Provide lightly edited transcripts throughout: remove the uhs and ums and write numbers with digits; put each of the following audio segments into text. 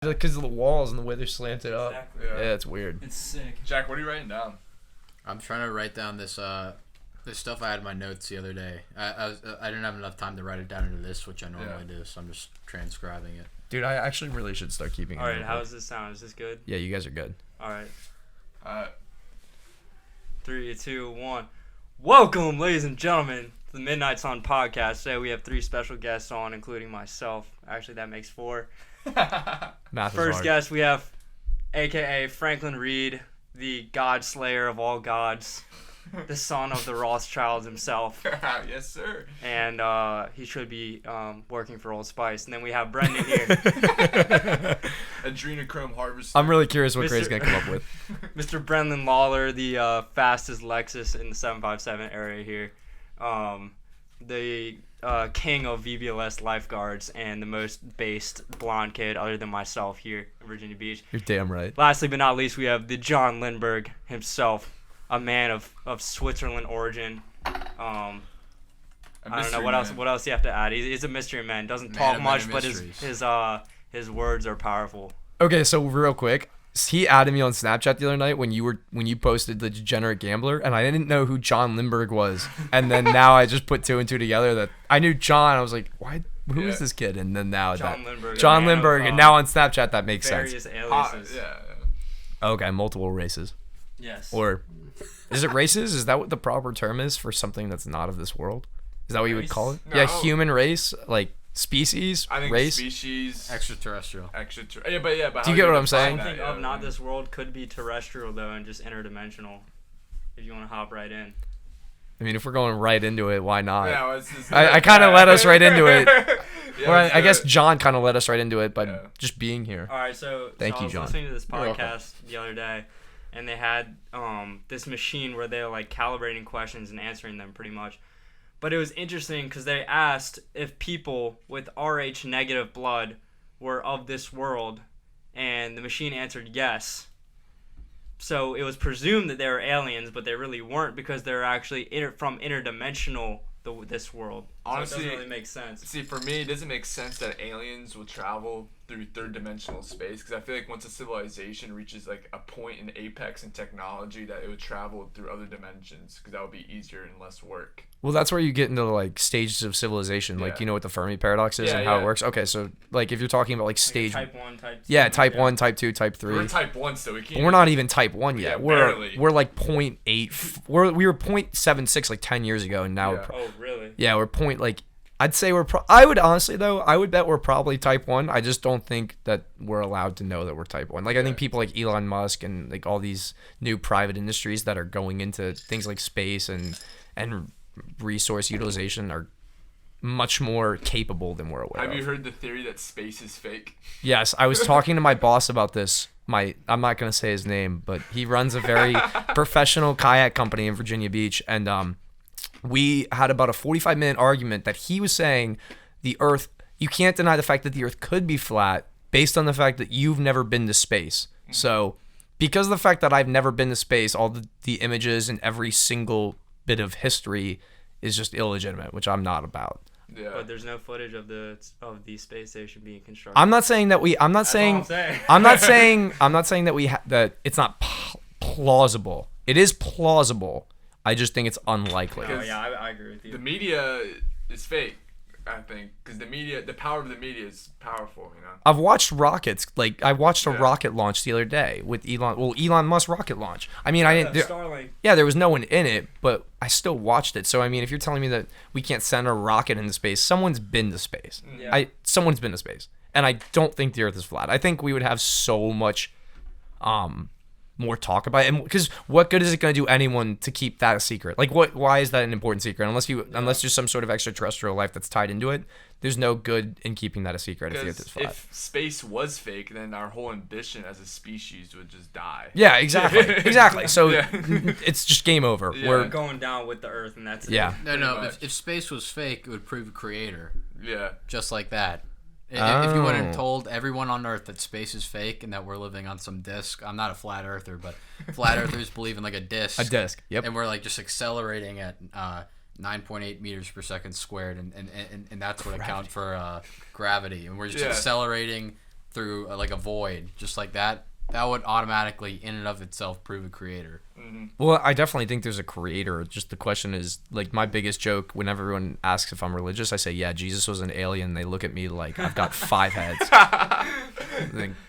Because of the walls and the way they're slanted up. Exactly. Yeah, it's weird. It's sick. Jack, what are you writing down? I'm trying to write down this stuff I had in my notes the other day. I didn't have enough time to write it down into this, which I normally do, so I'm just transcribing it. Dude, I actually really should start keeping it. All right, how does this sound? Is this good? Yeah, you guys are good. All right. Alright. 3, 2, 1. Welcome, ladies and gentlemen, to the Midnight Sun podcast. Today we have 3 special guests on, including myself. Actually, that makes 4. Math First is hard. guest, we have a.k.a. Franklin Reed, the god slayer of all gods, the son of the Rothschilds himself. Yes, sir. And he should be working for Old Spice. And then we have Brendan here. Adrenochrome harvester. I'm really curious what Mr. Gray's going to come up with. Mr. Brendan Lawler, the fastest Lexus in the 757 area here. The king of VBLS lifeguards and the most based blonde kid other than myself here in Virginia Beach. You're damn right. Lastly but not least, we have the John Lindbergh himself, a man of Switzerland origin. I don't know what else. What else do you have to add? He's a mystery man. Doesn't talk much, but his words are powerful. Okay, so real quick, he added me on Snapchat the other night when you posted the Degenerate Gambler, and I didn't know who John Lindbergh was, and then now I just put 2 and 2 together that I knew John. I was like, why? Who is this kid? And then now John Lindbergh. John Lindbergh, and now on Snapchat that makes various sense. aliases. Yeah. Okay, multiple races, Yes. or is it races? Is that what the proper term is for something that's not of this world? Is that what you would call it? No. Yeah, human race, like species, I think race. species. Extraterrestrial. But Do you get what I'm saying? Something of not this world could be terrestrial though, and just interdimensional. If you want to hop right in. I mean, if we're going right into it, why not? Yeah, it's just, I kind of let us right into it. Yeah, Or I guess so- John kind of let us right into it by just being here. All right, so Thank I you, was John. listening to this You're welcome. podcast the other day, and they had this machine where they were like calibrating questions and answering them pretty much. But it was interesting because they asked if people with Rh negative blood were of this world, and the machine answered yes. So it was presumed that they were aliens, but they really weren't because they're actually from interdimensional this world. Honestly, so it doesn't really make sense. See, for me, it doesn't make sense that aliens will travel through third-dimensional space because I feel like once a civilization reaches like a point in apex in technology, that it would travel through other dimensions because that would be easier and less work. Well, that's where you get into like stages of civilization. Like, you know what the Fermi paradox is and how it works? Okay, so like if you're talking about like stage... Like type 1, type 2. Yeah, type 1, type 2, type 3. We're type 1 still. We can't. But we're not even type 1 yet. Yeah, we're barely. like 0.8. We were 0.76 like 10 years ago, and now Yeah. Oh, really? we're point like... I'd say I would honestly though, I would bet we're probably type 1. I just don't think that we're allowed to know that we're type 1. Like I think people like Elon Musk and like all these new private industries that are going into things like space and resource utilization are much more capable than we're aware of. Have you heard the theory that space is fake? Yes, I was talking to my boss about this. I'm not going to say his name, but he runs a very professional kayak company in Virginia Beach, and we had about a 45-minute argument that he was saying the Earth, you can't deny the fact that the Earth could be flat based on the fact that you've never been to space. So because of the fact that I've never been to space, all the images and every single bit of history is just illegitimate, which I'm not about. Yeah. But there's no footage of the space station being constructed. I'm not saying that I'm not That's saying all I'm saying. I'm not saying that it's not plausible. It is plausible. I just think it's unlikely. Oh, yeah, I agree with you. The media is fake, I think, because the power of the media is powerful, you know. I've watched rockets. Like I watched a rocket launch the other day with Elon Musk rocket launch. I mean, I didn't. Starlink. Yeah, there was no one in it, but I still watched it. So I mean, if you're telling me that we can't send a rocket into space, someone's been to space. Yeah. Someone's been to space, and I don't think the Earth is flat. I think we would have so much, more talk about it. And because what good is it going to do anyone to keep that a secret? Like, why is that an important secret? Unless there's some sort of extraterrestrial life that's tied into it, there's no good in keeping that a secret if the Earth is flat. If space was fake, then our whole ambition as a species would just die. Yeah, exactly. So it's just game over. Yeah. We're going down with the Earth, and that's it. Yeah. No. If space was fake, it would prove a creator. Yeah. Just like that. If you went and told everyone on Earth that space is fake and that we're living on some disc, I'm not a flat earther, but flat earthers believe in like a disc. A disc, yep. And we're like just accelerating at 9.8 meters per second squared, and that's what accounts for gravity. And we're just accelerating through like a void, just like that, that would automatically, in and of itself, prove a creator. Well, I definitely think there's a creator. Just the question is, like, my biggest joke whenever everyone asks if I'm religious, I say, yeah, Jesus was an alien. They look at me like I've got 5 heads.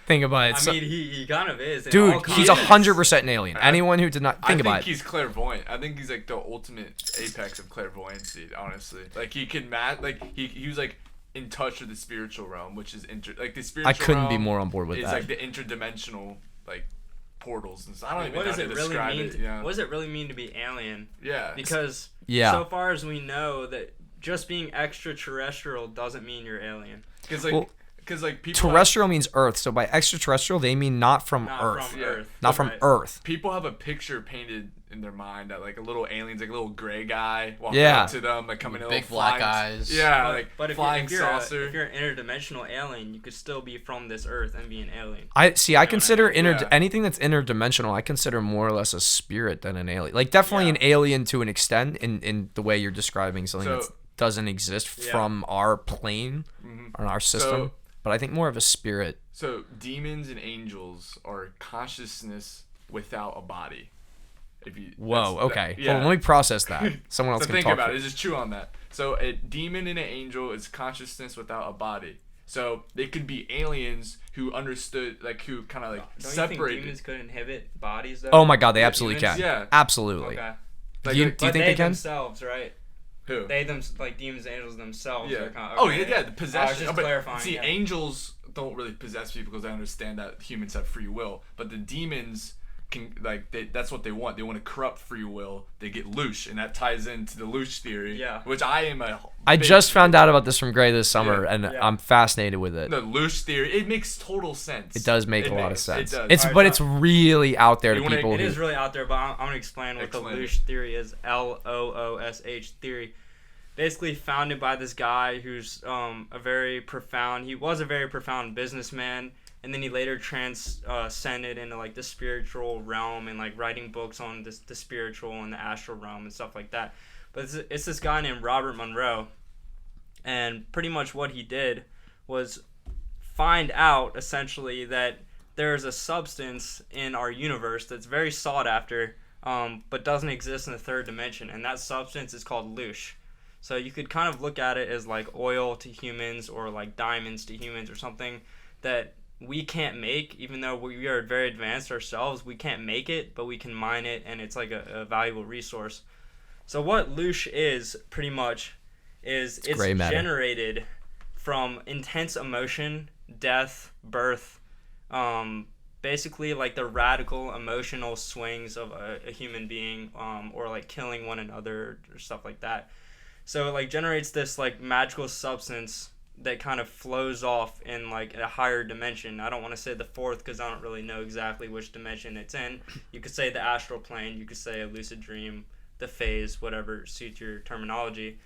Think about it. I mean, he kind of is. in Dude, all he's contexts. 100% an alien. Anyone who did not think about I it. think he's clairvoyant. I think he's like the ultimate apex of clairvoyancy. Honestly, like he can he was like in touch with the spiritual realm, which is the spiritual. I couldn't be realm more on board with is that. like the interdimensional like portals and stuff. I don't even What know does how it to really describe mean? it. Yeah. What does it really mean to be alien? Yeah. Because so far as we know, that just being extraterrestrial doesn't mean you're alien. Because like people terrestrial means Earth, so by extraterrestrial they mean not from Earth. Not from Earth. People have a picture painted in their mind that like a little alien's like a little gray guy walking Yeah. up to them, like coming in Big little black flying, eyes. Yeah, But if flying you're saucer. if you're an interdimensional alien, you could still be from this Earth and be an alien. I consider Yeah. anything that's interdimensional, I consider more or less a spirit than an alien. Like definitely an alien to an extent in the way you're describing something that doesn't exist from our plane or our system. But I think more of a spirit. So demons and angels are consciousness without a body. Whoa, okay. Yeah. Well, let me process that. Someone else So can think talk. about it. Just chew on that. So a demon and an angel is consciousness without a body. So they could be aliens who understood, like who kind of like Don't separated. you think demons could inhibit bodies though? Oh my god, they absolutely demons? can. Yeah. Absolutely. Okay. Like, do you But think they they can? themselves, right? Who? They like demons and angels themselves. Yeah. Are kind of, Oh yeah. The possession. I was just but clarifying. see, yeah. angels don't really possess people because they understand that humans have free will. But the demons can that's what they want. They want to corrupt free will. They get loosh, and that ties into the loosh theory. Yeah. Which I am a. I big- just found out about this from Gray this summer, Yeah. and Yeah. I'm fascinated with it. The loosh theory. It makes total sense. It does make a lot of sense. It does. It's Alright, it's really out there to You wanna- people It who is really out there, but I'm gonna explain what Explain the it. loosh theory is. LOOSH theory. Basically founded by this guy who's he was a very profound businessman, and then he later transcended into like the spiritual realm and like writing books on the spiritual and the astral realm and stuff like that. But it's this guy named Robert Monroe, and pretty much what he did was find out essentially that there's a substance in our universe that's very sought after, but doesn't exist in the third dimension, and that substance is called loosh. So you could kind of look at it as like oil to humans or like diamonds to humans or something that we can't make, even though we are very advanced ourselves. We can't make it, but we can mine it, and it's like a valuable resource. So what loosh is pretty much is it's gray matter. generated from intense emotion, death, birth, basically like the radical emotional swings of a human being, or like killing one another or stuff like that. So it like generates this like magical substance that kind of flows off in like a higher dimension. I don't want to say the fourth because I don't really know exactly which dimension it's in. You could say the astral plane, you could say a lucid dream, the phase, whatever suits your terminology.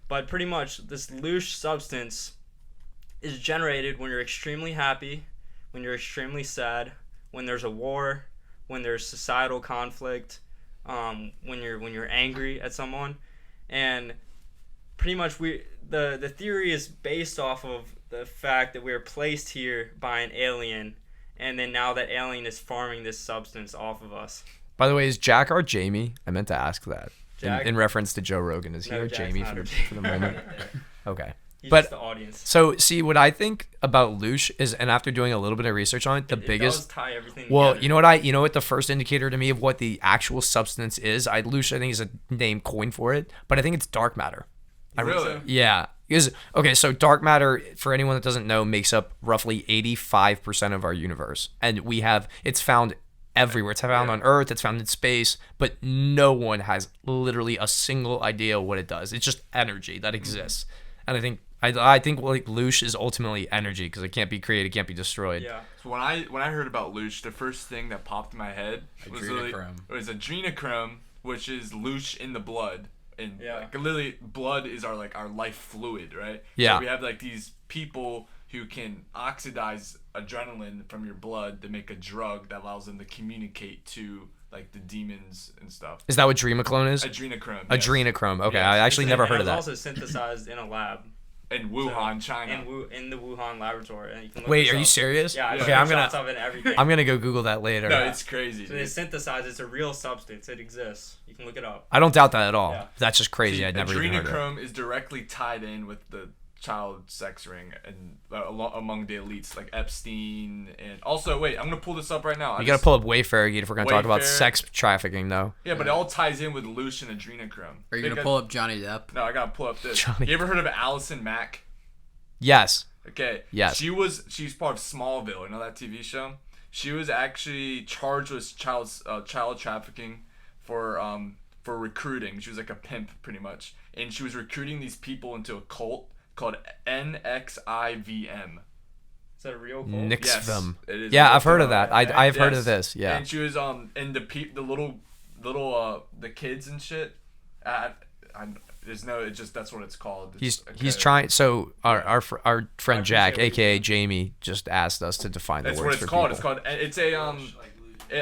But pretty much this loosh substance is generated when you're extremely happy, when you're extremely sad, when there's a war, when there's societal conflict, when you're angry at someone. And pretty much the theory is based off of the fact that we are placed here by an alien, and then now that alien is farming this substance off of us. By the way, is Jack our Jamie? I meant to ask that. Jack? In reference to Joe Rogan. Is he No, our Jack's Jamie not for our the Jamie. moment? Okay. He's But- just the audience. So, see, what I think about loosh is, and after doing a little bit of research on it, the It biggest... does tie everything Well, together. you know what the first indicator to me of what the actual substance is? Loosh, I think, is a name coined for it, but I think it's dark matter. Really? Yeah. Because, okay, so dark matter, for anyone that doesn't know, makes up roughly 85% of our universe. And it's found everywhere. It's found on Earth, it's found in space, but no one has literally a single idea what it does. It's just energy that exists. And I think like loosh is ultimately energy because it can't be created, it can't be destroyed. Yeah. So when I heard about loosh, the first thing that popped in my head was adrenochrome, which is loosh in the blood. And like literally blood is our life fluid, right? Yeah. So we have like these people who can oxidize adrenaline from your blood to make a drug that allows them to communicate to like the demons and stuff. Is that what Dreamaclone is? Adrenochrome. Yes. Adrenochrome. Okay, Yes. I actually never And heard it of that. was also synthesized in a lab. in Wuhan, China. In the Wuhan laboratory. And you can look Wait, this are you up. serious? Yeah, Okay, I'm gonna of it and everything. I'm gonna go Google that later. No, it's crazy. So they synthesize. It's a real substance. It exists. You can look it up. I don't doubt that at all. Yeah. That's just crazy. See, I'd never even heard of it. adrenochrome is directly tied in with the child sex ring and among the elites like Epstein and also wait, I'm gonna pull this up right now. You gotta pull up Wayfair if we're gonna talk about Wayfair. sex trafficking, though. Yeah, but it all ties in with Lush and adrenochrome. Are you gonna pull up Johnny Depp? No, I gotta pull up this. Johnny You ever heard of Allison Mack? Yes. Okay. Yes. She's part of Smallville. You know that TV show? She was actually charged with child trafficking for recruiting. She was like a pimp pretty much, and she was recruiting these people into a cult called NXIVM. Is that a real cult? Nixvim. It is. Yeah, I've heard of that. Okay. I've heard Yes. of this. Yeah. And she was and the little the kids and shit. There's no. It's just that's what it's called. He's Okay. trying. So our friend Jack, appreciate what aka Jamie, just asked us to define the That's words what it's for called. people. It's called. It's a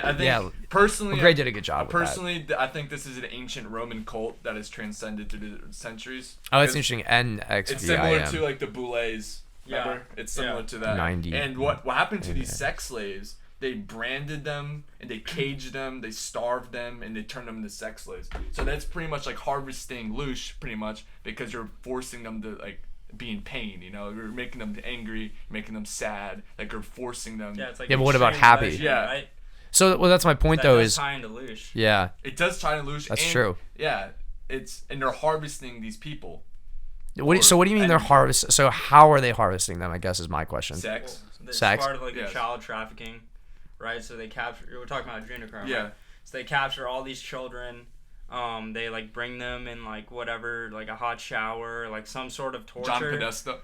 I think Yeah. personally, Gray did a good job with that. Personally, I think this is an ancient Roman cult that has transcended through the centuries. Oh, that's 'Cause interesting. It's similar NXVIM. to like the boulets. Yeah. Remember? It's similar Yeah. to that. 90. And what happened to these sex slaves? They branded them and they caged them, they starved them, and they turned them into sex slaves. So that's pretty much like harvesting Lush, pretty much, because you're forcing them to like be in pain. You know, you're making them angry, making them sad. Like you're forcing them. Yeah, it's like Yeah, but what about extreme happy? pleasure, Yeah. Right? So well, that's my point That though. does Is tie into Lush. yeah. It does tie to Lush. That's and, true. Yeah, and they're harvesting these people. So what do you mean they're harvest? So how are they harvesting them? I guess is my question. Sex. It's Sex? part of like Yes. the child trafficking, right? So they capture. We're talking about adrenochrome. Yeah. Right? So they capture all these children. They like bring them in like whatever, like a hot shower, like some sort of John torture Podesta.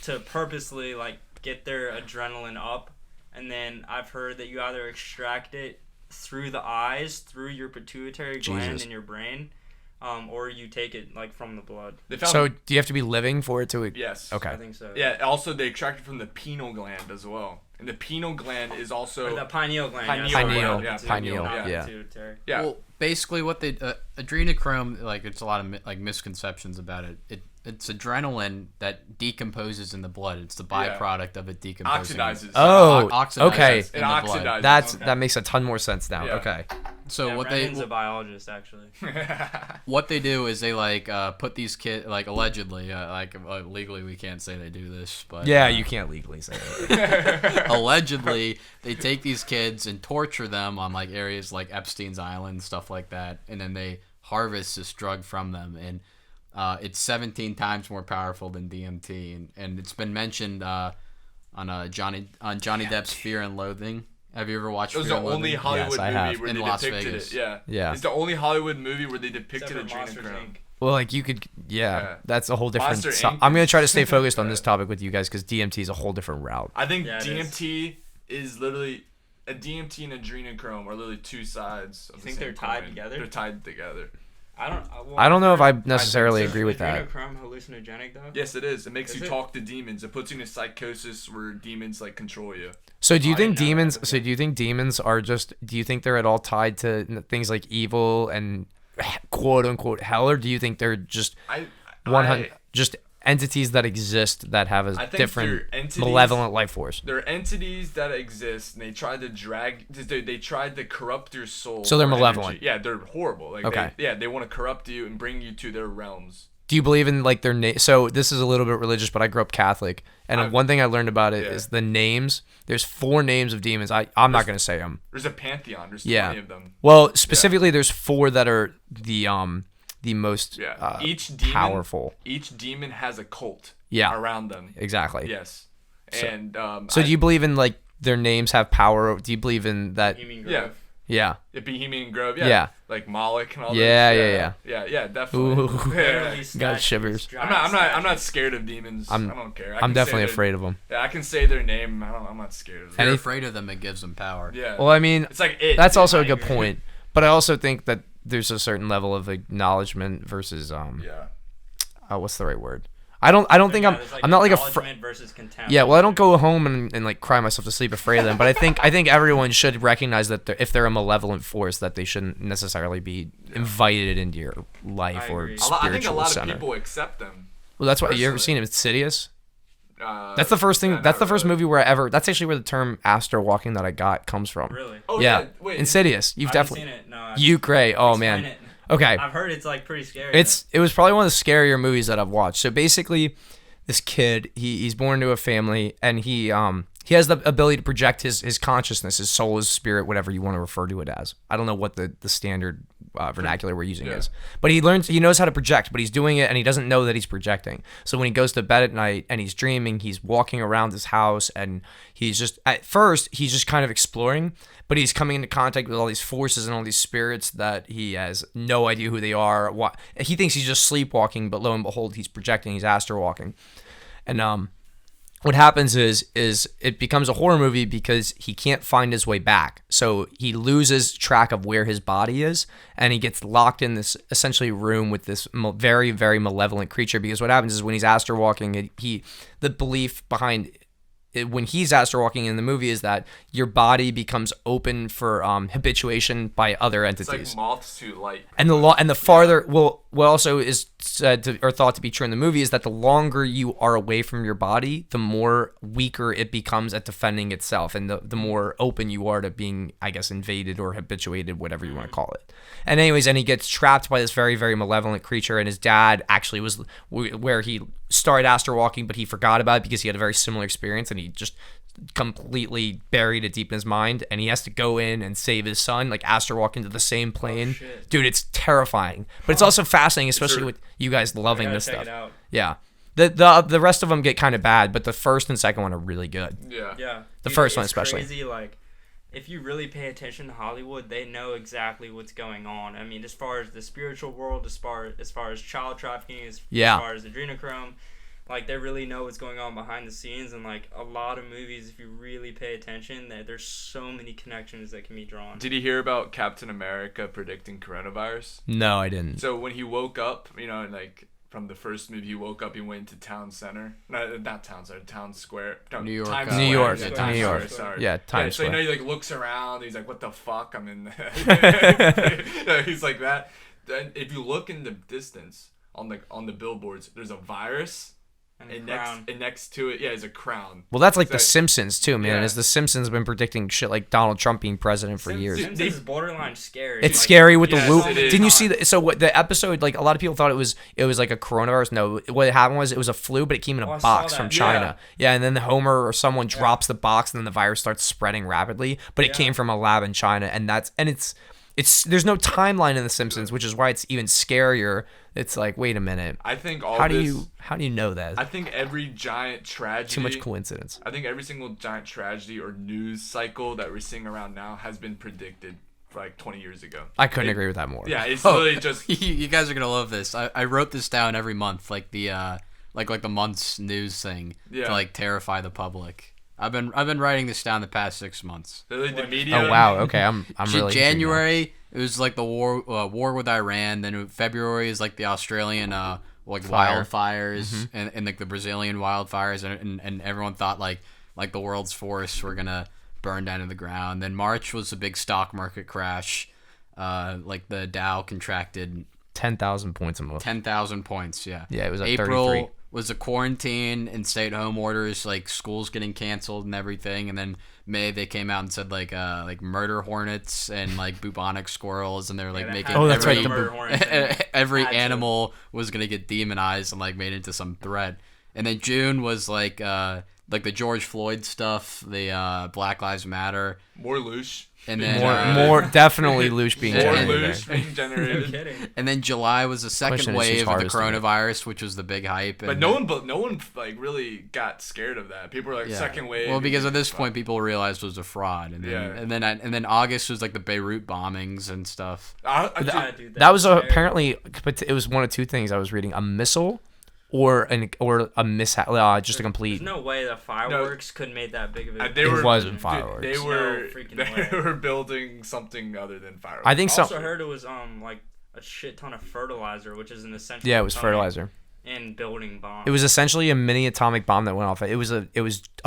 to purposely like get their adrenaline up, and then I've heard that you either extract it through the eyes, through your pituitary gland Jesus. in your brain, or you take it like from the blood. They found So do you have to be living for it to? yes. I Okay. think so. Yeah. Also, they extract it from the pineal gland as well, and the pineal gland is also Or the pineal gland. Pineal, yes, pineal, not yeah. pituitary. yeah. Well, basically, what they adrenochrome, like it's a lot of like misconceptions about it. It's adrenaline that decomposes in the blood. It's the Yeah. byproduct of it decomposing. Oxidizes. Oh, Oxidizes okay. in It the blood. oxidizes. That makes a ton more sense now. Yeah. Okay. So Yeah, what Brandon's they a biologist actually. what they do is they like put these kids like allegedly legally we can't say they do this, but Yeah, you can't legally say it. allegedly they take these kids and torture them on like areas like Epstein's Island, stuff like that, and then they harvest this drug from them, and it's 17 times more powerful than DMT, and it's been mentioned on Johnny Depp's Fear and Loathing. Have you ever watched It was Fear the and only Loathing? Hollywood Yes, I movie have. where In they Las depicted Vegas. it. Yeah. Yeah. It's the only Hollywood movie where they depicted Except for Monsters, adrenochrome. Inc. Well, like you could, Yeah. that's a whole different. Monster So, Inc. I'm gonna try to stay is- focused on this Yeah. topic with you guys because DMT is a whole different route. I think Yeah, it DMT is literally a DMT and adrenochrome are literally two sides of You the think same they're tied coin. together? They're tied together. I don't know if I so. necessarily agree with that. Adrenochrome hallucinogenic though? Yes, it is. It makes Is you it? talk to demons. It puts you in a psychosis where demons like control you. So do you I think didn't know demons? that. So do you think demons are just? Do you think they're at all tied to things like evil and quote unquote hell, or do you think they're just I 100 just entities that exist that have I a think different they're entities- malevolent life force? They're entities that exist, and they tried to they tried to corrupt your soul. So they're for malevolent. energy. Yeah, they're horrible. Like Okay. they want to corrupt you and bring you to their realms. Do you believe in like their name? So this is a little bit religious, but I grew up Catholic, and one thing I learned about it is Yeah. the names. There's 4 names of demons. I'm not gonna say them. There's a pantheon. There's Yeah. 20 of them. Well, specifically, there's 4 that are the most Yeah. Each demon, powerful. Each demon has a cult. Yeah. Around them. Exactly. Yes. So- And So do you believe in like their names have power? Do you believe in that? Bohemian Yeah. Grove. Yeah. Bohemian Grove? Yeah. Yeah. Like Moloch and all Yeah, those. yeah. Yeah, definitely. Ooh. Yeah. Literally Got statues, shivers. giant I'm not statues. scared of demons. I don't care. I'm definitely afraid of them. Yeah, I can say their name. I'm not scared of If them. you're afraid of them, it gives them power. Yeah. Well, I mean, It's like it. that's also I a good agree. point. But I also think that there's a certain level of acknowledgement versus Yeah. what's the right word? I don't think Yeah, there's, I'm not like a acknowledgement versus contempt. yeah. Well, I don't go home and like cry myself to sleep afraid of them. But I think everyone should recognize that if they're a malevolent force, that they shouldn't necessarily be invited into your life I or agree. I think a spiritual lot center. of people accept them. Well, that's what you ever Personally. seen Insidious? Uh, That's the first thing. not That's the first really. movie where I ever. That's actually where the term astral walking that I got comes from. Really? Oh yeah. Wait. Insidious. You've I haven't definitely. seen it. No. You great. Oh Explain man. it. Okay. I've heard it's like pretty scary. It was probably one of the scarier movies that I've watched. So basically, this kid he's born into a family and he has the ability to project his consciousness, his soul, his spirit, whatever you want to refer to it as. I don't know what the standard vernacular we're using is, but he knows how to project, but he's doing it and he doesn't know that he's projecting. So when he goes to bed at night and he's dreaming, he's walking around his house and he's just at first he's just kind of exploring, but he's coming into contact with all these forces and all these spirits that he has no idea who they are. What he thinks he's just sleepwalking, but lo and behold, he's projecting, he's astral walking, and what happens is it becomes a horror movie because he can't find his way back. So he loses track of where his body is, and he gets locked in this essentially room with this very, very malevolent creature. Because what happens is when he's astral walking, the belief behind when he's astral walking in the movie is that your body becomes open for habituation by other It's entities. like moths to light. And the farther what also is said to, or thought to be true in the movie is that the longer you are away from your body, the more weaker it becomes at defending itself, and the more open you are to being, I guess, invaded or habituated, whatever you want to call it. And anyways, and he gets trapped by this very, very malevolent creature, and his dad actually was where he started astral walking, but he forgot about it because he had a very similar experience, and he just completely buried it deep in his mind, and he has to go in and save his son, like astral walk into the same plane. shit. Dude, it's terrifying, but it's also fascinating, especially with you guys loving gotta this check stuff. it out. Yeah, the rest of them get kind of bad, but the first and second one are really good. Yeah. Yeah. The Dude, first one it's especially. Crazy, like, if you really pay attention to Hollywood, they know exactly what's going on. I mean, as far as the spiritual world, as far as child trafficking, as far as adrenochrome, like, they really know what's going on behind the scenes. And like a lot of movies, if you really pay attention, there's so many connections that can be drawn. Did you hear about Captain America predicting coronavirus? No, I didn't. So when he woke up, like from the first movie, he woke up, he went to town center. No, not town center, town square. No, New York, Times New Square. York, Yeah, New Times York. Square, sorry. Yeah, Times So Square. he like looks around. He's like, "What the fuck? I'm in." He's like that. Then if you look in the distance on the billboards, there's a virus. And crown. Next to it, is a crown. Well, that's like So- The Simpsons too, man. Yeah. As The Simpsons have been predicting shit like Donald Trump being president for years. Simpsons is borderline scary. It's Like, scary with Yes, the loop. it is. Didn't you see so what the episode? Like a lot of people thought it was like a coronavirus. No, what happened was it was a flu, but it came in Oh, a I saw box that. from Yeah. China. Yeah, and then the Homer or someone drops the box, and then the virus starts spreading rapidly. But it Yeah. came from a lab in China, and it's there's no timeline in The Simpsons, which is why it's even scarier. It's like, wait a minute, I think how do you know that? I think every giant tragedy. Too much coincidence. I think every single giant tragedy or news cycle that we're seeing around now has been predicted for like 20 years ago. I couldn't agree with that more. Yeah, it's Oh. literally just. You guys are gonna love this. I wrote this down every month, like the like the month's news thing Yeah. to like terrify the public. I've been writing this down the past 6 months. Literally the media. Oh wow. Okay, I'm really intrigued now. January it was like the war with Iran. Then February is like the Australian like Fire. wildfires and like the Brazilian wildfires and everyone thought like the world's forests were gonna burn down to the ground. Then March was a big stock market crash. Like the Dow contracted 10,000 points a month. 10,000 points. Yeah. Yeah, it was at April 33. was a quarantine and stay-at-home orders, like schools getting canceled and everything. And then May they came out and said like murder hornets and like bubonic squirrels, and they're like they making had Oh, that's right, every, the murder hornets and every had to. animal was gonna get demonized and like made into some threat. And then June was like the George Floyd stuff, the Black Lives Matter, More loose. and then More definitely Lush being More generated loose there. being No generated. kidding. and then July was the second Question is who's wave of the harvesting it. coronavirus, which was the big hype. But and no one like really got scared of that. People were like Yeah. second wave. Well, because at this point, people realized it was a fraud, and then Yeah. and then August was like the Beirut bombings and stuff. Yeah, dude, That was scary. apparently, but it was one of two things I was reading: a missile, or a mishap. Just a complete. There's no way the fireworks could make that big of a. they It were wasn't dude, fireworks. They No were freaking they way. were building something other than fireworks. I think I so. also heard it was like a shit ton of fertilizer, which is an essential. Yeah, it was component fertilizer. in building bombs. It was essentially a mini atomic bomb that went off. It was a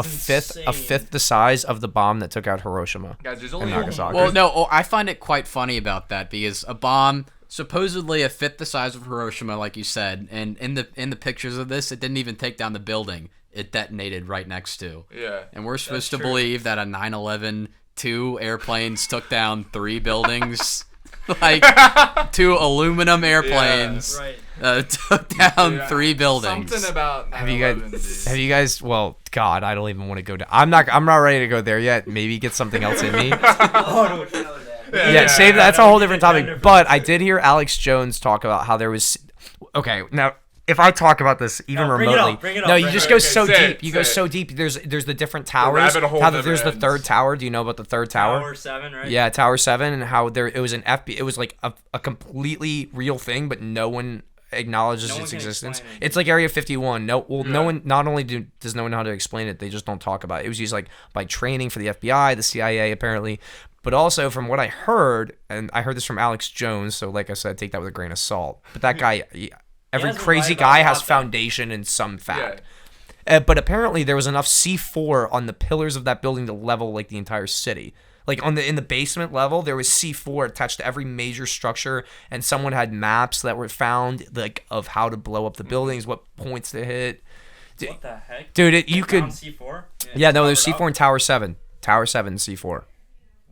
fifth insane. the size of the bomb that took out Hiroshima. Guys, there's only Nagasaki. Well, no, I find it quite funny about that because a bomb supposedly a fifth the size of Hiroshima, like you said, and in the pictures of this, it didn't even take down the building it detonated right next to. Yeah. And we're supposed to believe that a 9/11 2 airplanes took down 3 buildings, like 2 aluminum airplanes took down 3 buildings. Something about 9/11, have you guys? Well, God, I don't even want to go down. I'm not ready to go there yet. Maybe get something else in me. Save that. That's a whole different topic. But I did hear Alex Jones talk about how there was. Okay, now if I talk about this even remotely, you just go so deep. You go so deep. There's the different towers. There's the third tower. Do you know about the third tower? Tower 7, right? Yeah, Tower 7, and how it was an FB. It was like a completely real thing, but no one acknowledges its existence. It's like Area 51. No one. Not only does no one know how to explain it, they just don't talk about it. It was used like by training for the FBI, the CIA, apparently. But also, from what I heard, and I heard this from Alex Jones, so like I said, take that with a grain of salt. But that guy, every crazy guy has foundation in some fact. Yeah. But apparently, there was enough C4 on the pillars of that building to level like the entire city. Like in the basement level, there was C4 attached to every major structure, and someone had maps that were found like of how to blow up the buildings, what points to hit. What the heck, dude? You could C4? Yeah, no, there's C4 in Tower 7. Tower 7 C4.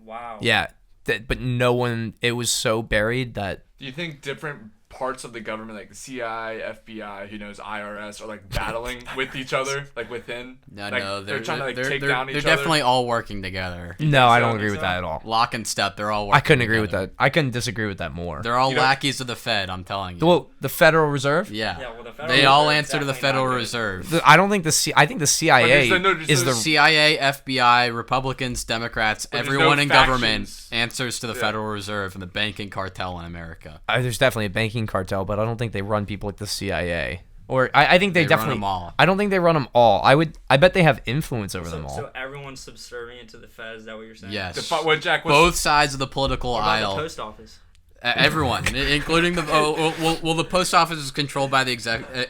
Wow. Yeah, but no one. It was so buried that. Do you think different parts of the government, like the CIA, FBI, who knows, IRS, are like battling with each other, like within? No, they're trying to like take down each other. They're definitely all working together. No, I don't agree with that at all. Lock and step, they're all working. I couldn't agree with that. I couldn't disagree with that more. They're all lackeys of the Fed, I'm telling you. Well, the Federal Reserve? Yeah. Well, the Federal they Reserve all answer to the Federal Reserve. I don't think I think the CIA is the CIA, FBI, Republicans, Democrats, everyone in government answers to the Federal Reserve and the banking cartel in America. There's definitely a banking cartel, but I don't think they run people like the CIA. Or I think they definitely run them all. I don't think they run them all. I bet they have influence over them all. So everyone's subservient to the Fed. Is that what you're saying? Yes. Both sides of the political aisle. The post office. Everyone, including the the post office is controlled by the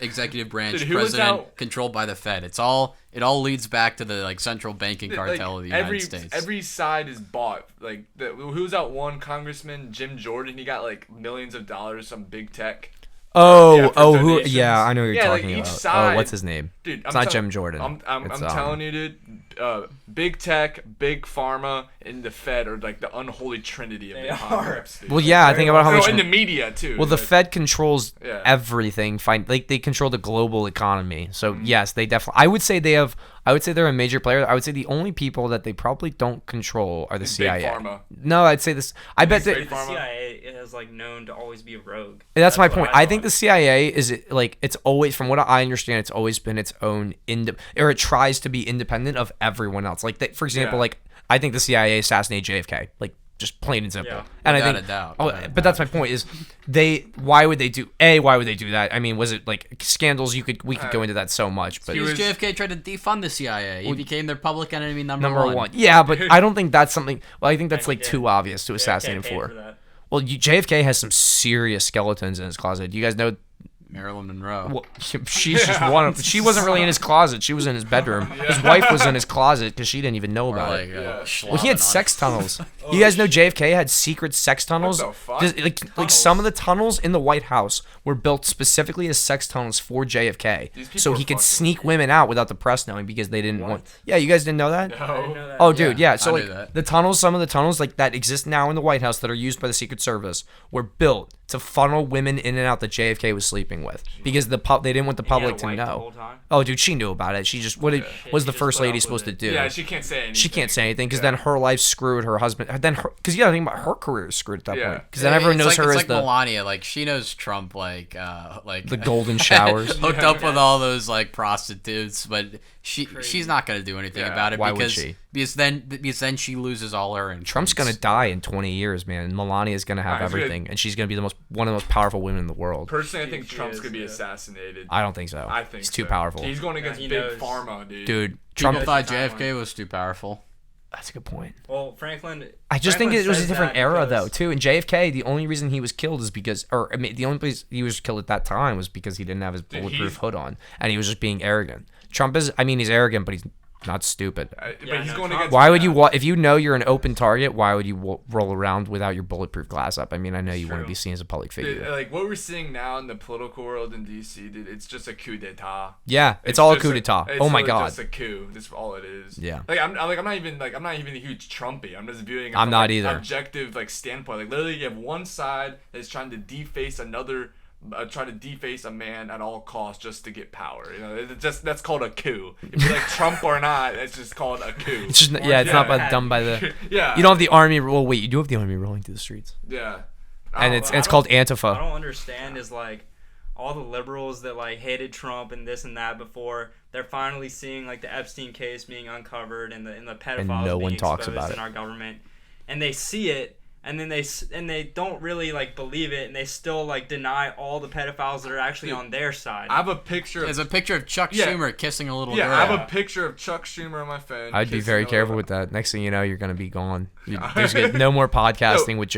executive branch. Dude, president controlled by the Fed. It all leads back to the central banking cartel of the United States. Every side is bought. Like who's that one congressman, Jim Jordan? He got like millions of dollars, some big tech. I know who you're talking about. Side, what's his name? Dude, it's not Jim Jordan. I'm telling you, dude. Big tech, big pharma, and the Fed are like the unholy trinity of the Congress. Well, yeah, I think about how much in the media too. Well, the Fed controls everything. Like they control the global economy. So yes, they definitely. I would say they're a major player. I would say the only people that they probably don't control are the CIA. Big pharma. No, I'd say this. I bet the CIA is like known to always be a rogue. That's my point. I think the CIA is like it's always, from what I understand, it's always been its own or it tries to be independent of everyone else. Like for example, like I think the CIA assassinated JFK. Like just plain and simple. Yeah. And Without I think, a doubt. But that's my point. Is why would they do that? I mean, was it like scandals? We could go into that so much. But JFK tried to defund the CIA. He became their public enemy number one. Yeah, but I don't think that's something. Well, I think that's like too obvious to assassinate him for. Well, JFK has some serious skeletons in his closet. Do you guys know? Marilyn Monroe. Well, she's just one of. She wasn't really in his closet. She was in his bedroom. His wife was in his closet because she didn't even know about it. Well, he had sex tunnels. You guys know JFK had secret sex tunnels? What the fuck? Like some of the tunnels in the White House were built specifically as sex tunnels for JFK, so he could sneak women out without the press knowing because they didn't want. Yeah, you guys didn't know that? No. I didn't know that. Oh, dude, yeah. So like some of the tunnels like that exist now in the White House that are used by the Secret Service were built to funnel women in and out that JFK was sleeping with because they didn't want the public to know. Oh, dude, she knew about it. She just what was the first lady supposed to do? Yeah, she can't say anything. She can't say anything because then her life screwed, her husband. Then because you gotta think about her career is screwed at that point because then everyone knows her as the Melania. Like she knows Trump like the golden showers hooked up with all those like prostitutes, but she's not gonna do anything about it. Why would she? Because then she loses all her influence. Trump's gonna die in 20 years, man. Melania's gonna have everything, and she's gonna be one of the most powerful women in the world. Personally, I think Trump's gonna be assassinated. I don't think so. I think he's too powerful. He's going against big pharma, dude. Dude, Trump thought JFK was too powerful. That's a good point. Well, Franklin. I just think it was a different era, though, too. And JFK, the only reason he was killed is because, the only place he was killed at that time was because he didn't have his bulletproof hood on, and he was just being arrogant. Trump is, he's arrogant, but he's not stupid. But Yeah, he's no, going Trump- against. Why would you if you know you're an open target? Why would you roll around without your bulletproof glass up? I mean, I know you want to True. be seen as a public Dude, figure. like what we're seeing now in the political world in DC, dude, it's just a coup d'état. Yeah, it's all a just coup d'état. It's Oh my really god. just a coup. That's all it is. Yeah. Like I'm not even a huge Trumpy. I'm just viewing. It I'm from, not like, either. Objective standpoint. Like literally, you have one side that's trying to deface another. Try to deface a man at all costs just to get power. That's called a coup. If you like Trump or not, it's just called a coup. It's just it's not done by the. Yeah. You don't have the army. Well, wait, you do have the army rolling through the streets, Yeah. and Oh, it's called I Antifa. don't understand is like all the liberals that like hated Trump and this and that before, they're finally seeing like the Epstein case being uncovered and the pedophiles no being one talks exposed about in it. our government, and they see it. And then they don't really like believe it, and they still like deny all the pedophiles that are actually on their side. I have a picture. There's a picture of Chuck Yeah. Schumer kissing a little Yeah, girl. I have a picture of Chuck Schumer on my phone. I'd be kissing very a careful little- with that. Next thing you know, you're gonna be gone. There's no more podcasting with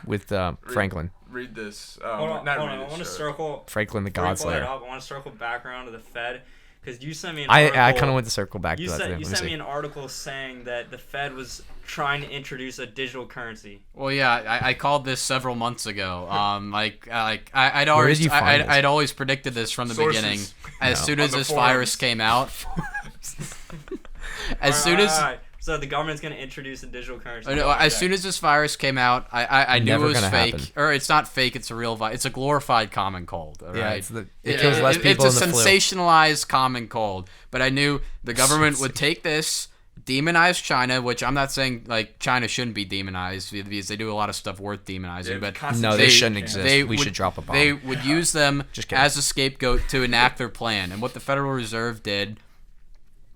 with Franklin. Read this. hold on, not hold read on. I this, want to sure. circle. Franklin the before you pull that Godslayer. up, I want to circle background to the Fed because you sent me an I article. kind of want to circle back to You that. sent Let you me sent me see. an article saying that the Fed was trying to introduce a digital currency. Well, yeah, I called this several months ago. I'd Where always did you find this? I'd always predicted this from the Sources. beginning. As No. soon On as the this forums. virus came out, as soon as Alright. So the government's going to introduce a digital currency. as soon as this virus came out, I knew Never it was gonna fake. happen. Or it's not fake. It's a real virus. It's a glorified common cold. All Yeah, right? it kills less people It's a than the flu. sensationalized common cold. But I knew the government would take this, demonize China, which I'm not saying like China shouldn't be demonized because they do a lot of stuff worth demonizing. Yeah, but No, they shouldn't exist. they We would- should drop a bomb. They would use them Just kidding. as a scapegoat to enact their plan. And what the Federal Reserve did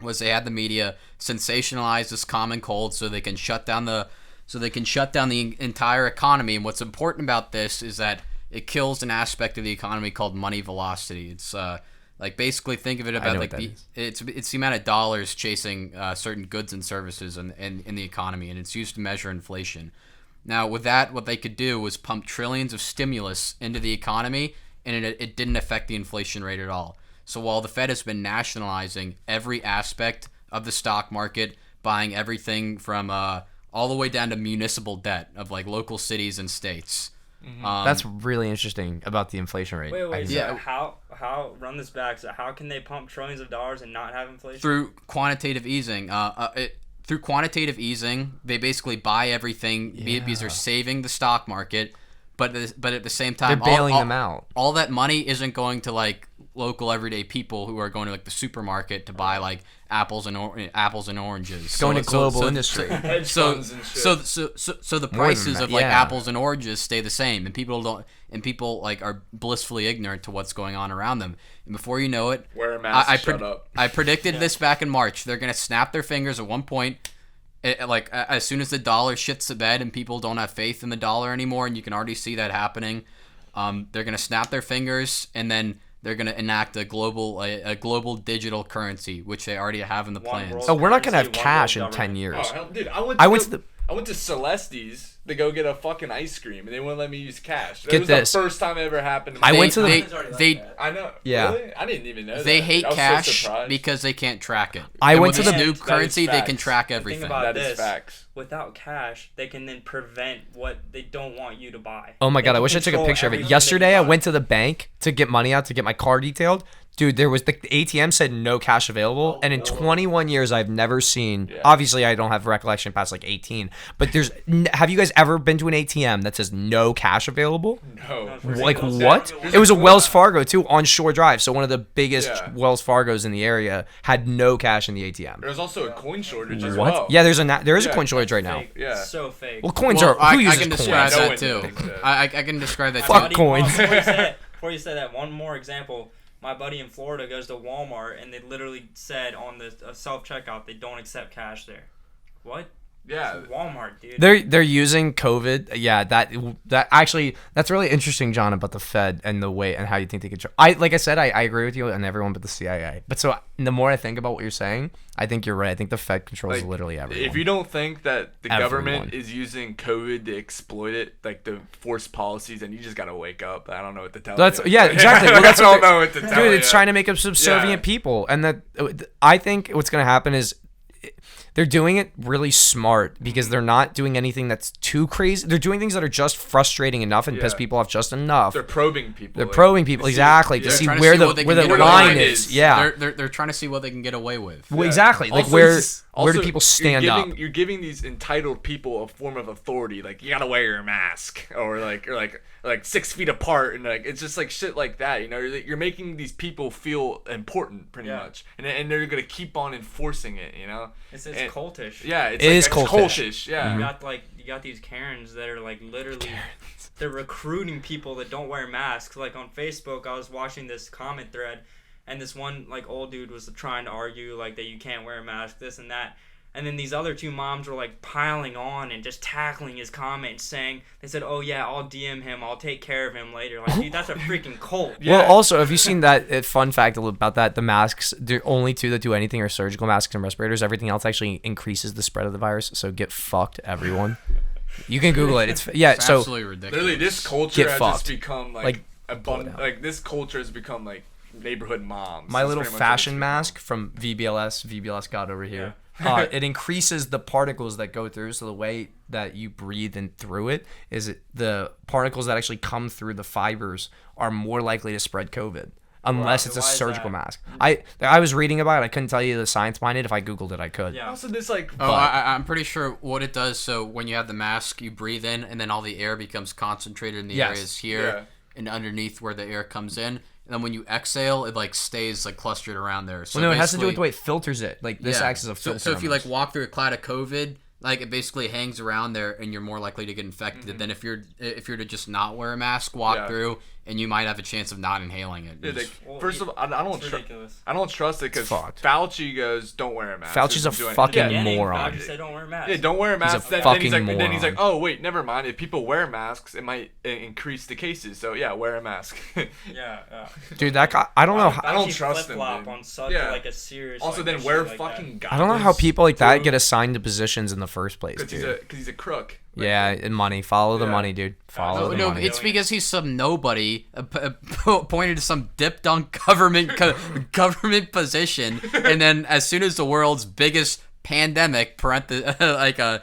was they had the media sensationalize this common cold so they can shut down the entire economy. And what's important about this is that it kills an aspect of the economy called money velocity. It's like basically think of it know about what like that it's the amount of dollars chasing certain goods and services in the economy, and it's used to measure inflation. Now with that, what they could do was pump trillions of stimulus into the economy, and it didn't affect the inflation rate at all. So while the Fed has been nationalizing every aspect of the stock market, buying everything from all the way down to municipal debt of like local cities and states. That's really interesting about the inflation rate. Wait. So Yeah. how run this back? So how can they pump trillions of dollars and not have inflation? Through quantitative easing. Through quantitative easing, they basically buy everything because they're saving the stock market, but at the same time, They're bailing them out. All that money isn't going to like local everyday people who are going to like the supermarket to buy like apples and oranges. Going to global industry. Hedge So funds and shit. so the than prices that, of like yeah. apples and oranges stay the same, and people like are blissfully ignorant to what's going on around them. And before you know it, Wear a mask, I shut up. I predicted this back in March. They're gonna snap their fingers at one point. As soon as the dollar shits the bed and people don't have faith in the dollar anymore, and you can already see that happening, they're gonna snap their fingers, and then they're gonna enact a global digital currency, which they already have in the One plans. world Oh, we're not gonna have currency, one cash world in 10 government. years. Oh, hell, dude, I went to Celesti's to go get a fucking ice cream, and they wouldn't let me use cash. That Get was this. the first time it ever happened. I went to the- I know. Yeah. Really? I didn't even know. They that. hate I was so cash surprised. because they can't track it. I And went with to this the- new That is currency, they can facts. track Think everything. about That is this. facts. Without cash, they can then prevent what they don't want you to buy. Oh my They god, I can wish I took a control picture of it. everything Yesterday, that I you buy. went to the bank to get money out to get my car detailed. Dude, there was the ATM said no cash available, and in 21 years, I've never seen. Yeah. Obviously, I don't have recollection past like 18, but have you guys ever been to an ATM that says no cash available? No. Like Ridiculous. what? There's It was a a Wells quota. Fargo too on Shore Drive, so one of the biggest Yeah. Wells Fargos in the area had no cash in the ATM. There's also a coin shortage as What? well. Yeah, there is a Yeah. coin shortage right now. Fake. Yeah. So fake. Well, coins Well, are who I uses can coins? describe No that one too. thinks that. I can describe that Fuck too. coins. Before you say that, one more example. My buddy in Florida goes to Walmart and they literally said on the self checkout they don't accept cash there. What? Yeah. It's Walmart, dude. They're using COVID. Yeah, that actually that's really interesting, John, about the Fed and the way and how you think they control. Like I said, I agree with you and everyone but the CIA. But so the more I think about what you're saying, I think you're right. I think the Fed controls Like, literally everyone. If you don't think that the Everyone. government is using COVID to exploit it, like to force policies, then you just gotta wake up. I don't know what to tell That's you. yeah, exactly. Well, that's I don't what know what to tell dude. you. It's trying to make us subservient people, and that I think what's gonna happen is they're doing it really smart because they're not doing anything that's too crazy. They're doing things that are just frustrating enough and piss Yeah. people off just enough. They're probing people. They're like, probing people to see- exactly yeah. to see Trying to where see the what they where can the get away line with. is. Yeah, They're trying to see what they can get away with. well, exactly. Like Also, where it's- where do also, people stand you're up? giving, You're giving these entitled people a form of authority, like you gotta wear your mask, or like 6 feet apart, and like it's just like shit like that. You know, you're making these people feel important, pretty Yeah. much, and they're gonna keep on enforcing it. You know, It's And- cultish. yeah, it's It like, is it's cultish. Yeah, You got these Karens that are like literally they're recruiting people that don't wear masks. Like on Facebook, I was watching this comment thread, and this one like old dude was trying to argue like that you can't wear a mask, this and that. And then these other two moms were like piling on and just tackling his comment, saying they said, "Oh yeah, I'll DM him. I'll take care of him later." Like, dude, that's a freaking cult. Yeah. Well, also, have you seen that fun fact about that? The masks, the only two that do anything are surgical masks and respirators. Everything else actually increases the spread of the virus. So get fucked, everyone. You can Google it. It's It's so absolutely ridiculous. literally, this culture Get has fucked. just become Like, like this culture has become like neighborhood moms. my That's little pretty much what it's fashion become. mask from VBLS God over here. It increases the particles that go through. So the way that you breathe in through it is the particles that actually come through the fibers are more likely to spread COVID. Unless it's a Why is surgical that? mask. I was reading about it. I couldn't tell you the science behind it. If I Googled it, I could. Yeah. Also, this like Oh, I'm pretty sure what it does. So when you have the mask, you breathe in, and then all the air becomes concentrated in the Yes. areas here Yeah. and underneath where the air comes in. And then when you exhale, it like stays like clustered around there. So Well, no, it has to do with the basically- way it filters it. Like this acts as a filter. So if you like almost. walk through a cloud of COVID, like it basically hangs around there, and you're more likely to get infected Mm-hmm. than if you're to just not wear a mask, walk Yeah. through, and you might have a chance of not inhaling it. Yeah, It's- like, Well, first of all, I don't It's ridiculous. I don't trust it because fucked. Fauci goes, "Don't wear a mask." Fauci's a Doesn't do it. fucking yeah. moron. Fauci said don't wear masks. Yeah, don't wear a mask. a Then fucking he's like, then he's like, moron. "Oh wait, never mind. If people wear masks, it might increase the cases. So yeah, wear a mask." Yeah. Dude, that guy. I don't know. I don't Fauci trust him, flip-flop dude. on such Yeah. like a serious. Also, like, then issue wear like fucking that. goggles. I don't know how people like that too, get assigned to positions in the first place, because dude. he's a crook. Like, Yeah, and money. Follow the Yeah. money, dude. Follow No, the no, money. it's because he's some nobody appointed to some dip dunk government position, and then as soon as the world's biggest pandemic, Plandemic.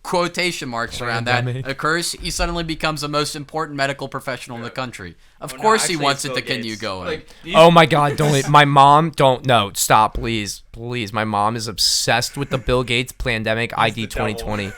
quotation marks around that Plandemic. occurs, he suddenly becomes the most important medical professional in the country. Of Oh, no, course, he actually, wants it's it to Bill continue Gates. going. like Oh my God! Don't. My mom. Don't. No. Stop, please. Please. My mom is obsessed with the Bill Gates pandemic ID the devil. 2020.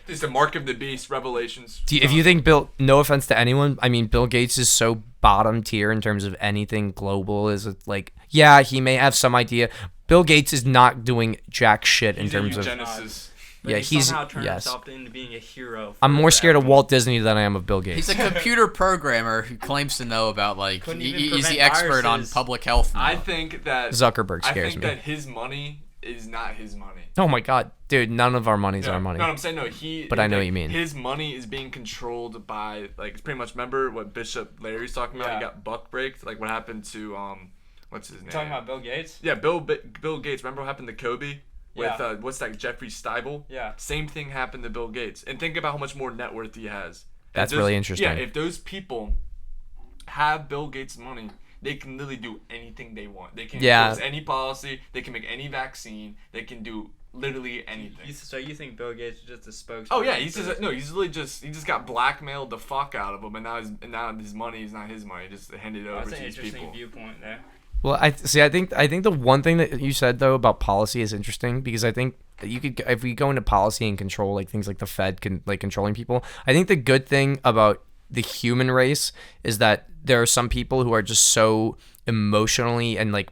It's the mark of the beast. Revelations. If you think Bill, no offense to anyone, I mean Bill Gates is so bottom tier in terms of anything global. Is it like, yeah, he may have some idea. Bill Gates is not doing jack shit in He's a terms of. eugenicist. But Yeah, he he's somehow turned yes. himself into being a hero. I'm for more scared of everyone. Walt Disney than I am of Bill Gates. He's a computer programmer who claims to know about like Couldn't even he's the prevent expert on viruses. public health. Now. I think that Zuckerberg I scares think me. that his money is not his money. Oh my God, dude! None of our money's our money. No, I'm saying no. But I know what you mean. His money is being controlled by like pretty much. Remember what Bishop Larry's talking about? Yeah. He got buck braked. Like what happened to what's his name? You're talking about Bill Gates? Yeah, Bill Gates. Remember what happened to Kobe? With Yeah. what's that? Jeffrey Steibel. Yeah. Same thing happened to Bill Gates. And think about how much more net worth he has. If That's those- really interesting. Yeah, if those people have Bill Gates' money, they can literally do anything they want. They can Yeah. enforce any policy. They can make any vaccine. They can do literally anything. So you think Bill Gates is just a spokesman? Oh yeah, he's for just this? no. He's literally he just got blackmailed the fuck out of him, and now his money is not his money. He just handed it over That's to an these interesting people. viewpoint there. Well, I think the one thing that you said though about policy is interesting because I think that you could, if we go into policy and control like things like the Fed can like controlling people. I think the good thing about the human race is that there are some people who are just so emotionally and like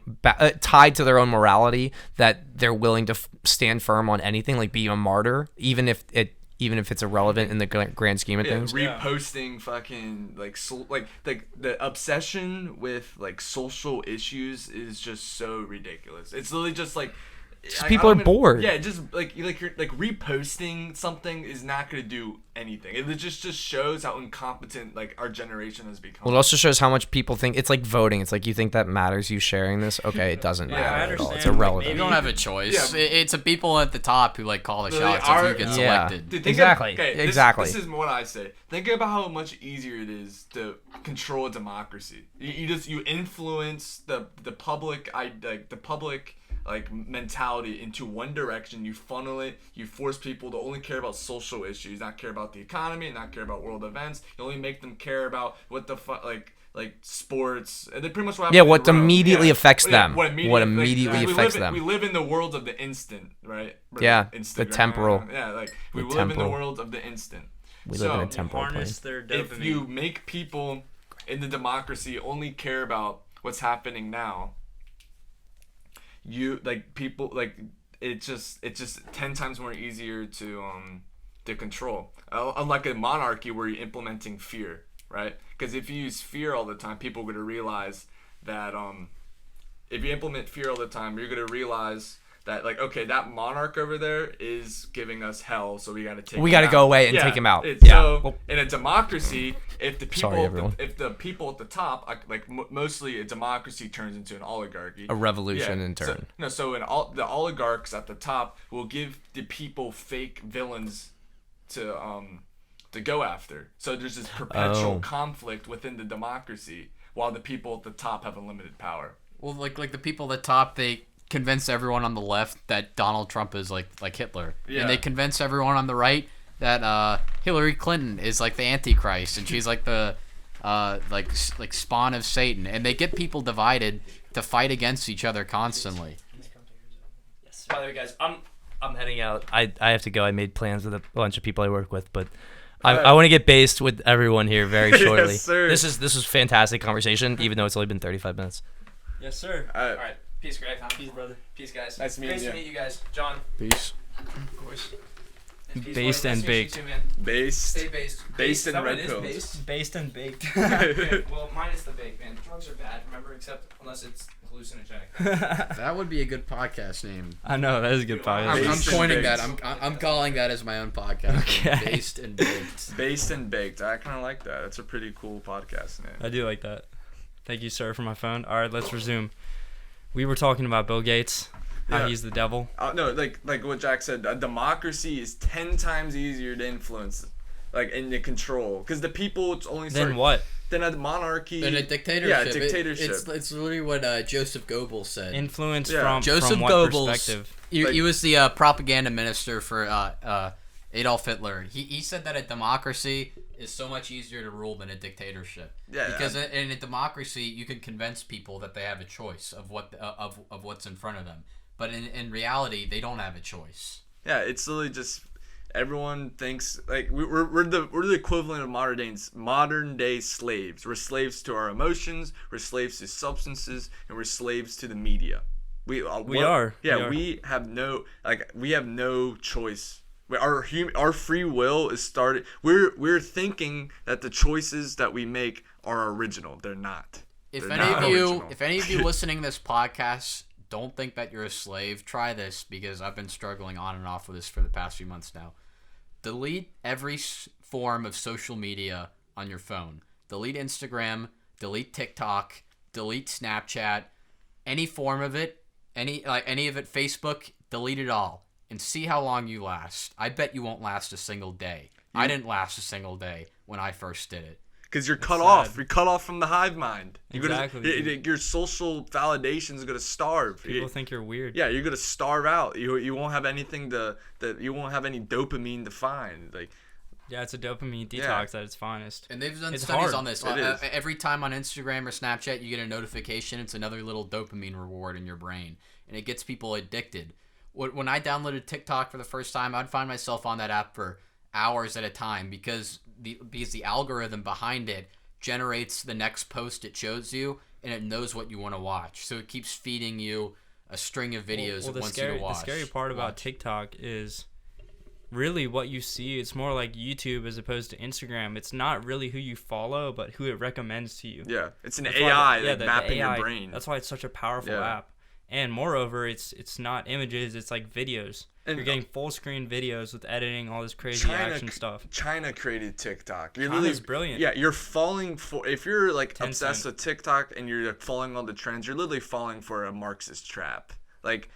tied to their own morality that they're willing to stand firm on anything, like be a martyr, even if it's irrelevant in the grand scheme of Yeah, things. reposting fucking like like the obsession with like social issues is just so ridiculous. It's literally just like people are bored. Yeah, just like you're reposting something is not gonna do anything. It just shows how incompetent like our generation has become. Well, it also shows how much people think it's like voting. It's like you think that matters, you sharing this. Okay, it doesn't Yeah, matter I at all. It's understand, irrelevant. You don't have a choice. Yeah. It's the people at the top who like call the Literally, shots if you get Yeah. selected. Dude, Exactly. Exactly. This is what I say. Think about how much easier it is to control a democracy. You influence the public mentality into one direction. You funnel it. You force people to only care about social issues, not care about the economy, not care about world events. You only make them care about what the like sports, and they pretty much what immediately affects them. What immediately affects them. We live in the world of the instant, right? Yeah, Instagram. the temporal. Yeah, like we The live in the temporal. world of the instant. We live in a temporal plane. Harness their If dopamine. you make people in the democracy only care about what's happening now, it's just 10 times more easier to control. Unlike a monarchy where you're implementing fear, right? Because if you use fear all the time, people are going to realize that if you implement fear all the time, you're going to realize that, like, okay, that monarch over there is giving us hell, so we got to take We him got to out. go away and Yeah, take him out. it's- Yeah. So Well, in a democracy, if the people, Sorry, everyone. if the people at the top, mostly a democracy turns into an oligarchy. a revolution in So, turn. the oligarchs at the top will give the people fake villains to go after. So there's this perpetual Oh. conflict within the democracy, while the people at the top have unlimited power. Well, like the people at the top, they convince everyone on the left that Donald Trump is like Hitler, Yeah. and they convince everyone on the right that Hillary Clinton is like the Antichrist, and she's like the like spawn of Satan, and they get people divided to fight against each other constantly. By the way, guys, I'm heading out. I have to go. I made plans with a bunch of people I work with, but I want to get based with everyone here very shortly. Yes, sir. This is fantastic conversation, even though it's only been 35 minutes. Yes, sir. All All right, peace, Greg. Peace, brother. Peace, guys. Nice meeting you. meet you guys, John. Peace. Of course. Based and baked. Based. based. Based in That red one is pills. based? Based and baked. Okay, well, minus the bake, man. Drugs are bad, remember, except unless it's hallucinogenic. That would be a good podcast name. I know, that is a good I'm- I'm podcast. Based and coining baked. that. I'm calling that as my own podcast. Okay. Based and baked. Based and baked. I kind of like that. That's a pretty cool podcast name. I do like that. Thank you, sir, for my phone. All right, let's resume. We were talking about Bill Gates, how Yeah. he's the devil. No, like what Jack said. A democracy is 10 times easier to influence, like, and to control. Because the people, it's only Then what? Then a monarchy. And a dictatorship. Yeah, dictatorship. It's literally what Joseph Goebbels said. Influence Yeah. from Joseph what Goebbels. perspective? He was the propaganda minister for Adolf Hitler. He said that a democracy is so much easier to rule than a dictatorship. Yeah. Because in a democracy, you can convince people that they have a choice of what's in front of them. But in reality, they don't have a choice. Yeah, it's literally just everyone thinks like we're the equivalent of modern day slaves. We're slaves to our emotions. We're slaves to substances, and we're slaves to the media. We are. Yeah, We are. we have no choice. Our free will is started. We're thinking that the choices that we make are original. They're not. If They're any not of you, original. if any of you listening to this podcast don't think that you're a slave, try this, because I've been struggling on and off with this for the past few months now. Delete every form of social media on your phone. Delete Instagram, delete TikTok, delete Snapchat, any form of it, any of it, Facebook, delete it all and see how long you last. I bet you won't last a single day. I didn't last a single day when I first did it. Because you're cut sad. off. You're cut off from the hive mind. Exactly. Your social validation is gonna starve. People think you're weird. Yeah, you're gonna starve out. You won't have anything you won't have any dopamine to find. Like, Yeah, it's a dopamine detox Yeah. at its finest. And they've done It's studies hard. on this. It is. Every time on Instagram or Snapchat you get a notification, it's another little dopamine reward in your brain. And it gets people addicted. When I downloaded TikTok for the first time, I'd find myself on that app for hours at a time because the algorithm behind it generates the next post it shows you, and it knows what you want to watch. So it keeps feeding you a string of videos it wants you to watch. The scary part about TikTok is really what you see. It's more like YouTube as opposed to Instagram. It's not really who you follow, but who it recommends to you. yeah, it's an That's AI why mapping AI, your brain. That's why it's such a powerful Yeah. app. And moreover, it's not images, it's like videos. And you're getting full screen videos with editing, all this crazy action stuff. China created TikTok. You're China's literally brilliant. Yeah, you're falling for, if you're like obsessed 10 cent. with TikTok and you're like following all the trends, you're literally falling for a Marxist trap. It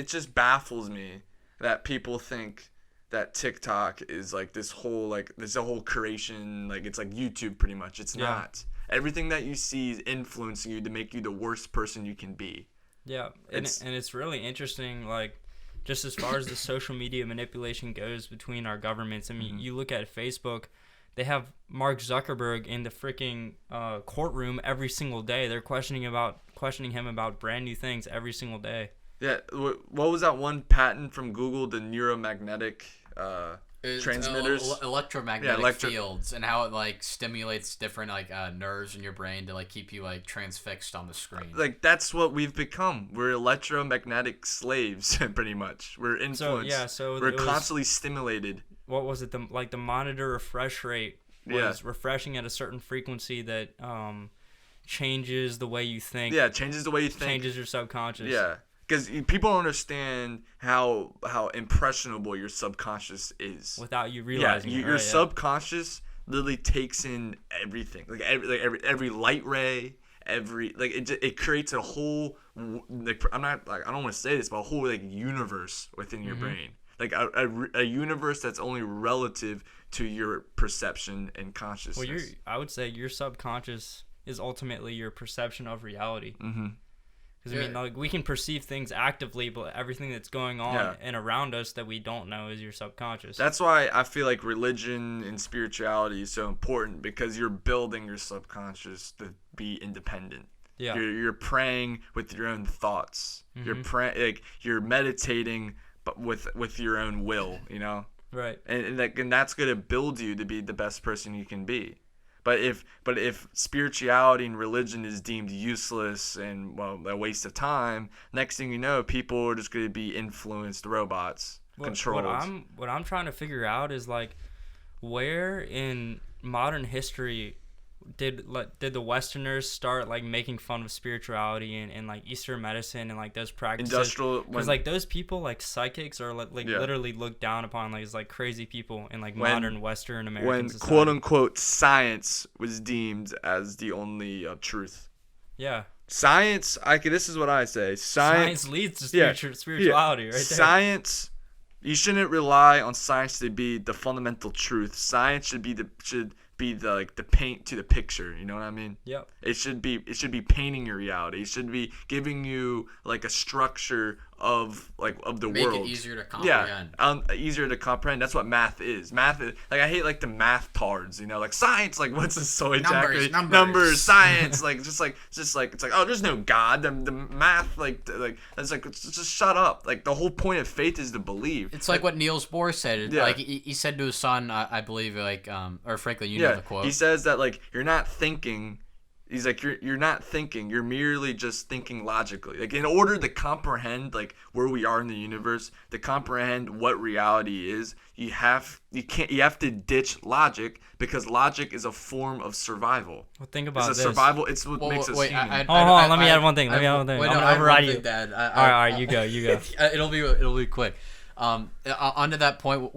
just baffles me that people think that TikTok is like this whole creation, like it's like YouTube pretty much. It's not. Everything that you see is influencing you to make you the worst person you can be. Yeah, and it's really interesting, like, just as far as the social media manipulation goes between our governments. I mean, you look at Facebook, they have Mark Zuckerberg in the freaking courtroom every single day. They're questioning him about brand new things every single day. Yeah, what was that one patent from Google, the neuromagnetic transmitters? Electromagnetic fields, and how it like stimulates different like nerves in your brain to like keep you like transfixed on the screen. Like that's what we've become. We're electromagnetic slaves, pretty much. We're influenced. So we're constantly stimulated. What was it? The monitor refresh rate was refreshing at a certain frequency that changes the way you think. Yeah, changes the way you think. Changes your subconscious. Yeah. Because people don't understand how impressionable your subconscious is without you realizing. Your subconscious literally takes in everything, like every light ray, it creates a whole like I don't want to say this, but a whole like universe within your brain, like a universe that's only relative to your perception and consciousness. Well, I would say your subconscious is ultimately your perception of reality. Mm-hmm. Because, I mean, like, we can perceive things actively, but everything that's going on and around us that we don't know is your subconscious. That's why I feel like religion and spirituality is so important, because you're building your subconscious to be independent. Yeah. You're praying with your own thoughts. Mm-hmm. You're meditating, but with your own will, you know? Right. And that's going to build you to be the best person you can be. But if spirituality and religion is deemed useless and, well, a waste of time, next thing you know, people are just going to be influenced robots, controlled. What I'm trying to figure out is, like, where in modern history did the Westerners start like making fun of spirituality and like Eastern medicine and like those practices? Because like those people, like psychics, are literally looked down upon like as like crazy people in like modern Western American society. Quote unquote science was deemed as the only truth. Yeah. Science. This is what I say. Science leads to spirituality, right there. Science. You shouldn't rely on science to be the fundamental truth. Science should be the paint to the picture, you know what I mean? Yep. It should be painting your reality. It should be giving you like a structure of the world. Make it easier to comprehend. Yeah, easier to comprehend. That's what math is. Math is like, I hate like the math tards, you know, like science. Like what's this so exactly? Numbers, science. Just like it's like, oh, there's no God. The math it's like just shut up. Like the whole point of faith is to believe. It's like what Niels Bohr said. Yeah. Like he said to his son, I believe, like or Franklin, you know the quote. He says that like you're not thinking. He's like, you're not thinking. You're merely just thinking logically. Like in order to comprehend like where we are in the universe, to comprehend what reality is, you have to ditch logic, because logic is a form of survival. Well, think about this. Survival. It's what makes us human. Hold on. Let me add one thing. Wait, I'm gonna override you. Dad. All right. You go. It'll be quick. Onto that point.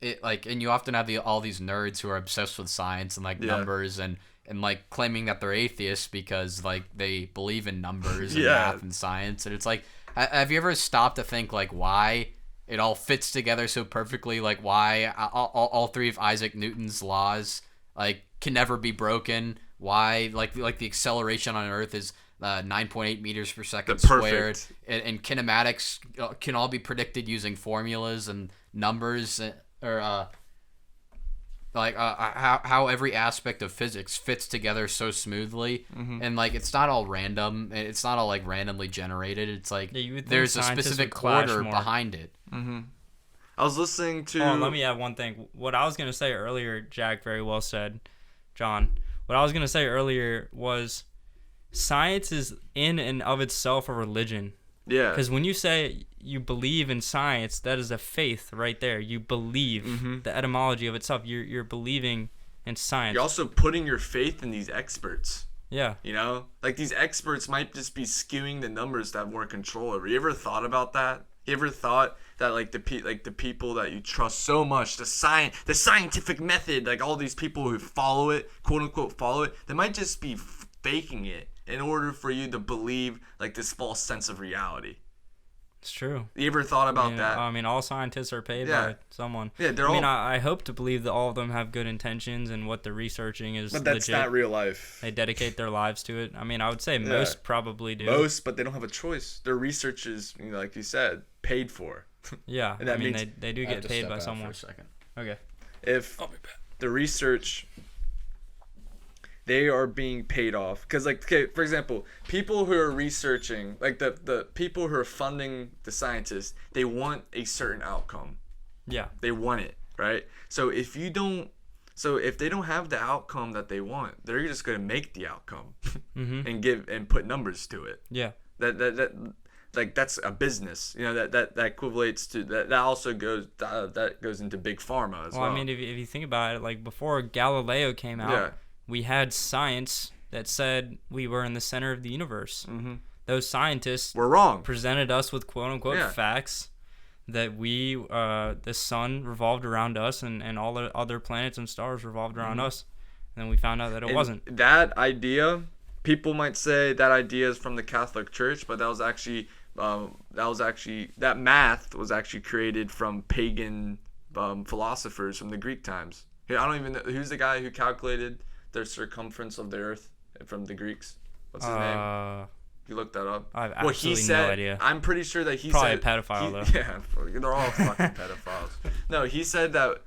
And you often have all these nerds who are obsessed with science and like numbers and like claiming that they're atheists because like they believe in numbers and math and science. And it's like, have you ever stopped to think like why it all fits together so perfectly? Like why all three of Isaac Newton's laws like can never be broken? Why like the acceleration on Earth is 9.8 meters per second squared, and kinematics can all be predicted using formulas and numbers, or how every aspect of physics fits together so smoothly, and like it's not all random. It's not all like randomly generated. It's like there's a specific order behind it. Mm-hmm. I was listening to. Oh, let me add one thing. What I was gonna say earlier, Jack very well said, John. What I was gonna say earlier was, science is in and of itself a religion. Yeah. Because when you say you believe in science, that is a faith right there. You believe the etymology of itself. You're believing in science. You're also putting your faith in these experts. Yeah. You know, like these experts might just be skewing the numbers to have more control over. You ever thought about that? You ever thought that like the people that you trust so much, the scientific method, like all these people who follow it, quote unquote follow it, they might just be faking it in order for you to believe like this false sense of reality. It's true. You ever thought about that? I mean, all scientists are paid Yeah. by someone. Yeah, they're I mean, all. I hope to believe that all of them have good intentions and what they're reaching is But that's legit. not real life. They dedicate their lives to it. I mean, I would say most probably do. Most, but they don't have a choice. Their research is, you know, like you said, paid for. Yeah. And that I mean, means- they do I have get to paid step by out someone. for a second. Okay. If the research, they are being paid off because, like, okay, for example, people who are researching, like the people who are funding the scientists, they want a certain outcome. Yeah. They want it, right? So if they don't have the outcome that they want, they're just gonna make the outcome and put numbers to it. Yeah. That like that's a business, you know, that equates to that also goes that goes into big pharma as well. Well, I mean, if you think about it, like before Galileo came out, Yeah. we had science that said we were in the center of the universe. Mm-hmm. Those scientists we're wrong. presented us with quote unquote Yeah. facts that the sun revolved around us and all the other planets and stars revolved around us. And then we found out that it And wasn't. that idea. People might say that idea is from the Catholic Church, but that was actually that math was actually created from pagan philosophers from the Greek times. I don't even know who's the guy who calculated the circumference of the Earth from the Greeks. What's his name? You looked that up. I have Well, he absolutely said, no idea. I'm pretty sure that he Probably said a pedophile, he- though. Yeah, they're all fucking pedophiles. No, he said that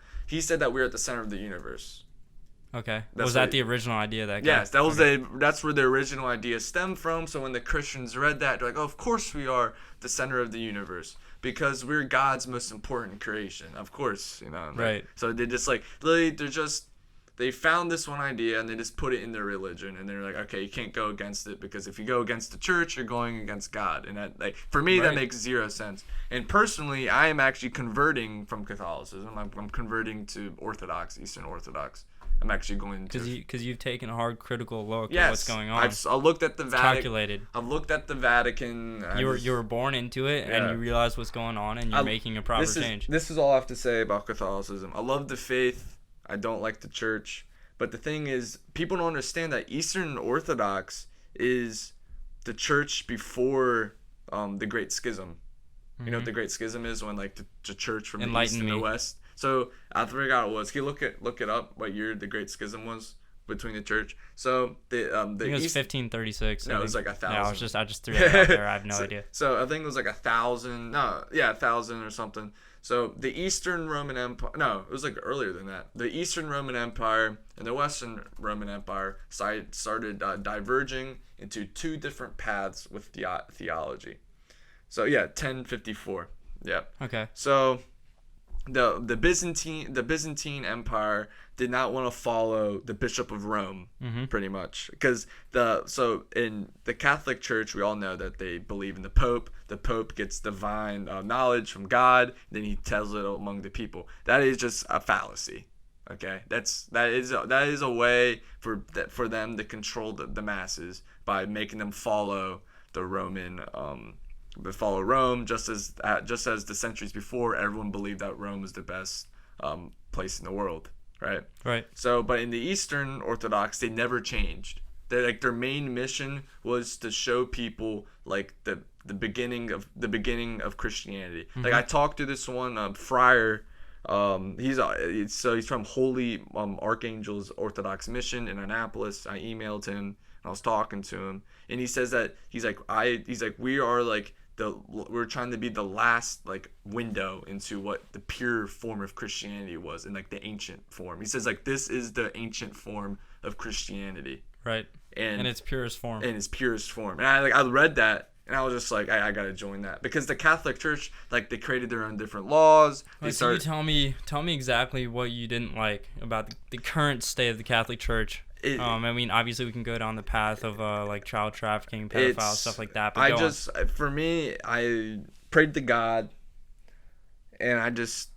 we're at the center of the universe. Okay. That's Was that what- the original idea that? Yes, that's where the original idea stemmed from. So when the Christians read that, they're like, "Oh, of course we are the center of the universe because we're God's most important creation." Of course, you know. Like, Right. So they just like literally they found this one idea and they just put it in their religion and they're like, okay, you can't go against it because if you go against the church, you're going against God. And that, like, for me, that Right. makes zero sense. And personally, I am actually converting from Catholicism. I'm converting to Eastern Orthodox. I'm actually going to. Because you've taken a hard critical look Yes, at what's going on. I looked at the Vatican. Calculated. I've looked at the Vatican. You were born into it and Yeah. you realize what's going on and you're making a proper change. This is all I have to say about Catholicism. I love the faith. I don't like the church. But the thing is, people don't understand that Eastern Orthodox is the church before the Great Schism. You know what the Great Schism is? When like the church from the east Enlighten and the me. west. So I forgot what it was. Can you look it up? What year the Great Schism was between the church? So the I think it was East. 1536. No, I it was think. like 1,000. Yeah, I just threw that out there. I have no so, idea. So I think it was like 1,000. No, yeah, 1,000 or something. So the Eastern Roman Empire. No, it was like earlier than that. The Eastern Roman Empire and the Western Roman Empire started diverging into two different paths with theology. So yeah, 1054. Yeah. Okay. So the Byzantine Empire did not want to follow the Bishop of Rome, pretty much, because in the Catholic Church we all know that they believe in the Pope. The Pope gets divine knowledge from God, then he tells it among the people. That is just a fallacy. Okay, that is a way for them to control the masses by making them follow the Roman. Follow Rome, just as the centuries before, everyone believed that Rome was the best place in the world, right? Right. So, but in the Eastern Orthodox, they never changed. Their main mission was to show people like the beginning of Christianity. Like I talked to this one friar. He's from Holy Archangel's Orthodox Mission in Annapolis. I emailed him and I was talking to him, and he says that he's like we are like we're trying to be the last like window into what the pure form of Christianity was in like the ancient form. He says like this is the ancient form of Christianity. Right. And in its purest form. In its purest form. And I read that and I was just like I gotta join that because the Catholic Church like they created their own different laws. Can you tell me exactly what you didn't like about the current state of the Catholic Church? I mean, obviously we can go down the path of like child trafficking, pedophiles, stuff like that. But for me, I prayed to God, and I just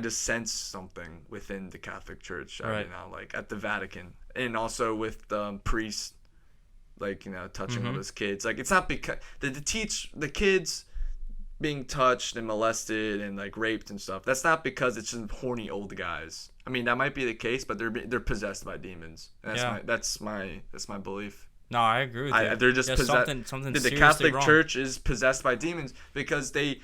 sensed something within the Catholic Church, Right. you know, like at the Vatican, and also with priests, like, you know, touching all those kids. Like, it's not because to teach the kids being touched and molested and like raped and stuff. That's not because it's just horny old guys. I mean, that might be the case, but they're possessed by demons. And that's my belief. No, I agree with you. They're just possessed. Something The seriously Catholic wrong. Church is possessed by demons because they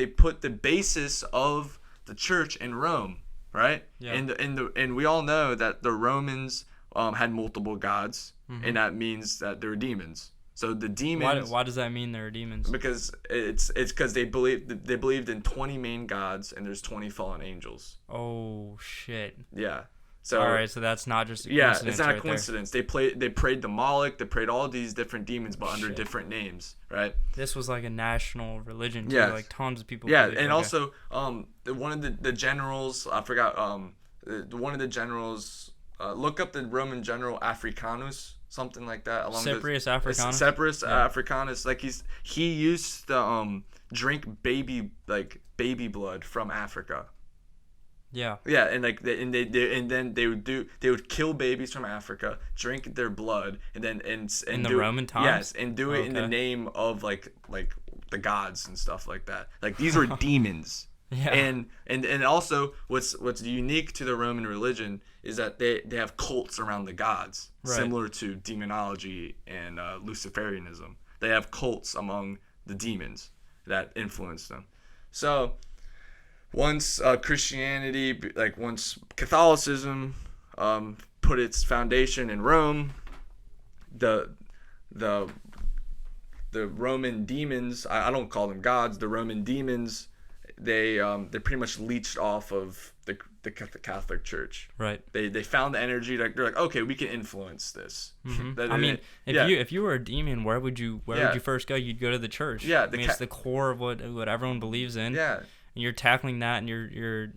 put the basis of the church in Rome, right? Yeah. And we all know that the Romans had multiple gods, and that means that they're demons. So the demons. Why does that mean they're demons? Because it's because they believed in 20 main gods and there's 20 fallen angels. Oh shit. Yeah. So All right, so that's not just a yeah, coincidence. it's not a right coincidence. They prayed the Moloch, they prayed all these different demons, but under different names, right? There. This was like a national religion. Too. Yes. Like tons of people. Yeah, believed. and Okay. also one of the generals, I forgot, one of the generals, look up the Roman general Africanus, something like that. Separus Africanus. Separus Africanus, like he used to drink baby blood from Africa. Yeah. Yeah, and like then they would kill babies from Africa, drink their blood, and then and In the do, Roman times? Yes, and do it in the Okay. name of like the gods and stuff like that. Like, these are demons. Yeah. And also what's unique to the Roman religion is that they have cults around the gods, Right. similar to demonology and Luciferianism. They have cults among the demons that influence them. So once Christianity, like once Catholicism put its foundation in Rome, the Roman demons, I don't call them gods, the Roman demons, they pretty much leached off of the Catholic Church. Right. They found the energy, like they're like, okay, we can influence this. I mean, if you were a demon, where would you first go? You'd go to the church. Yeah, I mean, it's the core of what everyone believes in. Yeah. And you're tackling that, and you're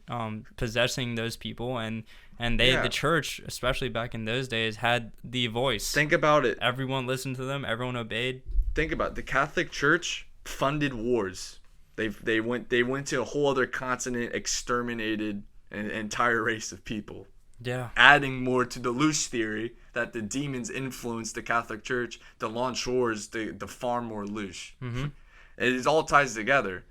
possessing those people, and the church, especially back in those days, had the voice. Think about it. Everyone listened to them. Everyone obeyed. Think about it. The Catholic Church funded wars. They went to a whole other continent, exterminated an entire race of people. Yeah. Adding more to the loose theory that the demons influenced the Catholic Church to launch wars to farm more loose. It all ties together,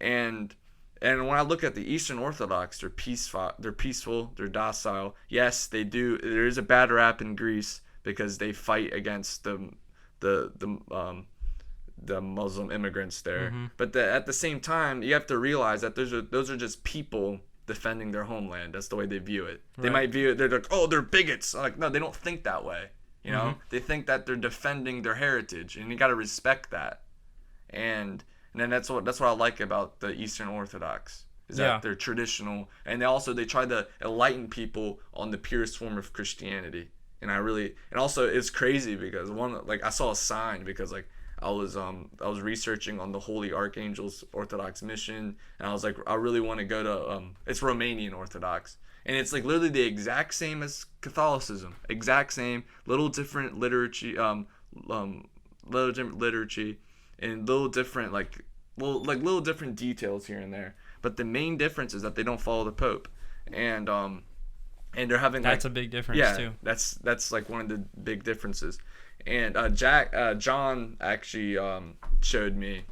and when I look at the Eastern Orthodox, they're peaceful, they're docile. Yes, they do. There is a bad rap in Greece because they fight against the Muslim immigrants there. But at the same time, you have to realize that those are just people defending their homeland. That's the way they view it. They might view it, they're like, oh, they're bigots. Like, no, they don't think that way. You know, they think that they're defending their heritage, and you got to respect that. And then that's what I like about the Eastern Orthodox, is that they're traditional, and they try to enlighten people on the purest form of Christianity. And also it's crazy because I saw a sign because like I was researching on the Holy Archangel's Orthodox mission, and I was like, I really want to go to it's Romanian Orthodox, and it's like literally the exact same as Catholicism, exact same, little different liturgy, and little different details here and there, but the main difference is that they don't follow the Pope, and they're having That's a big difference too. That's like one of the big differences. And John actually showed me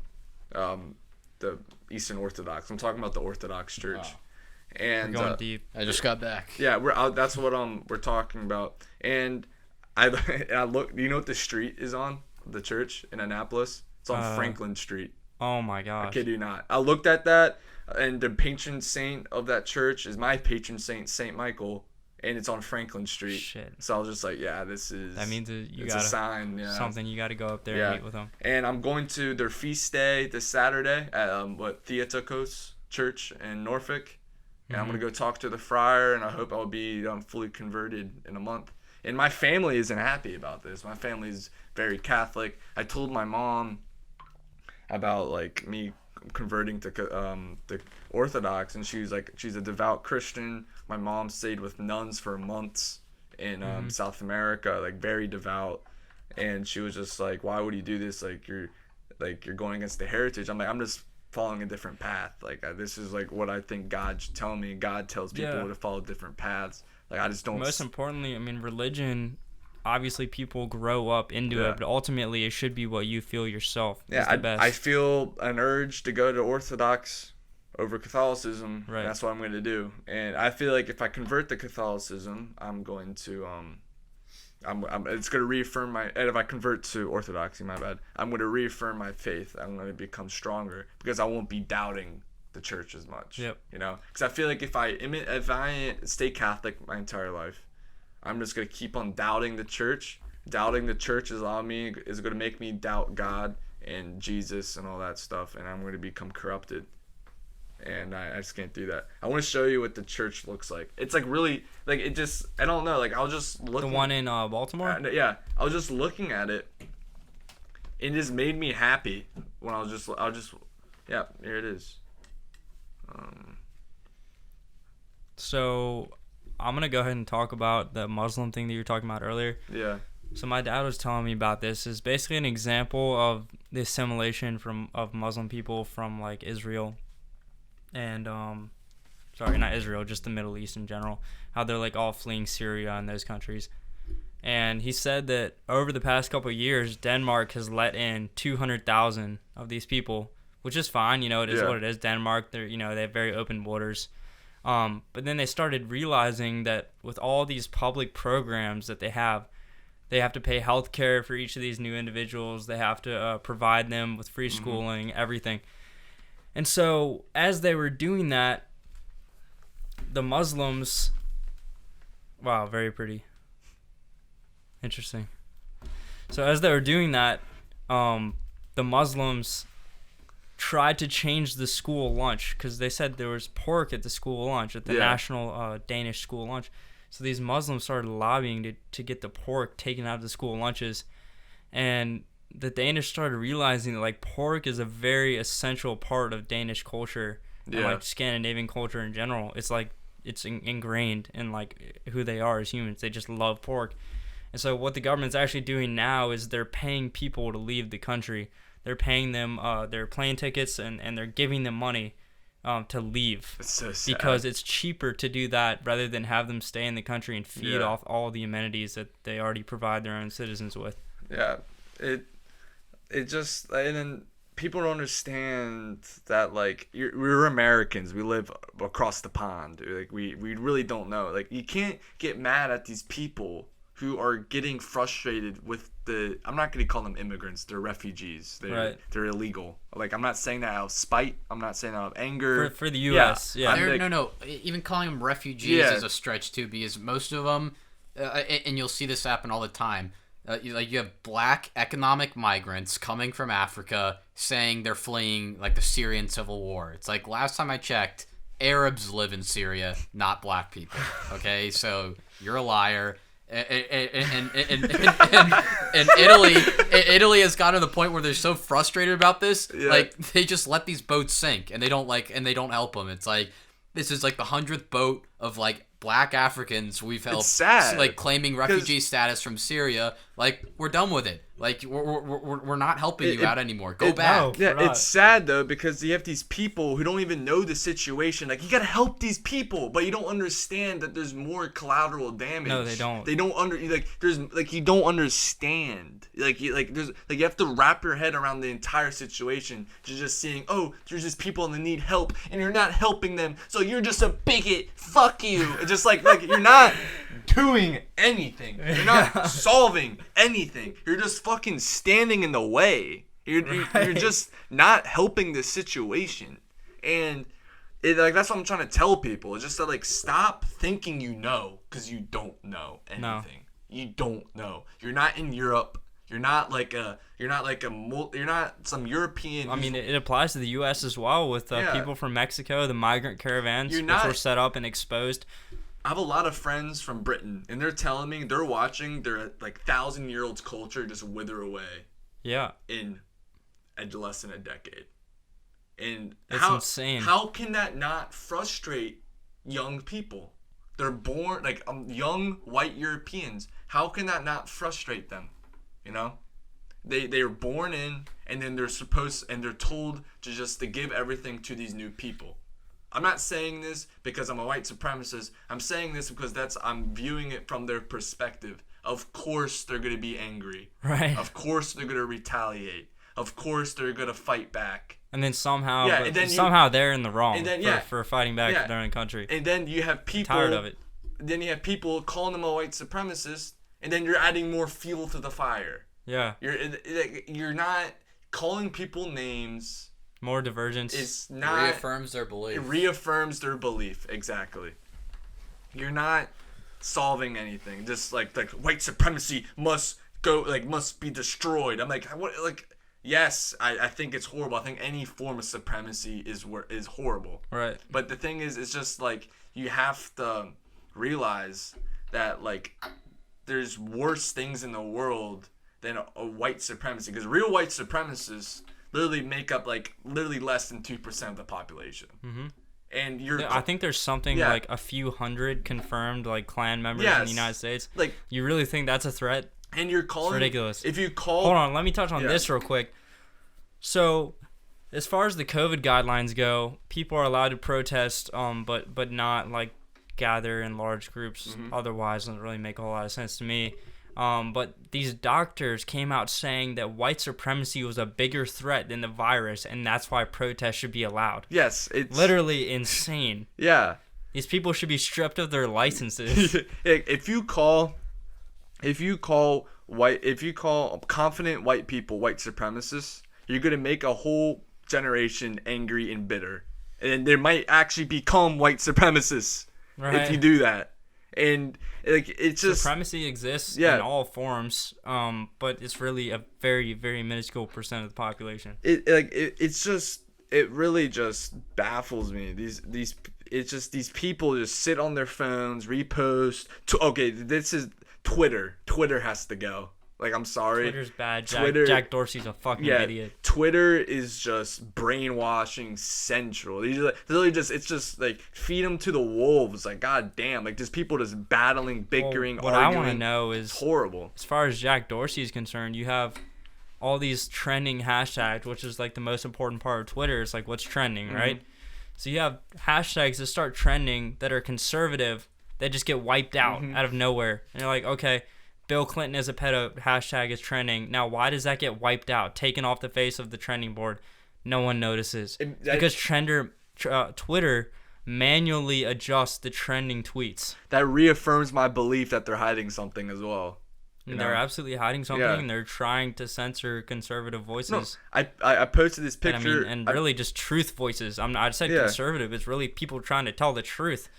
the Eastern Orthodox. I'm talking about the Orthodox Church. Wow. And We're going deep. I just got back. yeah, that's what we're talking about. And I look. Do you know what the street is on? The church in Annapolis. It's on Franklin Street. Oh my gosh. I kid you not. I looked at that, and the patron saint of that church is my patron saint, Saint Michael, and it's on Franklin Street. Shit. So I was just like, yeah, this is. That means it's a sign. Yeah. something you got to go up there and meet with them. And I'm going to their feast day this Saturday at Theotokos Church in Norfolk, and I'm gonna go talk to the friar, and I hope I'll be fully converted in a month. And my family isn't happy about this. My family's very Catholic. I told my mom about like me converting to the Orthodox, and she's a devout Christian. My mom stayed with nuns for months in South America, like very devout, and she was just like, why would you do this? Like you're going against the heritage. I'm like, I'm just following a different path. Like this is like what I think God should tell me. God tells people to follow different paths. Like I just don't. Most importantly, I mean, religion. Obviously, people grow up into it, but ultimately, it should be what you feel yourself is the best. I feel an urge to go to Orthodox over Catholicism. Right. And that's what I'm going to do. And I feel like if I convert to Catholicism, I'm going to it's going to reaffirm my. And if I convert to Orthodoxy, my bad, I'm going to reaffirm my faith. I'm going to become stronger because I won't be doubting the church as much. Yep. You know, because I feel like if I stay Catholic my entire life, I'm just going to keep on doubting the church. Doubting the church is going to make me doubt God and Jesus and all that stuff, and I'm going to become corrupted. And I just can't do that. I want to show you what the church looks like. It's like really, like it just, I don't know, like I'll just look. The one in Baltimore? Yeah, I was just looking at it. It just made me happy when yeah, here it is. So I'm going to go ahead and talk about the Muslim thing that you were talking about earlier. Yeah. So my dad was telling me about this. It's basically an example of the assimilation of Muslim people from like Israel and sorry, not Israel, just the Middle East in general. How they're like all fleeing Syria and those countries. And he said that over the past couple of years, Denmark has let in 200,000 of these people, which is fine. You know, it is what it is. Denmark, they have very open borders. But then they started realizing that with all these public programs that they have to pay health care for each of these new individuals. They have to provide them with free schooling, everything. And so as they were doing that, the Muslims... Wow, very pretty. Interesting. So as they were doing that, the Muslims tried to change the school lunch because they said there was pork at the school lunch, at the national Danish school lunch. So these Muslims started lobbying to get the pork taken out of the school lunches. And the Danish started realizing that like pork is a very essential part of Danish culture and like Scandinavian culture in general. It's like it's ingrained in like who they are as humans. They just love pork. And so what the government's actually doing now is they're paying people to leave the country. They're paying them their plane tickets and they're giving them money to leave. It's so sad. Because it's cheaper to do that rather than have them stay in the country and feed off all the amenities that they already provide their own citizens with. Yeah, it just, and then people don't understand that like we're Americans. We live across the pond. Like we really don't know. Like you can't get mad at these people who are getting frustrated with I'm not going to call them immigrants. They're refugees. They're illegal. Like, I'm not saying that out of spite. I'm not saying that out of anger. For the U.S., Like, no. Even calling them refugees is a stretch, too, because most of them, and you'll see this happen all the time, you have black economic migrants coming from Africa saying they're fleeing, like, the Syrian civil war. It's like, last time I checked, Arabs live in Syria, not black people. Okay? So, you're a liar. And Italy has gotten to the point where they're so frustrated about this, like they just let these boats sink and they don't help them. It's like this is like the 100th boat of like black Africans we've helped, it's sad. Like claiming refugee status from Syria. Like we're done with it. Like we're not helping you out anymore. Go back. It's sad though because you have these people who don't even know the situation. Like you gotta help these people, but you don't understand that there's more collateral damage. No, they don't. They don't you don't understand. You have to wrap your head around the entire situation. You're just seeing, oh, there's just people that need help, and you're not helping them, so you're just a bigot. Fuck you. It's just like you're not doing anything. You're not solving anything. You're just fucking standing in the way. You're just not helping the situation. And that's what I'm trying to tell people. It's just that stop thinking you know, because you don't know anything. No. You don't know. You're not in Europe. You're not some European. I mean, it applies to the U.S. as well with people from Mexico, the migrant caravans, which were set up and exposed. I have a lot of friends from Britain, and they're telling me they're watching their 1,000-year-old culture just wither away. Yeah. In less than a decade. And it's insane. How can that not frustrate young people? They're born young white Europeans. How can that not frustrate them? You know? they're born in, and then they're told to give everything to these new people. I'm not saying this because I'm a white supremacist. I'm saying this because I'm viewing it from their perspective. Of course they're going to be angry. Right. Of course they're going to retaliate. Of course they're going to fight back. And then somehow, Yeah, they're in the wrong for fighting back Yeah. for their own country. And then you have people Tired of it. Then you have people calling them a white supremacist, and then you're adding more fuel to the fire. Yeah. You're not calling people names. More divergence. It's not reaffirms their belief. It reaffirms their belief, exactly. You're not solving anything. Just like white supremacy must be destroyed. I'm like, what? Like, yes, I think it's horrible. I think any form of supremacy is horrible. Right. But the thing is, it's just like you have to realize that like there's worse things in the world than a white supremacy, because real white supremacists literally make up like literally less than 2% of the population. Mm-hmm. And I think there's something like a few hundred confirmed like Klan members in the United States. Like, you really think that's a threat? And you're calling, it's ridiculous. If you call, hold on, let me touch on this real quick. So, as far as the COVID guidelines go, people are allowed to protest, but not like gather in large groups. Mm-hmm. Otherwise, it doesn't really make a whole lot of sense to me. But these doctors came out saying that white supremacy was a bigger threat than the virus, and that's why protests should be allowed. Yes, it's literally insane. Yeah, these people should be stripped of their licenses. If you call confident white people white supremacists, you're gonna make a whole generation angry and bitter, and they might actually become white supremacists if you do that. And like, it's just supremacy exists in all forms, but it's really a very, very minuscule percent of the population. It really just baffles me. These people just sit on their phones, repost. This is Twitter. Twitter has to go. Like, I'm sorry. Twitter's bad. Jack Dorsey's a fucking idiot. Twitter is just brainwashing central. It's just like feed them to the wolves. Like, god damn. Like, just people just battling, bickering, what arguing. I want to know is, it's horrible. As far as Jack Dorsey is concerned, you have all these trending hashtags, which is like the most important part of Twitter. It's like what's trending, right? So you have hashtags that start trending that are conservative that just get wiped out of nowhere. And you're like, okay, Bill Clinton is a pedo hashtag is trending. Now, why does that get wiped out, taken off the face of the trending board? No one notices. Because Twitter manually adjusts the trending tweets. That reaffirms my belief that they're hiding something as well. They're absolutely hiding something, and they're trying to censor conservative voices. No, I posted this picture. And really just truth voices. I said conservative. It's really people trying to tell the truth.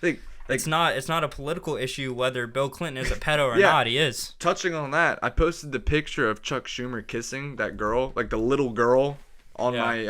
It's not a political issue whether Bill Clinton is a pedo or not. He is. Touching on that, I posted the picture of Chuck Schumer kissing that girl, like the little girl, on my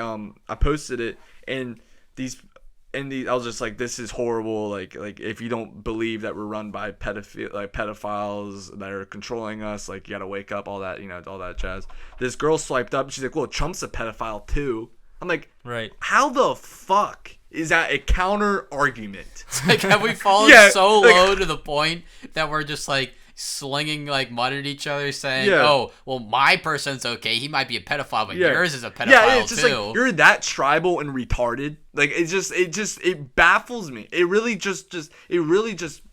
I posted it, and I was just like, this is horrible. Like if you don't believe that we're run by pedophiles that are controlling us, like, you gotta wake up, all that, all that jazz. This girl swiped up. She's like, well, Trump's a pedophile too. I'm like, right? How the fuck is that a counter argument? Like, have we fallen so low to the point that we're just like slinging like mud at each other, saying, "Oh, well, my person's okay. He might be a pedophile, but yours is a pedophile it's just too." Like, you're that tribal and retarded. Like, it baffles me. It really just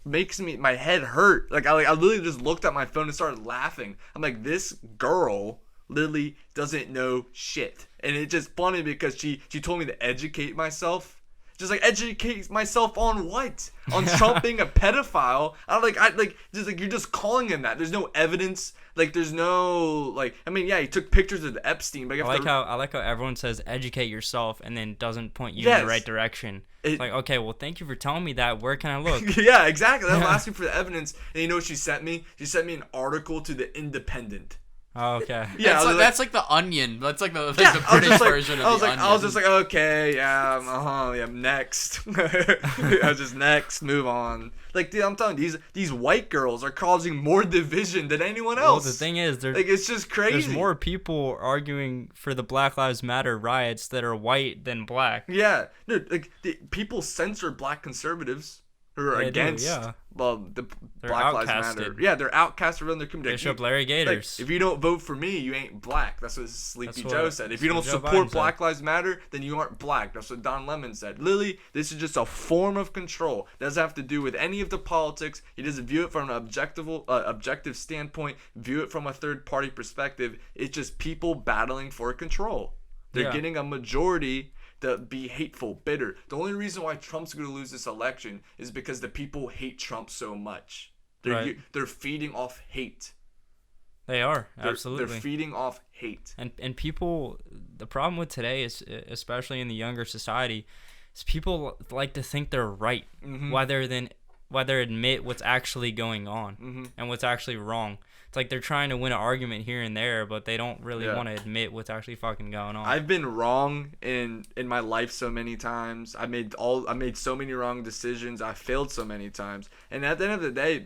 makes my head hurt. Like, I literally just looked at my phone and started laughing. I'm like, this girl literally doesn't know shit, and it's just funny because she told me to educate myself. Just like, educate myself on what? On Trump being a pedophile? You're just calling him that. There's no evidence. Like, there's no, like, I mean, he took pictures of Epstein, but I like how everyone says educate yourself and then doesn't point you in the right direction. It's like, okay, well, thank you for telling me that. Where can I look? Yeah, exactly. I'm asking for the evidence, and you know what she sent me? She sent me an article to the Independent. Oh, okay. Yeah, that's like the Onion. That's like the British version of the Onion. I was just like, okay, next. I was just next, move on. Like, dude, I'm telling you, these white girls are causing more division than anyone else. Well, the thing is, it's just crazy. There's more people arguing for the Black Lives Matter riots that are white than black. Yeah, dude, like, people censor black conservatives. who are They do, against yeah. the They're Black Lives Matter. outcasted. Yeah, they're outcast around their community. Bishop Larry Like, Gators. if you don't vote for me, you ain't black. That's what Sleepy That's Joe what- said. If that's you don't what Joe support Biden Black said. Lives Matter, then you aren't black. That's what Don Lemon said. Lily, this is just a form of control. It doesn't have to do with any of the politics. He doesn't view it from an objective standpoint. View it from a third party perspective. It's just people battling for control. They're Yeah. getting a majority to be hateful, bitter. The only reason why Trump's going to lose this election is because the people hate Trump so much. Right. They're feeding off hate. They are, They're absolutely. feeding off hate. And people, the problem with today is, especially in the younger society, is people like to think they're right, whether admit what's actually going on and what's actually wrong. It's like they're trying to win an argument here and there, but they don't really Yeah. want to admit what's actually fucking going on. I've been wrong in my life so many times. I made so many wrong decisions. I failed so many times. And at the end of the day,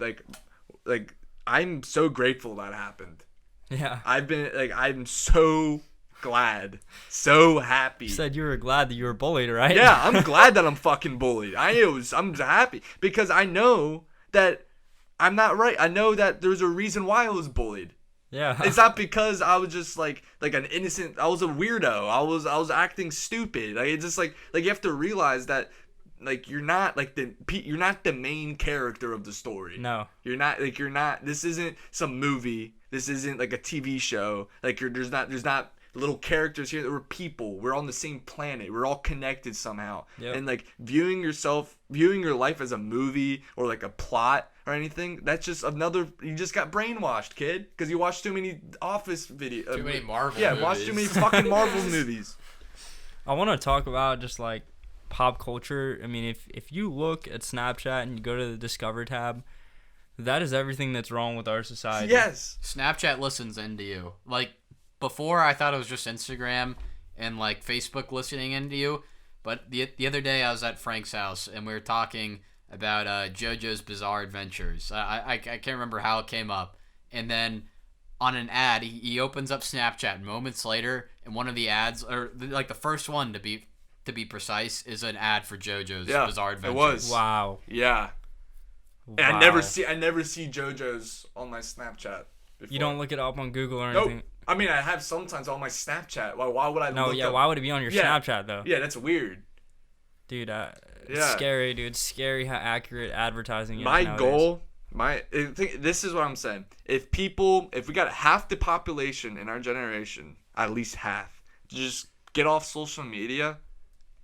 like I'm so grateful that happened. Yeah. I'm so glad, so happy. You said you were glad that you were bullied, right? Yeah, I'm glad that I'm fucking bullied. I'm happy because I know that I'm not right. I know that there's a reason why I was bullied. Yeah. It's not because I was just like an innocent. I was a weirdo. I was acting stupid. Like it's just like you have to realize that like you're not the main character of the story. No. You're not. This isn't some movie. This isn't like a TV show. Like there's not little characters here. We're people. We're on the same planet. We're all connected somehow. Yep. And like viewing your life as a movie or like a plot or anything, that's just another. You just got brainwashed, kid, because you watched too many Office videos. Too many Marvel Yeah, movies. watch too many fucking Marvel movies. I want to talk about just like pop culture. I mean, if you look at Snapchat and you go to the Discover tab, that is everything that's wrong with our society. Yes. Snapchat listens into you. Like, before I thought it was just Instagram and like Facebook listening into you, but the other day I was at Frank's house and we were talking about JoJo's Bizarre Adventures. I can't remember how it came up, and then on an ad he opens up Snapchat moments later, and one of the ads, or like the first one to be precise, is an ad for JoJo's Bizarre Adventures. It was. Wow. Yeah. And Wow. I never see JoJo's on my Snapchat. Before. You don't look it up on Google or Nope. anything. I mean, I have sometimes on my Snapchat. Why would I? No, look yeah. up? Why would it be on your Yeah. Snapchat though? Yeah, that's weird. Dude, it's Yeah. scary, dude. It's scary how accurate advertising is My nowadays. goal, this is what I'm saying. If we got half the population in our generation, at least half, to just get off social media,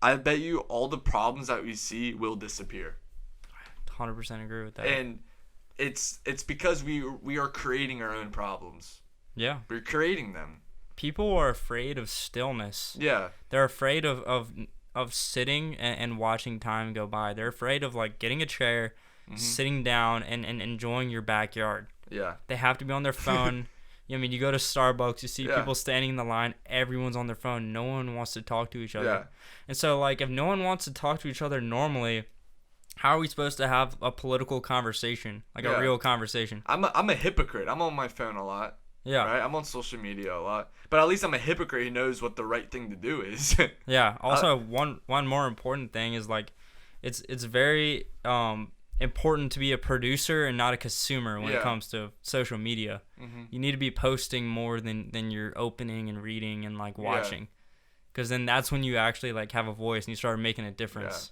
I bet you all the problems that we see will disappear. 100% agree with that. And it's because we are creating our own problems. Yeah. We're creating them. People are afraid of stillness. Yeah. They're afraid of sitting and watching time go by. They're afraid of like getting a chair, sitting down and enjoying your backyard. Yeah. They have to be on their phone. I mean, you go to Starbucks, you see Yeah. people standing in the line, everyone's on their phone. No one wants to talk to each other. Yeah. And so like if no one wants to talk to each other normally, how are we supposed to have a political conversation? Like Yeah. a real conversation? I'm a hypocrite. I'm on my phone a lot. Yeah. Right? I'm on social media a lot. But at least I'm a hypocrite who knows what the right thing to do is. Yeah. Also, one more important thing is like, it's very important to be a producer and not a consumer when it Yeah. comes to social media. You need to be posting more than you're opening and reading and like watching, because then that's when you actually like have a voice and you start making a difference.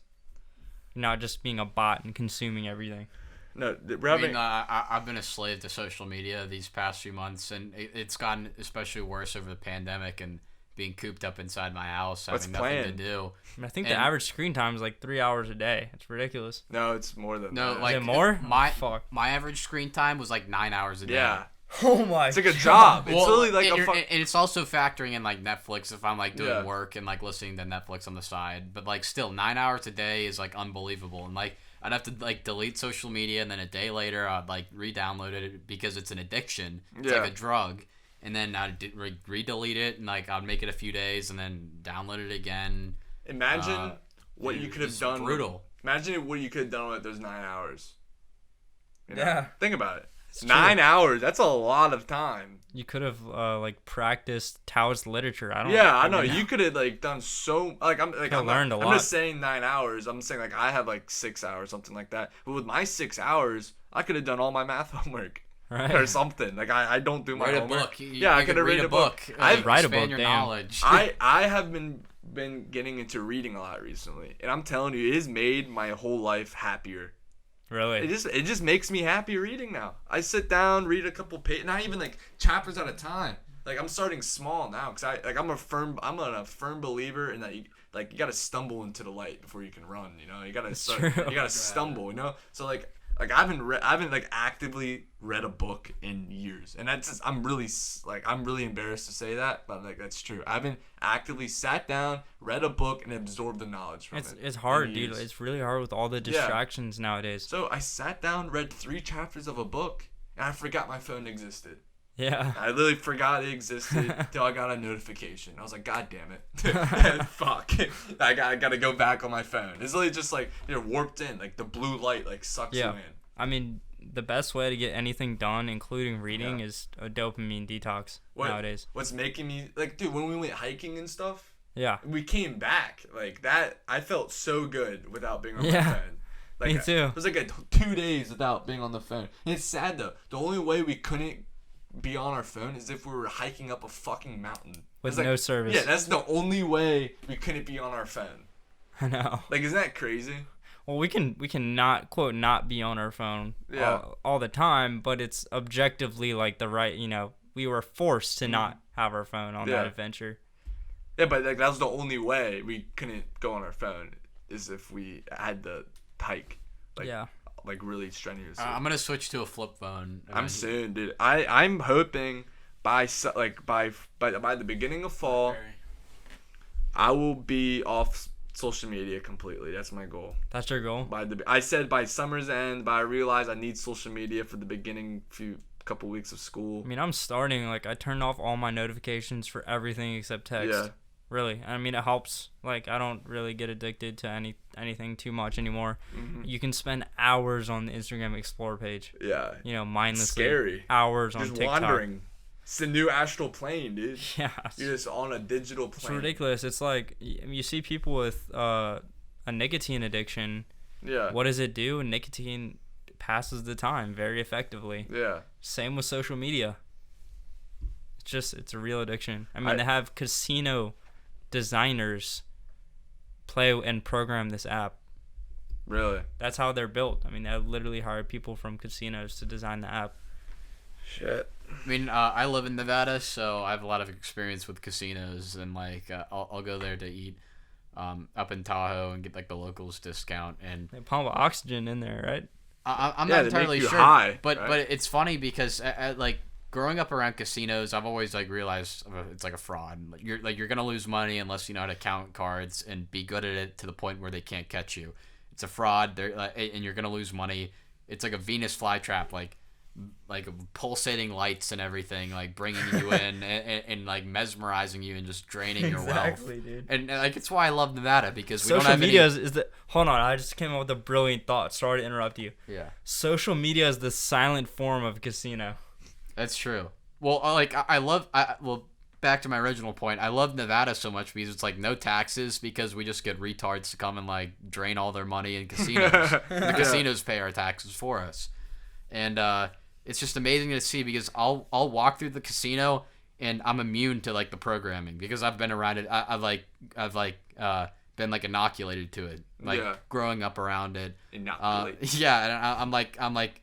You're not just being a bot and consuming everything. No, we're I having. mean, I've been a slave to social media these past few months, and it's gotten especially worse over the pandemic and being cooped up inside my house, What's having nothing planned? to do. I mean, I think And- the average screen time is like 3 hours a day. It's ridiculous. No, it's more than No, that. like it more? My Fuck. my average screen time was like 9 hours a day. Yeah. Oh my! It's like a job. It's Well, literally like and, a fuck. and it's also factoring in like Netflix if I'm like doing Yeah. work and like listening to Netflix on the side. But like still 9 hours a day is like unbelievable. And like I'd have to like delete social media, and then a day later I'd like re-download it because it's an addiction. It's Yeah. like a drug. And then I'd re-delete it, and like I'd make it a few days, and then download it again. Imagine what you Dude, could have it's done. brutal. Imagine what you could have done with those 9 hours. You know? Yeah. Think about it. 9 hours. That's a lot of time. You could have like practiced Taoist literature. I don't. Yeah, I know. even You could have like done so I'm learned a I'm lot. just saying 9 hours. I'm saying like I have like 6 hours, something like that. But with my 6 hours, I could have done all my math homework. Right. Or something. Like I don't do my Write a homework. book. Yeah, I could have read a book. I've Write a expand book, your damn. knowledge. I have been getting into reading a lot recently, and I'm telling you, it has made my whole life happier. Really. It just makes me happy reading now. I sit down, read a couple pages, not even like chapters at a time. Like I'm starting small now, cause I'm a firm believer in that you gotta stumble into the light before you can run. You know, you gotta stumble. You know, so like I haven't like actively read a book in years, and that's just, I'm really embarrassed to say that, but like that's true. I haven't actively sat down, read a book, and absorbed the knowledge from it. It's hard, in dude. years. It's really hard with all the distractions nowadays. So I sat down, read 3 chapters of a book, and I forgot my phone existed. Yeah. I literally forgot it existed till I got a notification. I was like, God damn it. Fuck. I gotta go back on my phone. It's literally just like you're warped in. Like the blue light like sucks you in. I mean, the best way to get anything done, including reading, is a dopamine detox nowadays. What's making me like, dude, when we went hiking and stuff, Yeah. we came back like that. I felt so good without being on my Yeah. phone. Like, Me too. It was like 2 days without being on the phone. And it's sad though. The only way we couldn't be on our phone is if we were hiking up a fucking mountain With It's no service. Yeah, that's the only way we couldn't be on our phone. I know. Like, isn't that crazy? Well, we can not quote not be on our phone all the time, but it's objectively like the right. We were forced to not have our phone on that adventure. Yeah, but like that was the only way we couldn't go on our phone is if we had the hike. Like really strenuous. I'm gonna switch to a flip phone. I'm soon, dude. I'm hoping by the beginning of fall, I will be off social media completely. That's my goal. That's your goal? I said by summer's end, but I realized I need social media for the beginning couple weeks of school. I mean, I'm starting. Like, I turned off all my notifications for everything except text. Yeah. Really. I mean, it helps. Like, I don't really get addicted to anything too much anymore. Mm-hmm. You can spend hours on the Instagram Explore page. Yeah. Mindlessly. Scary. Hours on Just TikTok. wandering. It's the new astral plane, dude. Yeah. You're just on a digital It's plane. ridiculous. It's like, you see people with a nicotine addiction. Yeah. What does it do? Nicotine passes the time very effectively. Yeah. Same with social media. It's a real addiction. I mean, they have casino designers play and program this app. Really? That's how they're built. I mean, they literally hired people from casinos to design the app. Shit. I mean, I live in Nevada, so I have a lot of experience with casinos, and like I'll go there to eat up in Tahoe and get like the locals discount, and They pump oxygen in there, right? I'm Yeah, not they entirely make you sure. high, but right? but it's funny because like growing up around casinos, I've always like realized it's like a fraud. You're gonna lose money unless you know how to count cards and be good at it to the point where they can't catch you. It's a fraud. And you're gonna lose money. It's like a Venus flytrap, like pulsating lights and everything, like bringing you in and like mesmerizing you and just draining your wealth. dude. And like it's why I love Nevada because we Social don't have media any... is the. Hold on, I just came up with a brilliant thought. Sorry to interrupt you. Yeah, Social media is the silent form of casino. that's true. Well, back to my original point, I love Nevada so much because it's like no taxes because we just get retards to come and like drain all their money in casinos. The casinos pay our taxes for us, and it's just amazing to see because I'll walk through the casino and I'm immune to like the programming because I've been around it. I've been like inoculated to it, like growing up around it. Inoculated. And I'm like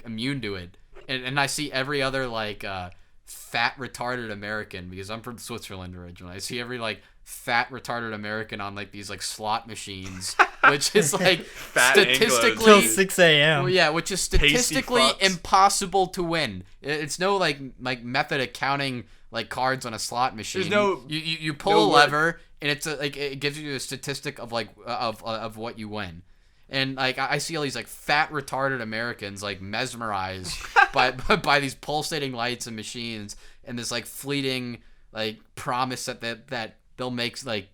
immune to it, and I see every other like fat retarded American because I'm from Switzerland originally. I see every like fat retarded American on like these like slot machines, which is like statistically Till 6 a.m. Well, yeah, which is statistically fucks. impossible to win. It's no like method of counting like cards on a slot machine. There's no you pull a lever and it's like it gives you a statistic of like of what you win. And like I see all these like fat retarded Americans like mesmerized by these pulsating lights and machines and this like fleeting like promise that they'll make like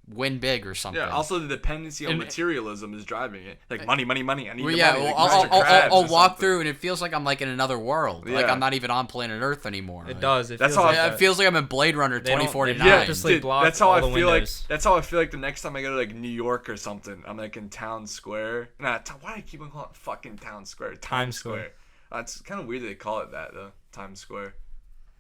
win big or something. Yeah. Also, the dependency on And- materialism is driving it. Like money. I need Well, the yeah, money. well, Like Mr. Krabs I'll or walk something. through and it feels like I'm like in another world. Like Yeah. I'm not even on planet Earth anymore. It Like, does. It That's feels how like I- It feels like I'm in Blade Runner They don't- they 2049. Yeah, purposely dude, block that's how all I the feel windows. like. That's how I feel like the next time I go to like New York or something, I'm like in Town Square. Why do I keep on calling it fucking Town Square? Times Square. It's kind of weird that they call it that though. Times Square.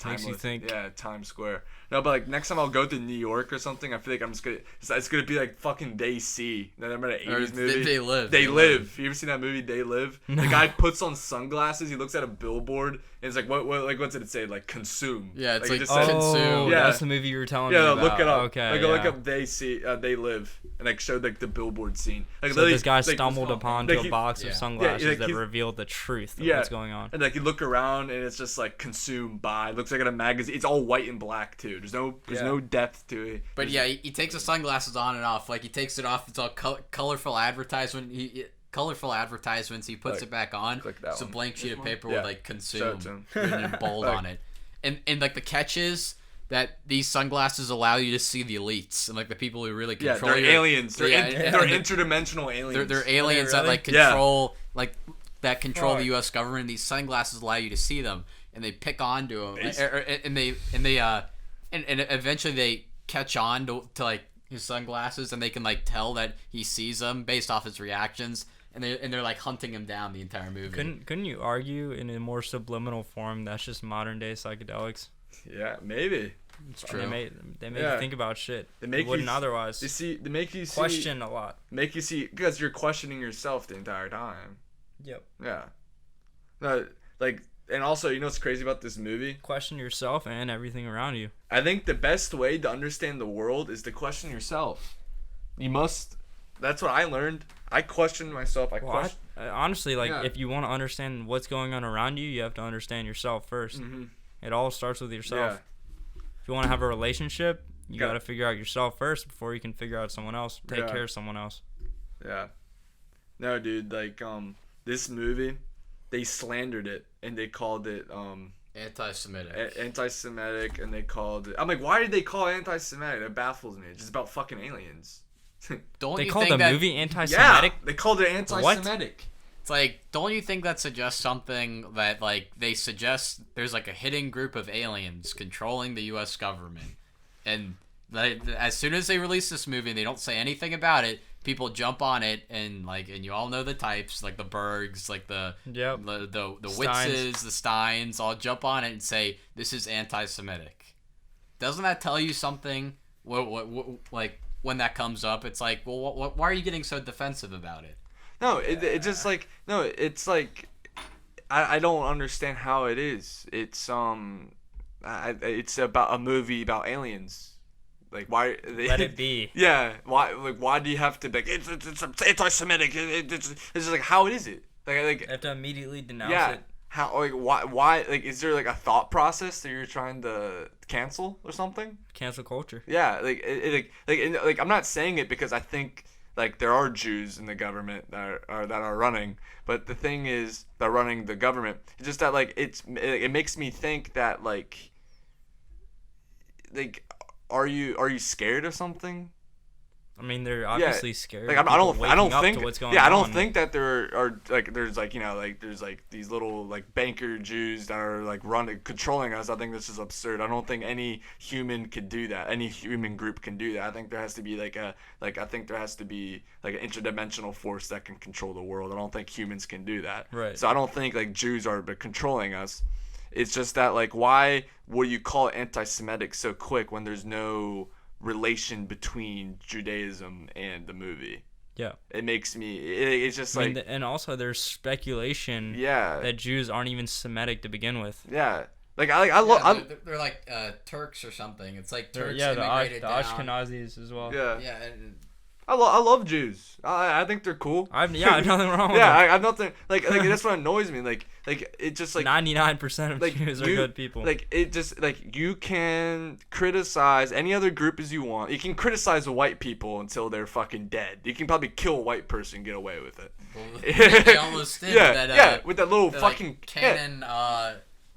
Makes you Timeless. think. Yeah, Times Square. No, but like next time I'll go to New York or something, I feel like I'm just gonna. It's gonna be like fucking They See. Remember that Or 80s movie? They Live. They Live. You ever seen that movie They Live? The guy puts on sunglasses. He looks at a billboard and it's like what like what's it say? Like consume. Yeah, it's it like, just says- consume. Yeah. That's the movie you were telling me Yeah, about. look it up. Okay, Like, go look yeah. up They Live, and like showed like the billboard scene. Like So literally, this guy like, stumbled upon like a box yeah. of sunglasses like that he's- revealed the truth of Yeah. what's going on. And like you look around and it's just like consumed by. It looks like in a magazine. It's all white and black too. There's no depth to it. But yeah, he takes the sunglasses on and off. Like he takes it off. It's all colorful advertisement. Colorful advertisements. He puts Like, it back on. click that It's a one. blank sheet of paper Yeah. with like Show consume it to him. written in bold Like- on it. And like the catch is that these sunglasses allow you to see the elites and like the people who really Yeah, control they're your- aliens. They're, Yeah, they're interdimensional aliens. They're aliens that really? like Yeah. control that control the Fuck. U.S. government. These sunglasses allow you to see them, and they pick onto them, and eventually they catch on to like his sunglasses, and they can like tell that he sees them based off his reactions, and they're like hunting him down the entire movie. Couldn't you argue in a more subliminal form that's just modern day psychedelics? Yeah, maybe. It's They true. make Yeah. you think about shit. They make you wouldn't you- otherwise. They make you see. Question a lot. Make you see because you're questioning yourself the entire time. Yep. Yeah. No, like, and also, you know what's crazy about this movie? Question yourself and everything around you. I think the best way to understand the world is to question yourself. You must. That's what I learned. I questioned myself. Honestly, like Yeah. if you want to understand what's going on around you, you have to understand yourself 1st. Mm-hmm. It all starts with yourself. Yeah. If you want to have a relationship, you Got- got to figure out yourself first before you can figure out someone else. Take Yeah. care of someone else. Yeah. No, dude. Like, this movie, they slandered it and they called it Anti-Semitic. anti-Semitic, and they called it. I'm like, why did they call it anti-Semitic? That baffles me. It's just about fucking aliens. Don't They you called think the that, movie anti-Semitic. Yeah, they called it anti-Semitic. It's like, don't you think that suggests something that, like, they suggest there's, like, a hidden group of aliens controlling the U.S. government? And as soon as they release this movie and they don't say anything about it, people jump on it and, like, and you all know the types, like the Bergs, like the Yep. the Steins. Witzes, the Steins, all jump on it and say, this is anti-Semitic. Doesn't that tell you something? What like, when that comes up, it's like, well, why are you getting so defensive about it? No, it just like no, it's like I don't understand how it is. It's it's about a movie about aliens. Like why? Let it be. Yeah. Why do you have to be like it's anti-Semitic? It's just like how is it? Like You have to immediately denounce yeah. it. How like why like is there like a thought process that you're trying to cancel or something? Cancel culture. Yeah, like I'm not saying it because I think like there are Jews in the government that are running, but the thing is they're running the government. It's just that like it makes me think that like are you scared of something? I mean, they're obviously scared. Like of I don't people waking up think to what's going yeah I don't on. think that there are like there's like you know like there's like these little like banker Jews that are like controlling us. I think this is absurd. I don't think any human could do that. Any human group can do that. I think there has to be like an interdimensional force that can control the world. I don't think humans can do that. Right. So I don't think like Jews are controlling us. It's just that like why would you call it anti-Semitic so quick when there's no relation between Judaism and the movie? Yeah. It makes me it's just I mean, like and also there's speculation yeah that Jews aren't even Semitic to begin with. yeah like I love They're like Turks or something. It's like They're- Turks yeah, immigrated the down. Ashkenazis as well. yeah Yeah, and I love Jews. I think they're cool. I have nothing wrong with Yeah, them. I have nothing like that's what annoys me. Like it just like 99% of like Jews are you- good people. Like it just like you can criticize any other group as you want. You can criticize the white people until they're fucking dead. You can probably kill a white person and get away with it. they almost did Yeah, that, yeah, with that little the, fucking like, cannon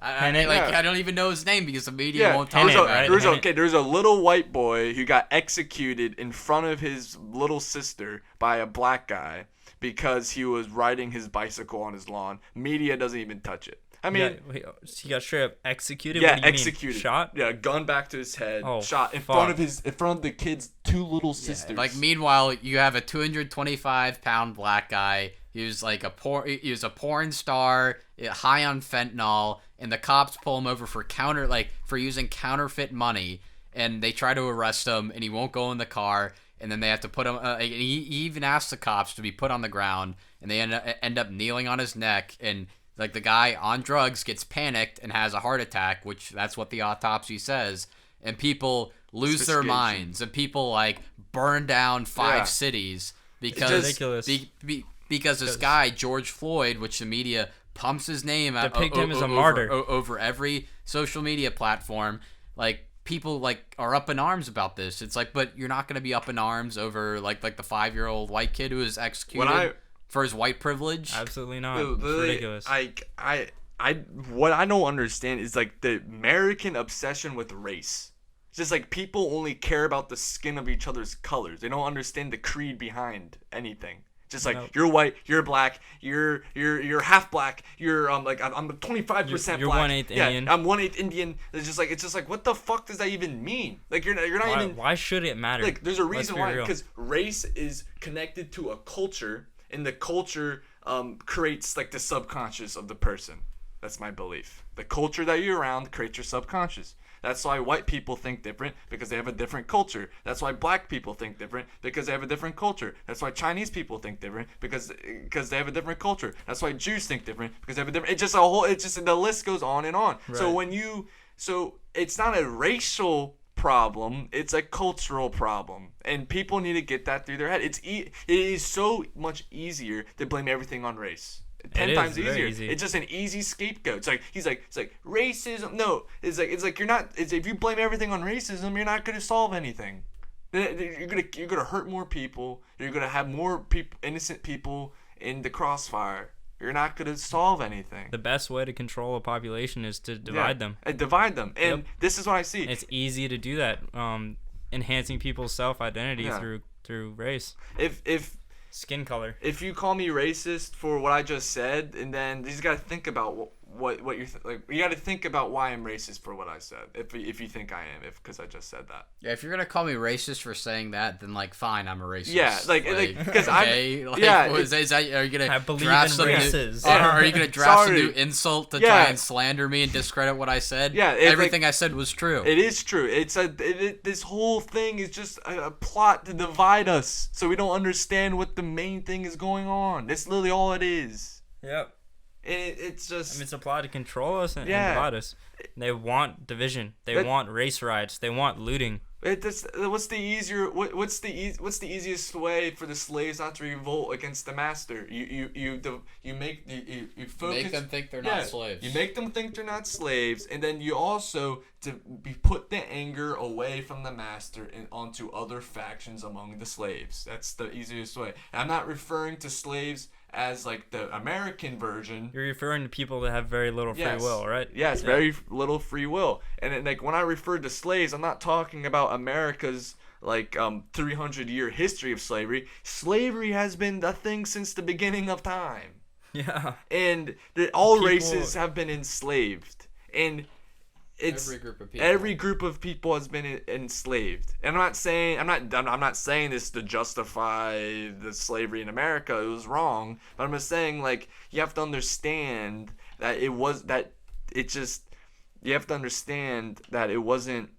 I don't even know his name because the media won't talk Hennig, about right? it. There's a little white boy who got executed in front of his little sister by a black guy because he was riding his bicycle on his lawn. Media doesn't even touch it. I mean, he got straight up executed. yeah, What do you executed. Mean? Shot? Yeah, gun back to his head. Oh, shot in fuck. front of the kid's two little sisters. Like meanwhile, you have a 225-pound black guy. He was a porn star, high on fentanyl, and the cops pull him over for using counterfeit money, and they try to arrest him, and he won't go in the car, and then they have to put him. He even asks the cops to be put on the ground, and they end up kneeling on his neck, and like the guy on drugs gets panicked and has a heart attack, which that's what the autopsy says, and people lose their minds, and people like burn down 5 cities because ridiculous. Because this guy George Floyd, which the media pumps his name out, depict him as a martyr over every social media platform, like people like are up in arms about this. It's like, but you're not going to be up in arms over like the 5-year-old white kid who was executed for his white privilege. Absolutely not. It's ridiculous. What I don't understand is like the American obsession with race. It's just like people only care about the skin of each other's colors. They don't understand the creed behind anything. Just like you're white, you're black, you're half black, you're I'm 25% black. You're 1/8 Indian. I'm 1/8 Indian. It's just like what the fuck does that even mean? Like you're not even. Why should it matter? Like there's a reason why, because race is connected to a culture, and the culture creates like the subconscious of the person. That's my belief. The culture that you're around creates your subconscious. That's why white people think different, because they have a different culture. That's why black people think different, because they have a different culture. That's why Chinese people think different, because they have a different culture. That's why Jews think different, because they have a different. It's just the list goes on and on. Right. So it's not a racial problem, it's a cultural problem, and people need to get that through their head. It is so much easier to blame everything on race. 10 times easier. Easy. It's just an easy scapegoat. It's like it's like racism. No, it's like you're not. If you blame everything on racism, you're not gonna solve anything. You're gonna hurt more people. You're gonna have more innocent people in the crossfire. You're not gonna solve anything. The best way to control a population is to divide them. And divide them. And this is what I see. It's easy to do that. Enhancing people's self-identity through race. If skin color. If you call me racist for what I just said, and then you just gotta think about what you're like. You gotta think about why I'm racist for what I said. If you think I am, because I just said that. Yeah, if you're gonna call me racist for saying that, then like fine, I'm a racist. Yeah, because okay? Are you gonna draft some races? Are you gonna draft some new insult to try and slander me and discredit what I said? Yeah, everything I said was true. It is true. This whole thing is just a plot to divide us, so we don't understand what the main thing is going on. That's literally all it is. Yep. It's just. I mean, it's a plot to control us and divide us. They want division. They want race riots. They want looting. What's the easiest way for the slaves not to revolt against the master? You focus. Make them think they're not slaves. You make them think they're not slaves, and then you also put the anger away from the master and onto other factions among the slaves. That's the easiest way. And I'm not referring to slaves as like the American version. You're referring to people that have very little free will, right? Yes, very little free will. And like when I refer to slaves, I'm not talking about America's like 300-year history of slavery. Slavery has been a thing since the beginning of time. Yeah. And all races have been enslaved. And every group of people has been enslaved. And I'm not saying this to justify the slavery in America. It was wrong. But I'm just saying, like, you have to understand that you have to understand that it wasn't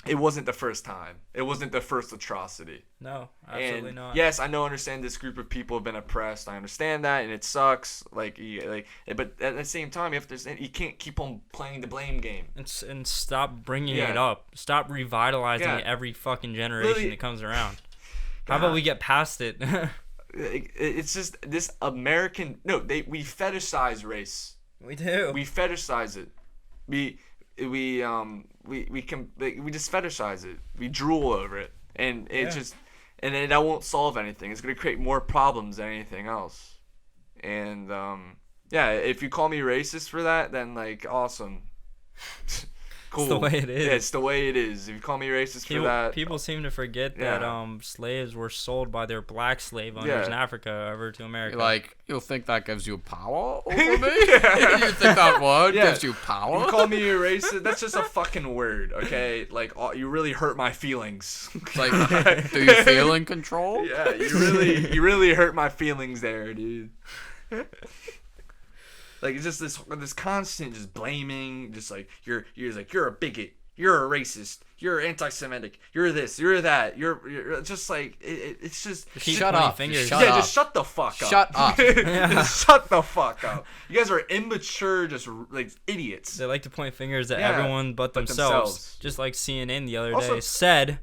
the first time. It wasn't the first atrocity. No, absolutely not. Yes, I understand this group of people have been oppressed. I understand that, and it sucks. But at the same time, you can't keep on playing the blame game. And stop bringing it up. Stop revitalizing it every fucking generation that comes around. How about we get past it? It's just this American. No, we fetishize race. We do. We fetishize it. We just fetishize it. We drool over it, and that won't solve anything. It's gonna create more problems than anything else. And Yeah, if you call me racist for that, then like awesome. Cool. It's the way it is. Yeah, it's the way it is. If you call me racist for that, People seem to forget that slaves were sold by their black slave owners in Africa over to America. Like, you'll think that gives you power over me? You think that word gives you power? You call me a racist? That's just a fucking word, okay? Like, you really hurt my feelings. Like, do you feel in control? Yeah, you really hurt my feelings there, dude. Like, it's just this constant just blaming, just like you're a bigot, you're a racist, you're anti-Semitic, you're this, you're that, you're just like it's just shut up. Fingers. Shut up. Just shut the fuck up. Shut up. Just shut the fuck up. You guys are immature, just like idiots. They like to point fingers at everyone but themselves. Just like CNN the other Also- day said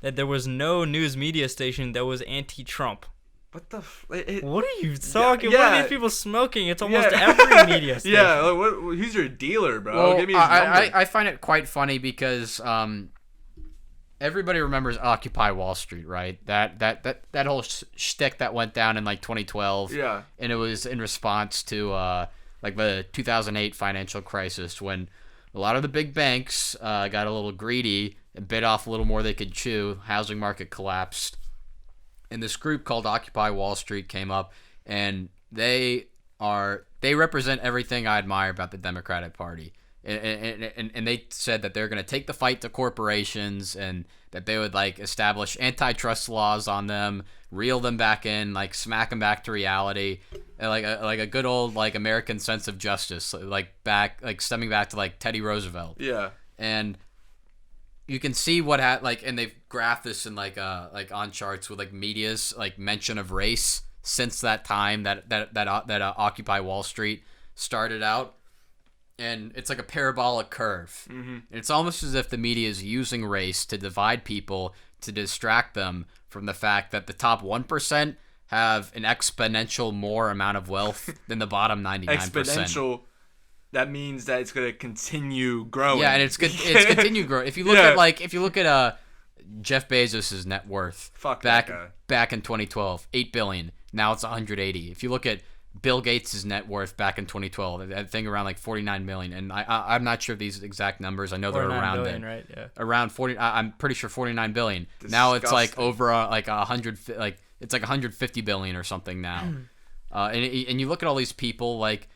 that there was no news media station that was anti-Trump. What the? What are you talking? Yeah. What are these people smoking? It's almost every media station. Yeah, like, who's your dealer, bro? Well, Give me his number. I find it quite funny because everybody remembers Occupy Wall Street, right? That whole shtick that went down in like 2012. Yeah. And it was in response to like the 2008 financial crisis when a lot of the big banks got a little greedy and bit off a little more they could chew. Housing market collapsed. And this group called Occupy Wall Street came up, and they represent everything I admire about the Democratic Party. And they said that they're going to take the fight to corporations and that they would like establish antitrust laws on them, reel them back in, like smack them back to reality, and like a good old like American sense of justice, like stemming back to like Teddy Roosevelt. Yeah. And you can see and they've graphed this in like on charts with like media's like mention of race since that time that Occupy Wall Street started out, and it's like a parabolic curve. Mm-hmm. It's almost as if the media is using race to divide people, to distract them from the fact that the top 1% have an exponential more amount of wealth than the bottom 99%. Exponential. That means that it's gonna continue growing. Yeah, and it's continued growing. If you look at Jeff Bezos' net worth back in 2012, $8 billion. Now it's 180. If you look at Bill Gates' net worth back in 2012, I think around like 49 million. And I'm not sure of these exact numbers. I know they're around billion, right? Yeah. Around 40. I'm pretty sure 49 billion. Now it's like over like 100. Like it's like 150 billion or something now. And you look at all these people like.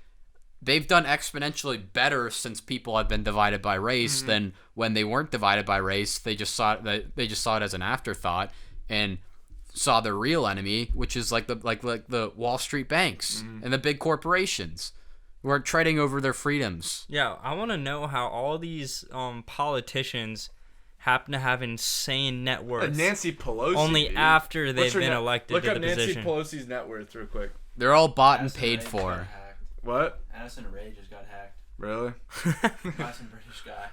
They've done exponentially better since people have been divided by race than when they weren't divided by race. They just saw it as an afterthought and saw the real enemy, which is like the Wall Street banks and the big corporations who are treading over their freedoms. Yeah, I want to know how all these politicians happen to have insane net worth. Nancy Pelosi. Only dude. after they've been elected to the Nancy position. Look up Nancy Pelosi's net worth real quick. They're all bought and paid for. What? Addison Rae just got hacked Really? by some British guy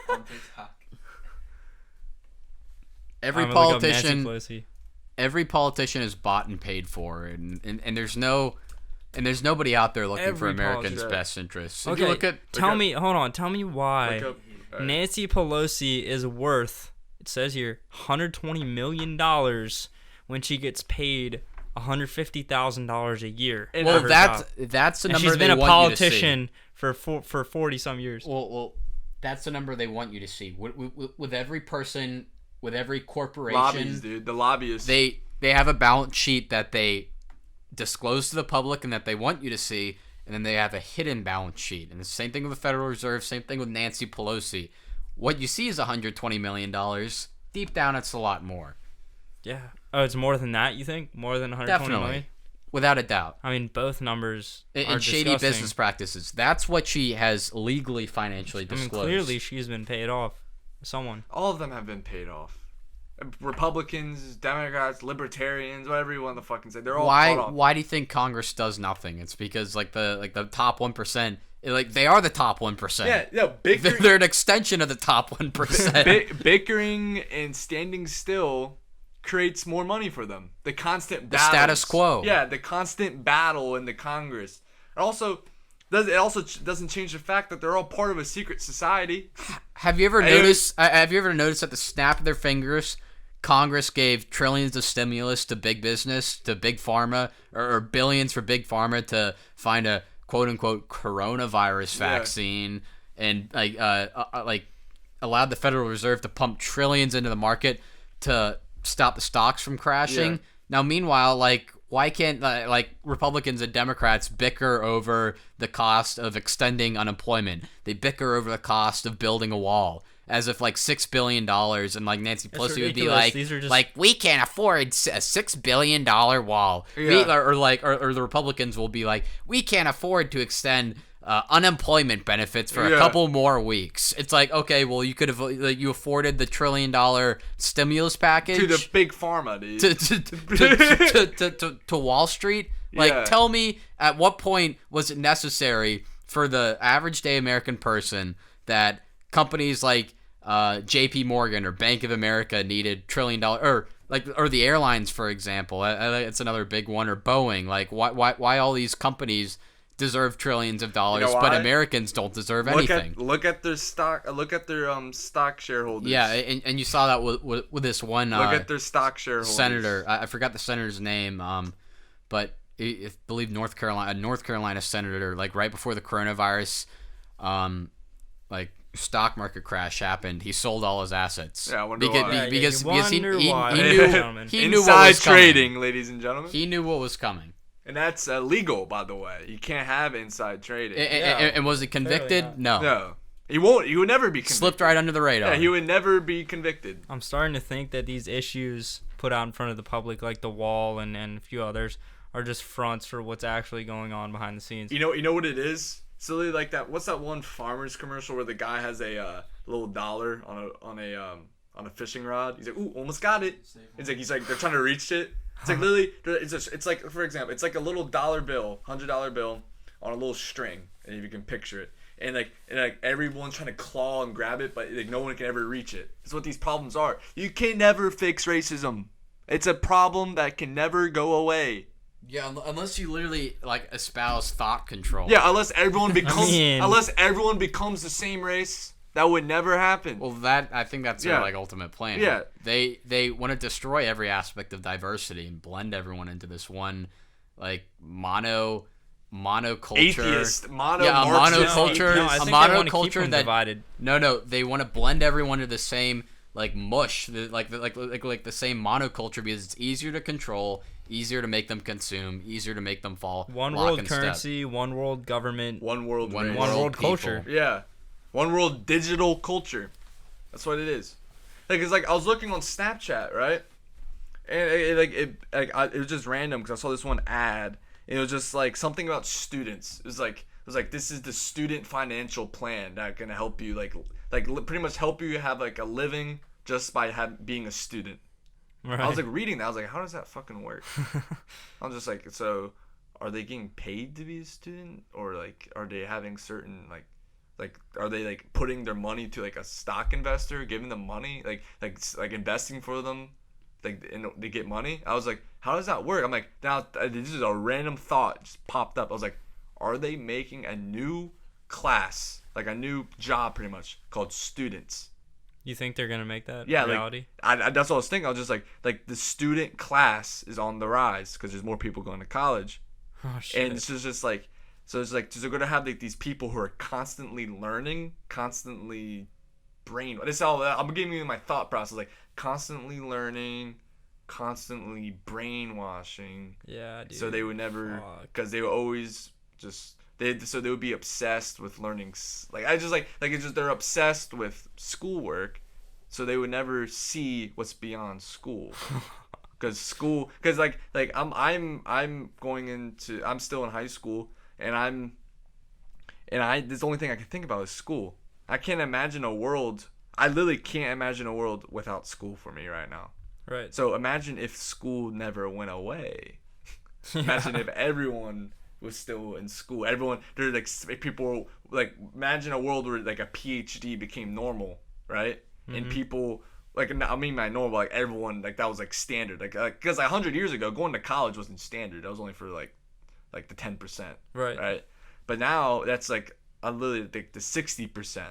on TikTok. Every politician is bought and paid for, and there's nobody out there looking for Americans' best interests. If you tell me why Right. Nancy Pelosi is worth, it says here, $120 million when she gets paid $150,000 a year. Well, that's the number she's been they a want politician you to see. for 40 some years. Well, that's the number they want you to see. With every person, with every corporation, Lobbies, dude. The lobbyists. They have a balance sheet that they disclose to the public and that they want you to see, and then they have a hidden balance sheet. And the same thing with the Federal Reserve. Same thing with Nancy Pelosi. What you see is $120 million. Deep down, it's a lot more. Yeah. Oh, it's more than that, you think? More than 120 million? Without a doubt. I mean, both numbers are and shady disgusting. business practices. That's what she has legally, financially disclosed. I mean, clearly she's been paid off. Someone. All of them have been paid off. Republicans, Democrats, Libertarians, whatever you want to fucking say. They're all paid off. Why do you think Congress does nothing? It's because the top 1%. They are the top 1%. Yeah, bickering. They're an extension of the top 1%. Bickering and standing still creates more money for them. The constant battle. The status quo. Yeah, the constant battle in the Congress. It also doesn't change the fact that they're all part of a secret society. Have you ever noticed at the snap of their fingers, Congress gave trillions of stimulus to big business, to big pharma, or billions for big pharma to find a quote unquote coronavirus vaccine, and like allowed the Federal Reserve to pump trillions into the market to stop the stocks from crashing. Yeah. Now, meanwhile, like, why can't like Republicans and Democrats bicker over the cost of extending unemployment? They bicker over the cost of building a wall, as if like $6 billion, and like Nancy Pelosi would be ridiculous. like, These are just- like, we can't afford a $6 billion wall. Yeah. Or the Republicans will be like, we can't afford to extend unemployment benefits for a Yeah. couple more weeks. It's like, okay, well, you could have you afforded the $1 trillion stimulus package To the big pharma, dude. to Wall Street. Like, Yeah. tell me, at what point was it necessary for the average day American person that companies like J.P. Morgan or Bank of America needed $1 trillion, or the airlines, for example? It's another big one, or Boeing. Like, why all these companies deserve trillions of dollars, You know but why? Americans don't deserve anything? Look at their stock. Look at their stock shareholders. Yeah, and you saw that with this one Look at their stock shareholders. senator. I forgot the senator's name, but I believe North Carolina senator, like right before the coronavirus, like stock market crash happened, he sold all his assets. Yeah, I wonder because, why. because, you because he wonder why, knew ladies and gentlemen. he knew what Inside was coming. trading, ladies and gentlemen. He knew what was coming. And that's illegal, by the way. You can't have inside trading. And was he convicted? No. No. He won't. He would never be convicted. Slipped right under the radar. Yeah, he would never be convicted. I'm starting to think that these issues put out in front of the public, like the wall and a few others, are just fronts for what's actually going on behind the scenes. You know what it is? Silly like that. What's that one Farmers commercial where the guy has a little dollar on a fishing rod? He's like, "Ooh, almost got it." He's like they're trying to reach it. It's like literally, it's like, for example, it's like a little dollar bill, $100 bill on a little string, and if you can picture it, and like everyone's trying to claw and grab it, but like no one can ever reach it. That's what these problems are. You can never fix racism. It's a problem that can never go away. Yeah, unless you literally like espouse thought control. Yeah, unless everyone becomes mean- the same race, that would never happen. Well, I think that's their like ultimate plan. Yeah. They want to destroy every aspect of diversity and blend everyone into this one like monoculture. Atheist, Yeah, a monoculture. No, I a think they wanna keep monoculture them that divided. No, they want to blend everyone into the same like mush, like the same monoculture, because it's easier to control, easier to make them consume, easier to make them fall. One lock world and step. currency, one world government, One world One race. one world world people. culture. Yeah, one world digital culture. That's what it is. Like it's like I was looking on Snapchat, right? And it was just random because I saw this one ad. And it was just like something about students. It was like this is the student financial plan that can help you like pretty much help you have like a living just by being a student. Right. I was like reading that. I was like, how does that fucking work? I was just like, so are they getting paid to be a student, or like are they having certain like are they like putting their money to like a stock investor, giving them money, like investing for them, like and they get money? I was like, how does that work? I'm like, now this is a random thought just popped up. I was like, are they making a new class, like a new job, pretty much called students? You think they're gonna make that Yeah, reality? I that's what I was thinking. I was just like the student class is on the rise because there's more people going to college, Oh shit. and it's just like, so it's like, so they're gonna have like these people who are constantly learning, constantly brain. This is all I'm giving you my thought process, like constantly learning, constantly brainwashing. Yeah, dude. So they would never, Fuck. because they would always just they would be obsessed with learning. Like I just like it's just they're obsessed with schoolwork, so they would never see what's beyond school. Because I'm going into, I'm still in high school, and this the only thing I can think about is school. I can't imagine a world. I literally can't imagine a world without school for me right now. Right. So imagine if school never went away. Imagine if everyone was still in school. Everyone, they're like people like, imagine a world where like a PhD became normal, right? Mm-hmm. And people like, I mean by normal, like everyone, like that was like standard. Like because 100 years ago, going to college wasn't standard. That was only for like the 10%. Right. Right. But now that's like literally like the 60%.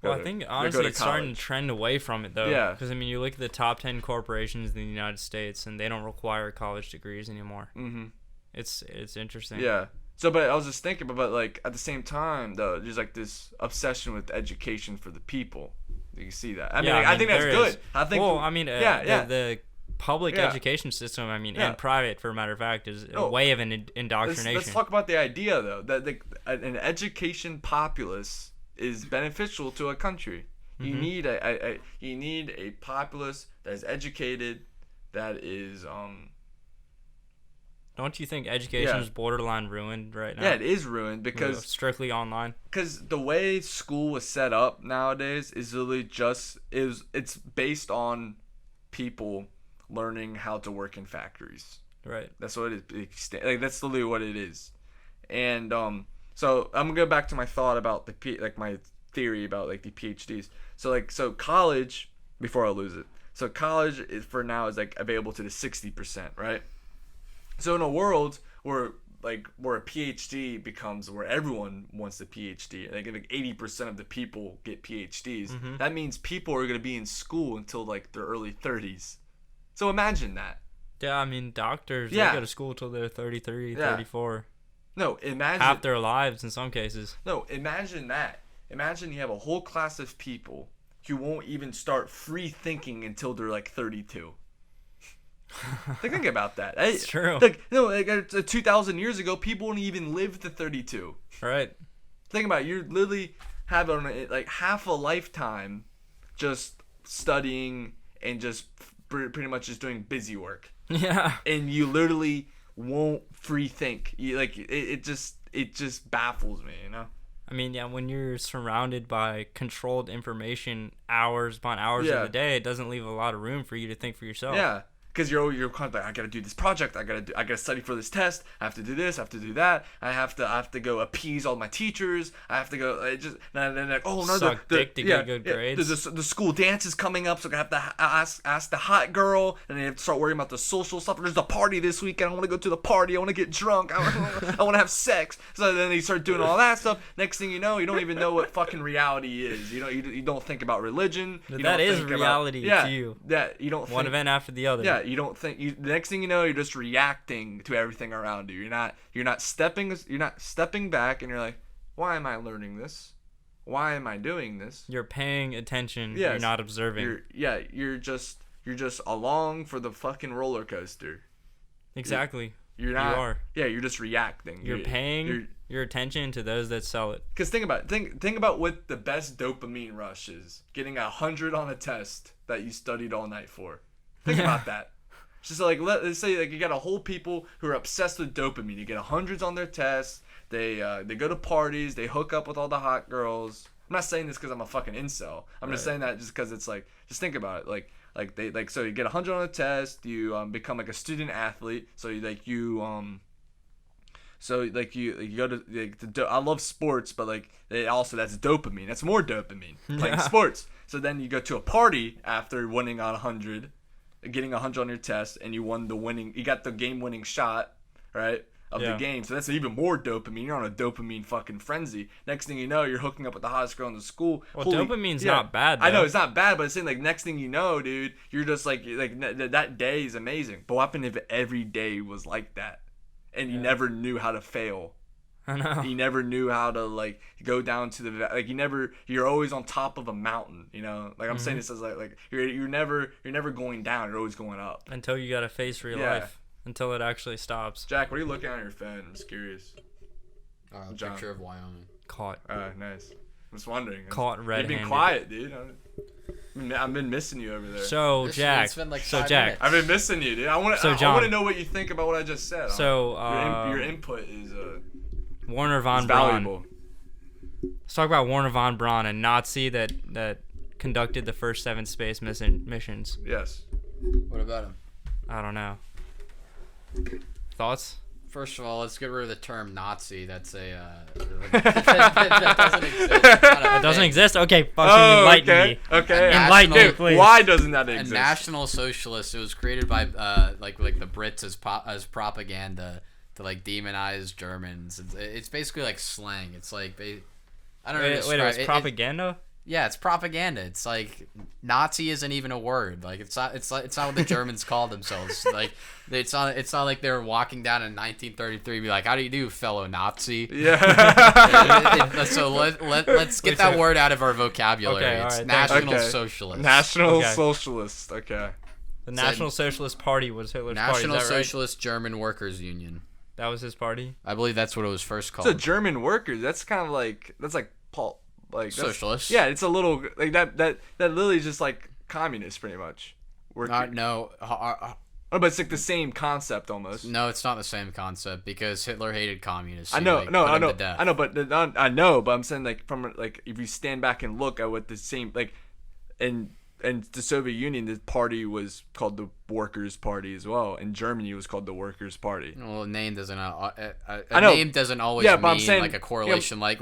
Well, go I to- think go honestly to it's starting college. to trend away from it though. Yeah. Because I mean, you look at the top 10 corporations in the United States, and they don't require college degrees anymore. Mm-hmm. It's interesting. Yeah. So, but I was just thinking about, like, at the same time, though, there's like this obsession with education for the people. You see that? I mean, I think that's there good. is. I think. Well, I mean, the public Yeah. education system, I mean, Yeah. and private, for a matter of fact, is No. a way of an indoctrination. Let's talk about the idea, though, that an education populace is beneficial to a country. You Mm-hmm. need a populace that is educated, that is Don't you think education Yeah. is borderline ruined right now? yeah, it is ruined because strictly online. the way school was set up nowadays is literally it's based on people learning how to work in factories. Right. That's what it is. Like, that's literally what it is. And so I'm gonna go back to my thought about my theory about like the PhDs. So college, before I lose it. So college for now is like available to the 60%, right? So in a world where a PhD becomes where everyone wants a PhD, like 80% of the people get PhDs, Mm-hmm. that means people are gonna be in school until like their early 30s. So imagine that. Yeah, I mean, doctors, Yeah. they go to school till they're 33, Yeah. 34. No, imagine Half their lives in some cases. No, imagine that. Imagine you have a whole class of people who won't even start free thinking until they're like 32. Think about that. It's true. Like 2,000 years ago, people wouldn't even live to 32. Right. Think about it. You're literally having like half a lifetime just studying and just pretty much just doing busy work. Yeah. And you literally won't free think. You like it just baffles me, you know? I mean, yeah, when you're surrounded by controlled information hours upon hours Yeah. of the day, it doesn't leave a lot of room for you to think for yourself. Yeah, because you're kind of like, I gotta do this project, I gotta study for this test, I have to do this, I have to do that, I have to go appease all my teachers, I have to go and then like, oh no, Suck dick to get good grades. The school dance is coming up, so I have to ask the hot girl, and they have to start worrying about the social stuff. There's a party this weekend, I want to go to the party, I want to get drunk, I want to have sex. So then they start doing all that stuff. Next thing you know, you don't even know what fucking reality is. You don't think about religion. But You that don't is think about- reality yeah, to you. that you don't One think, event after the other. yeah, you don't think the next thing you know, you're just reacting to everything around you. You're not stepping back, and you're like, why am I learning this? Why am I doing this? You're paying attention. Yes. You're not observing. You're just along for the fucking roller coaster. Exactly. You're not. You are. Yeah, you're just reacting. You're paying your attention to those that sell it. Because think about it. Think about what the best dopamine rush is. Getting 100 on a test that you studied all night for. Think about that. Just like let's say like you got a whole people who are obsessed with dopamine. You get 100s on their tests. They go to parties. They hook up with all the hot girls. I'm not saying this because I'm a fucking incel. I'm just saying that just because it's like, just think about it. So you get 100 on a test. You become like a student athlete. So you go to I love sports, but like that's dopamine. That's more dopamine playing sports. So then you go to a party after winning on 100, getting 100 on your test, and you got the game-winning shot, right, of the game. So that's even more dopamine. You're on a dopamine fucking frenzy. Next thing you know, you're hooking up with the hottest girl in the school. Well, dopamine's not bad, I know though. it's not bad, but it's saying like next thing you know, dude, you're just like that day is amazing. But what happened if every day was like that, and you never knew how to fail? I know. You never knew how to like go down to the you're always on top of a mountain, you know? Like I'm saying this as like you're never going down, you're always going up. Until you gotta face real life. Until it actually stops. Jack, what are you looking at on your phone? I'm just curious. A John. picture of Wyoming. Caught. Nice. I'm just wondering. Caught red-handed. You've been quiet, dude. I've been missing you over there. So Jack. It's been like so 5 Jack. minutes. I've been missing you, dude. I want John. to know what you think about what I just said. So your input is Warner von valuable. Braun. Let's talk about Warner von Braun, a Nazi that conducted the first 7 space missions. Yes. What about him? I don't know. Thoughts? First of all, let's get rid of the term Nazi. That's a that doesn't exist. It's not a It doesn't thing. exist? Okay, fucking enlighten me. Okay. Enlighten me, Dude, please. why doesn't that A exist? National Socialist. It was created by like the Brits as propaganda to like demonize Germans. It's basically like slang. It's like I don't know. how to Wait, it describe was propaganda? Yeah, it's propaganda. It's like Nazi isn't even a word. Like it's not what the Germans call themselves. Like it's not like they're walking down in 1933 be like, "How do you do, fellow Nazi?" Yeah. So let's get that word out of our vocabulary. Okay, all It's right, National Okay. Socialist. National Okay. Socialist. Okay. The National Socialist Party was Hitler's party. National Is that right? Socialist German Workers Union. That was his party. I believe that's what it was first called. So German workers. That's kind of like Paul. Like that's- Socialist. Yeah, it's a little like that literally is just like communist pretty much. No, Oh, but it's like the same concept almost. no, it's not the same concept because Hitler hated communists. I He, know, like, no, put I them know, to death. I know, but I'm saying like from like if you stand back and look at what the same like, and the Soviet Union, the party was called the Workers' Party as well, and Germany was called the Workers' Party. Well, a name doesn't a I know. name doesn't always Yeah, but I'm mean saying- like a correlation. Like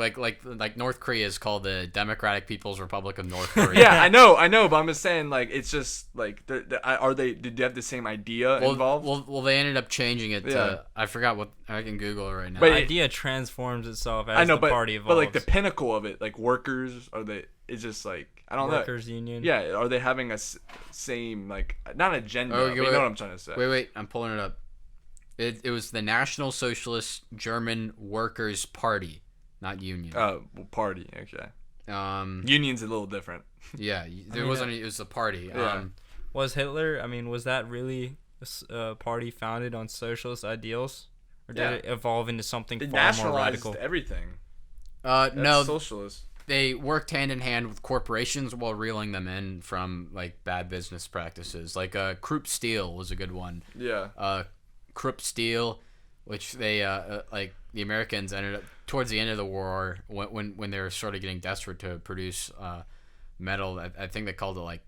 North Korea is called the Democratic People's Republic of North Korea. Yeah, I know, but I'm just saying like it's just like are they? Did they have the same idea involved? Well, they ended up changing it to Yeah. I forgot what I can Google it right now. But The idea transforms itself as I know, the party but evolves. like the pinnacle of it, like workers, are they? It's just like I don't know. Workers Union. Yeah, are they having a same like not agenda? Oh, but you know what I'm trying to say. Wait, I'm pulling it up. It was the National Socialist German Workers' Party, not Union. Party. Okay. Um, Union's a little different. yeah, there mean, wasn't. It was a party. Yeah. Was Hitler? I mean, was that really a party founded on socialist ideals, or did Yeah. it evolve into something It far more nationalized radical? everything. No, That's socialist. they worked hand in hand with corporations while reeling them in from like bad business practices. Like Krupp Steel was a good one. Yeah. Krupp Steel, which they like the Americans ended up towards the end of the war when they were sort of getting desperate to produce metal. I think they called it like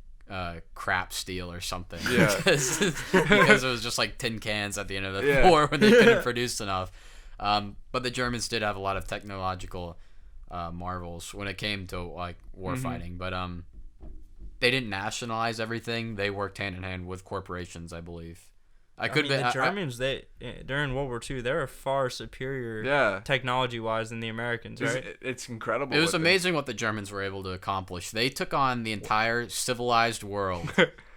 crap steel or something. Yeah. because it was just like tin cans at the end of the Yeah. war when they couldn't produce enough. But the Germans did have a lot of technological marvels when it came to like war fighting. But they didn't nationalize everything. They worked hand in hand with corporations, I believe. I mean, the Germans, they during World War II, they were far superior Yeah. technology-wise than the Americans, right? It's incredible. It was what they- amazing what the Germans were able to accomplish. They took on the entire civilized world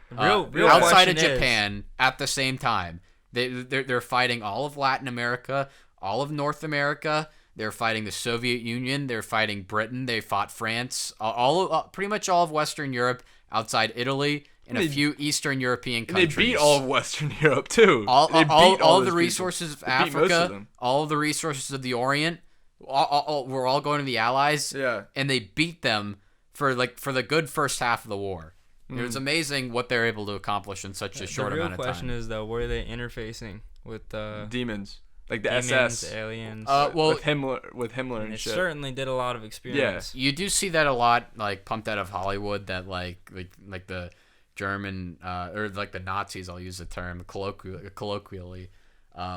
Real outside of question is- Japan at the same time. They're fighting all of Latin America, all of North America. They're fighting the Soviet Union. They're fighting Britain. They fought France. Pretty much all of Western Europe outside Italy and a few Eastern European And they countries. beat all of Western Europe too. all They beat of the those resources of people. They beat most of Africa, them. all of the resources of the Orient. We're all going to the Allies. Yeah. And they beat them for the good first half of the war. It was amazing what they're able to accomplish in such a short the real amount of question time. is though, were they interfacing with Demons, like the demons, SS, aliens? Well, with Himmler and and they shit. certainly did a lot of experience. you do see that a lot, like pumped out of Hollywood. That like the German or like the Nazis, I'll use the term colloquially,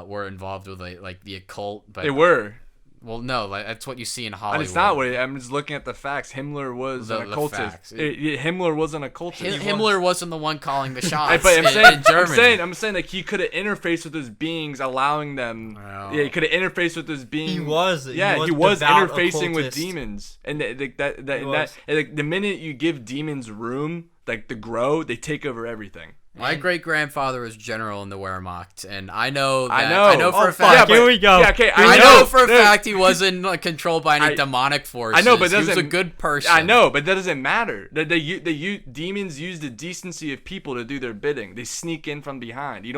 were involved with like the occult. But They were. well, no, like that's what you see in Hollywood. And it's not what I'm just looking at the facts. Himmler was The an occultist. facts. Himmler was an occultist. Himmler wasn't the one calling the Hey, shots. but in Germany. I'm saying like he could have interfaced with those beings, allowing them. Wow. Yeah, he could have interfaced with those beings. He was interfacing devout with occultist. demons, and like was. the minute you give demons room, like to grow, they take over everything. My great grandfather was general in the Wehrmacht, and I know that, I know. for Oh, a fuck. fact. Here we go. Yeah, okay, I I know for a Dude, fact he wasn't controlled by any I- demonic forces. I know, but he was a doesn't- good person. I know, but that doesn't matter. Demons use the decency of people to do their bidding. They sneak in from behind. You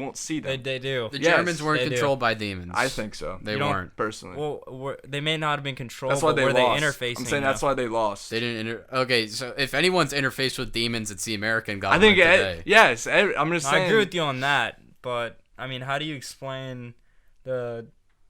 won't see them. They do. The Yes, Germans weren't they do. controlled by demons. I think so. they You don't- weren't. Personally, Well, they may not have been controlled, that's why but they were lost. they interfacing? I'm saying that's though? why they lost. They didn't. Okay, so if anyone's interfaced with demons, it's the American I government think today. yes. I'm just I saying. agree with you on that, but I mean, how do you explain the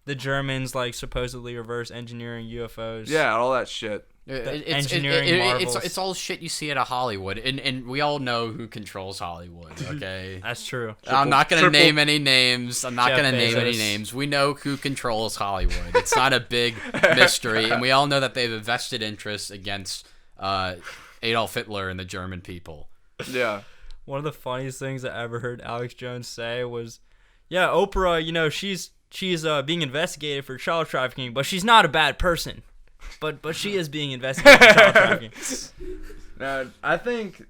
Germans like supposedly reverse engineering UFOs? Yeah, all that shit. engineering marvels. It's all shit you see out of Hollywood, and we all know who controls Hollywood. Okay. That's true. I'm not gonna triple- name any names. I'm not Jeff gonna name any Bezos. names. We know who controls Hollywood. It's not a big mystery, and we all know that they have a vested interest against Adolf Hitler and the German people. Yeah. One of the funniest things I ever heard Alex Jones say was, "Yeah, Oprah, she's being investigated for child trafficking, but she's not a bad person." But she is being investigated for child trafficking. No, I think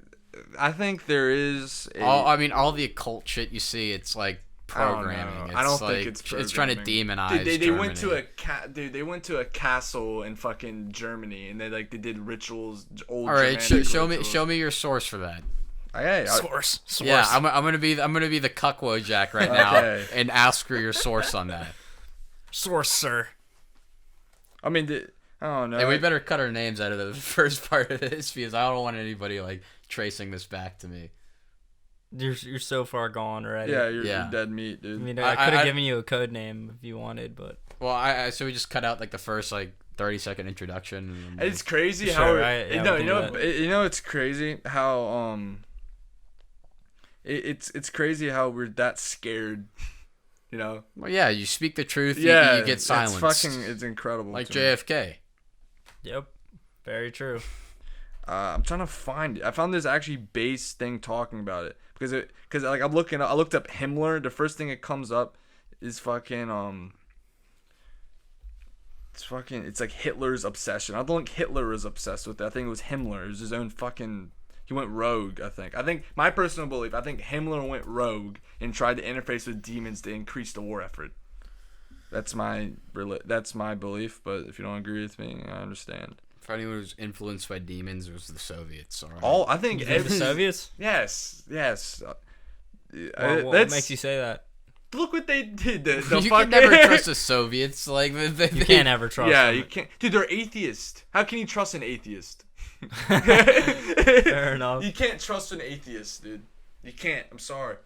there is. All the occult shit you see, it's like I don't programming. know. I don't like, think it's it's trying to programming. demonize. They went to Germany. they went to a castle in fucking Germany, and they did rituals. Old. All right, Germanic show rituals. me your source for that. Okay, Source. Yeah, I'm gonna be the cuckwo Jack right now Okay. and ask for your source on that. Source, sir. I mean, I don't know. And we better cut our names out of the first part of this because I don't want anybody like tracing this back to me. You're so far gone already. Yeah, you're Yeah. dead meat, dude. I mean, I- I could have I- given you a code name if you wanted, but Well, so we just cut out like the first like 30-second introduction. And then, It's crazy Sure, how right? Yeah, we can do it's crazy how it's crazy how we're that scared, you know. well, yeah, you speak the truth, Yeah, you get silenced. It's incredible. like to me. JFK. yep, very true. I'm trying to find it. I found this actually base thing talking about it because like I looked up Himmler. The first thing that comes up is fucking it's like Hitler's obsession. I don't think Hitler was obsessed with it. I think it was Himmler. It was his own fucking. He went rogue. I think my personal belief. I think Himmler went rogue and tried to interface with demons to increase the war effort. That's my belief. But if you don't agree with me, I understand. For anyone who was influenced by demons, it was the Soviets. All right. I think You think the Soviets? Yes. What makes you say that? Look what they did. The you fucking, can never trust the Soviets. Like they You can't ever trust Yeah, them. you can't. Dude, they're atheist. How can you trust an atheist? Fair enough. You can't trust an atheist, dude. You can't. I'm sorry.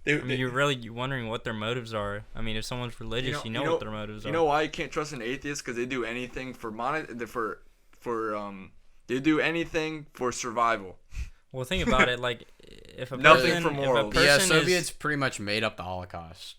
I mean, you're wondering what their motives are. I mean, if someone's religious, you know what their motives are. You know why you can't trust an atheist? Because they do anything they do anything for survival. Well, think about it. Like, if a Nothing person, for morals. if a Yeah, person Soviets is, pretty much made up the Holocaust.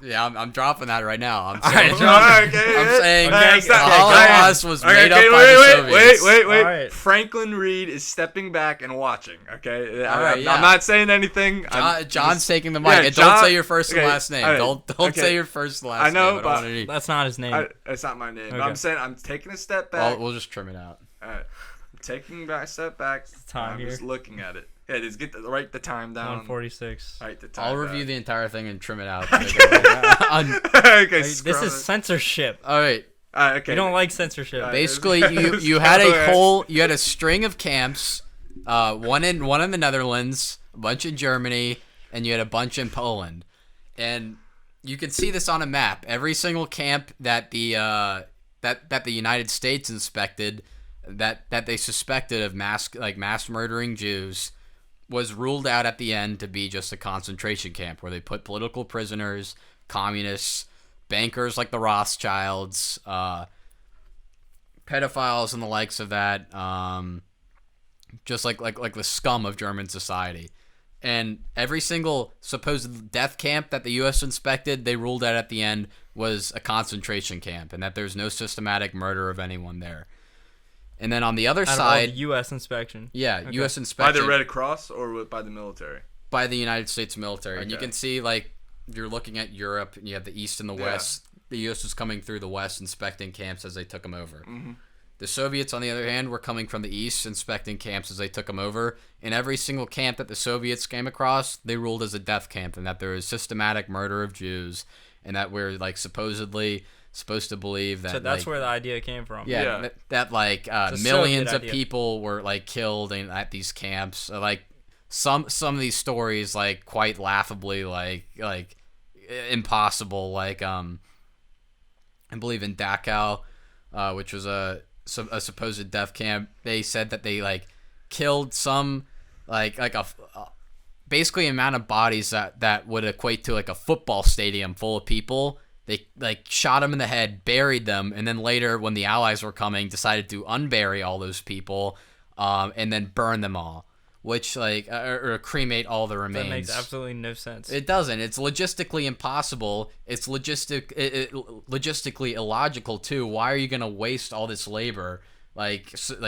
Yeah, I'm dropping that right now. I'm Alright, saying, okay, I'm saying okay, the Holocaust was made up by the Soviets. Wait. Alright. Franklin Reed is stepping back and watching. Okay, Alright, I'm yeah. not saying anything. John's taking the mic. Yeah, And John- don't say your first and okay, last name. alright, Don't okay. say your first and last I know, name. I don't but- want any. that's not his name. It's not my name. But Okay. I'm saying I'm taking a step back. We'll just trim it out. Alright. I'm taking a step back. Time I'm here. just looking at it. Yeah, just write the time down. 146. Write the time I'll down. review the entire thing and trim it out. Okay, This scroll is it. censorship. All right. Okay. You don't like censorship. Basically, you had a string of camps, one in the Netherlands, a bunch in Germany, and you had a bunch in Poland, and you can see this on a map. Every single camp that the United States inspected, that they suspected of mass murdering Jews, was ruled out at the end to be just a concentration camp where they put political prisoners, communists, bankers like the Rothschilds, pedophiles and the likes of that, just like the scum of German society. And every single supposed death camp that the U.S. inspected, they ruled out at the end was a concentration camp, and that there's no systematic murder of anyone there. And then on the other Out of all side, the U.S. inspection. yeah, Okay. U.S. By inspection the Red Cross or by the military? by the United States military. And you Okay. can see, like, you're looking at Europe, and you have the East and the Yeah. West. The U.S. was coming through the West, inspecting camps as they took them over. Mm-hmm. The Soviets, on the other hand, were coming from the East, inspecting camps as they took them over. In every single camp that the Soviets came across, they ruled as a death camp, and that there is systematic murder of Jews, and that we're, like, supposedly supposed to believe that, So that's like, where the idea came from. yeah, Yeah. that like It's a millions Soviet of idea. people were like killed at these camps. Like some of these stories, like quite laughably, like impossible. Like I believe in Dachau, which was a supposed death camp. They said that they like killed some like a basically amount of bodies that would equate to like a football stadium full of people. They like shot them in the head, buried them, and then later, when the Allies were coming, decided to unbury all those people, and then burn them all, which like or cremate all the remains. That makes absolutely no sense. It doesn't. It's logistically impossible. It's logistically illogical too. Why are you gonna waste all this labor,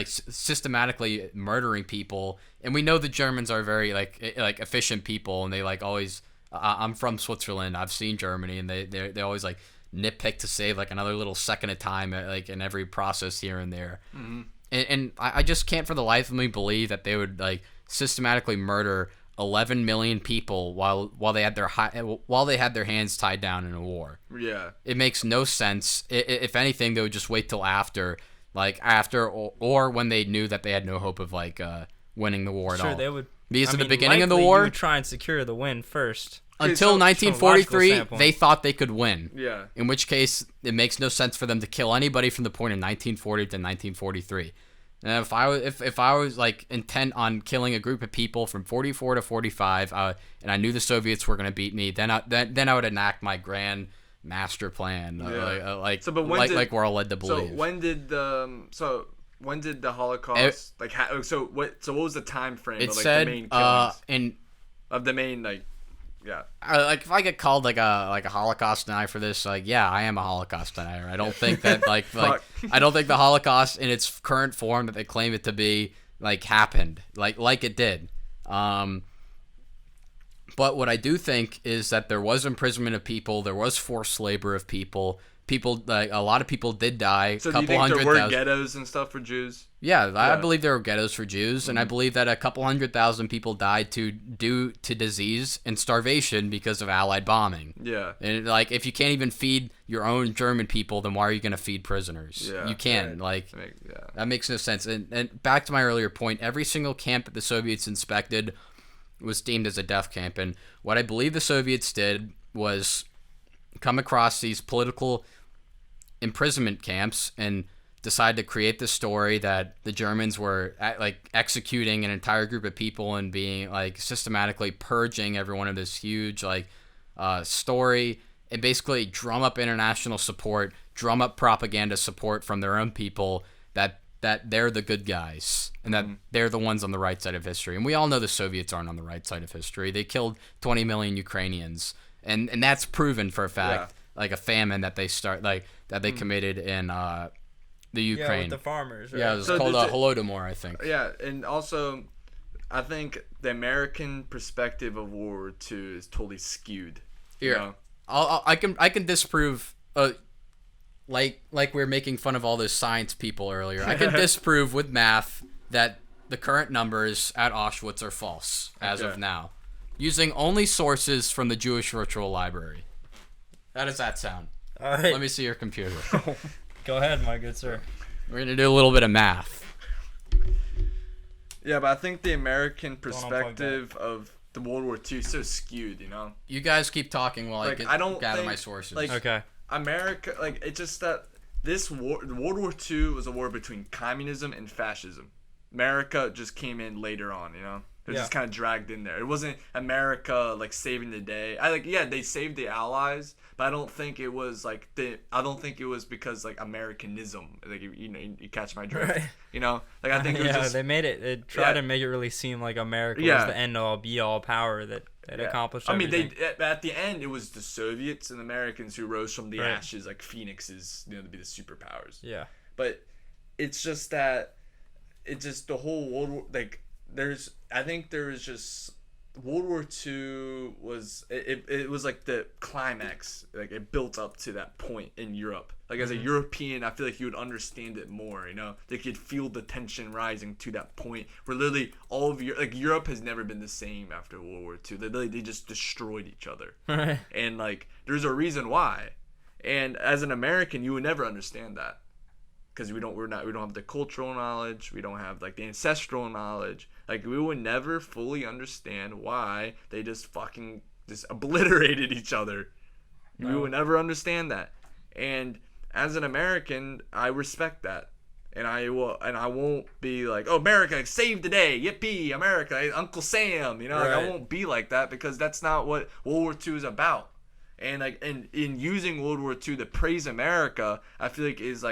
systematically murdering people? And we know the Germans are very like efficient people, and they like always. I'm from Switzerland. I've seen Germany, and they always like nitpick to save like another little second of time like in every process here and there. And I just can't for the life of me believe that they would like systematically murder 11 million people while they had their hands tied down in a war. Yeah. It makes no sense. If anything, they would just wait till after or when they knew that they had no hope of like winning the war at all. Sure, they would. Because I at the mean, beginning of the likely you war, would try and secure the win first. until so- 1943, standpoint. they thought they could win. Yeah. In which case, it makes no sense for them to kill anybody from the point of 1940 to 1943. And if I was like intent on killing a group of people from 44 to 45, and I knew the Soviets were gonna beat me, then I would enact my grand master plan, like we're all led to believe. When did the Holocaust what was the time frame It of like said the main killings? in Of the main like yeah. like if I get called like a Holocaust denier for this, like yeah, I am a Holocaust denier. I don't think that like I don't think the Holocaust in its current form that they claim it to be like happened like it did. But what I do think is that there was imprisonment of people, there was forced labor of people. Like a lot of people did die. So do you think there were ghettos and stuff for Jews? Yeah, I believe there were ghettos for Jews, and I believe that a couple 100,000 people died due to disease and starvation because of Allied bombing. Yeah. And like, if you can't even feed your own German people, then why are you going to feed prisoners? Yeah, you can't. right. That makes no sense. And back to my earlier point, every single camp that the Soviets inspected was deemed as a death camp. And what I believe the Soviets did was come across these political imprisonment camps and decide to create the story that the Germans were executing an entire group of people and being like systematically purging everyone of this huge story, and basically drum up international support, drum up propaganda support from their own people that they're the good guys and that they're the ones on the right side of history. And we all know the Soviets aren't on the right side of history. They killed 20 million Ukrainians, and that's proven for a fact. Yeah. Like a famine that they committed in the Ukraine. Yeah, with the farmers. Right? Yeah, it was called Holodomor, I think. Yeah, and also, I think the American perspective of World War II is totally skewed. Here, know? I can disprove. Like we were making fun of all those science people earlier. I can disprove with math that the current numbers at Auschwitz are false as of now, using only sources from the Jewish Virtual Library. How does that sound? All right. Let me see your computer. Go ahead, my good sir. We're gonna do a little bit of math. Yeah, but I think the American perspective of the World War II is so skewed, you know? You guys keep talking while I don't gather think, my sources. Okay. America, it's just that this war, World War II was a war between communism and fascism. America just came in later on, you know? They're just kind of dragged in there. It wasn't America saving the day. They saved the Allies, but I don't think it was because Americanism. You catch my drift. Right. You know, I think it was just, they made it. They tried to make it really seem like America was the end all be all power that accomplished everything. I mean, at the end it was the Soviets and Americans who rose from the ashes like phoenixes, to be the superpowers. Yeah. But it's just that the whole World War I think there was just World War II was it was like the climax, it built up to that point in Europe. As a European, I feel like you would understand it more. They could feel the tension rising to that point where literally all of Europe has never been the same after World War II. They just destroyed each other, and there's a reason why. And as an American, you would never understand that. Because we don't have the cultural knowledge, we don't have the ancestral knowledge. We would never fully understand why they just obliterated each other. No. We would never understand that. And as an American, I respect that. And I won't be like, oh, America saved the day, yippee, America, Uncle Sam. I won't be like that, because that's not what World War II is about. And and in using World War II to praise America, I feel like is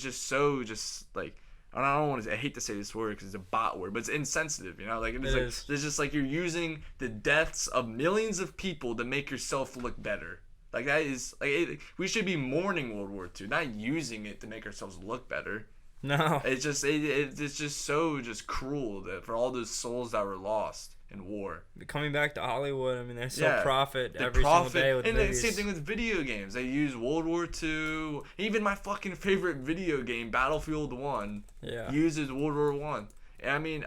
just so I hate to say this word because it's a bot word, but it's insensitive, It's just you're using the deaths of millions of people to make yourself look better. We should be mourning World War II, not using it to make ourselves look better. No. It's just it's just so just cruel that for all those souls that were lost in war. Coming back to Hollywood, I mean, they still Yeah. profit They every single day with and movies. the same thing with video games. They use World War II. Even my fucking favorite video game, Battlefield 1, Yeah. uses World War 1. And I mean,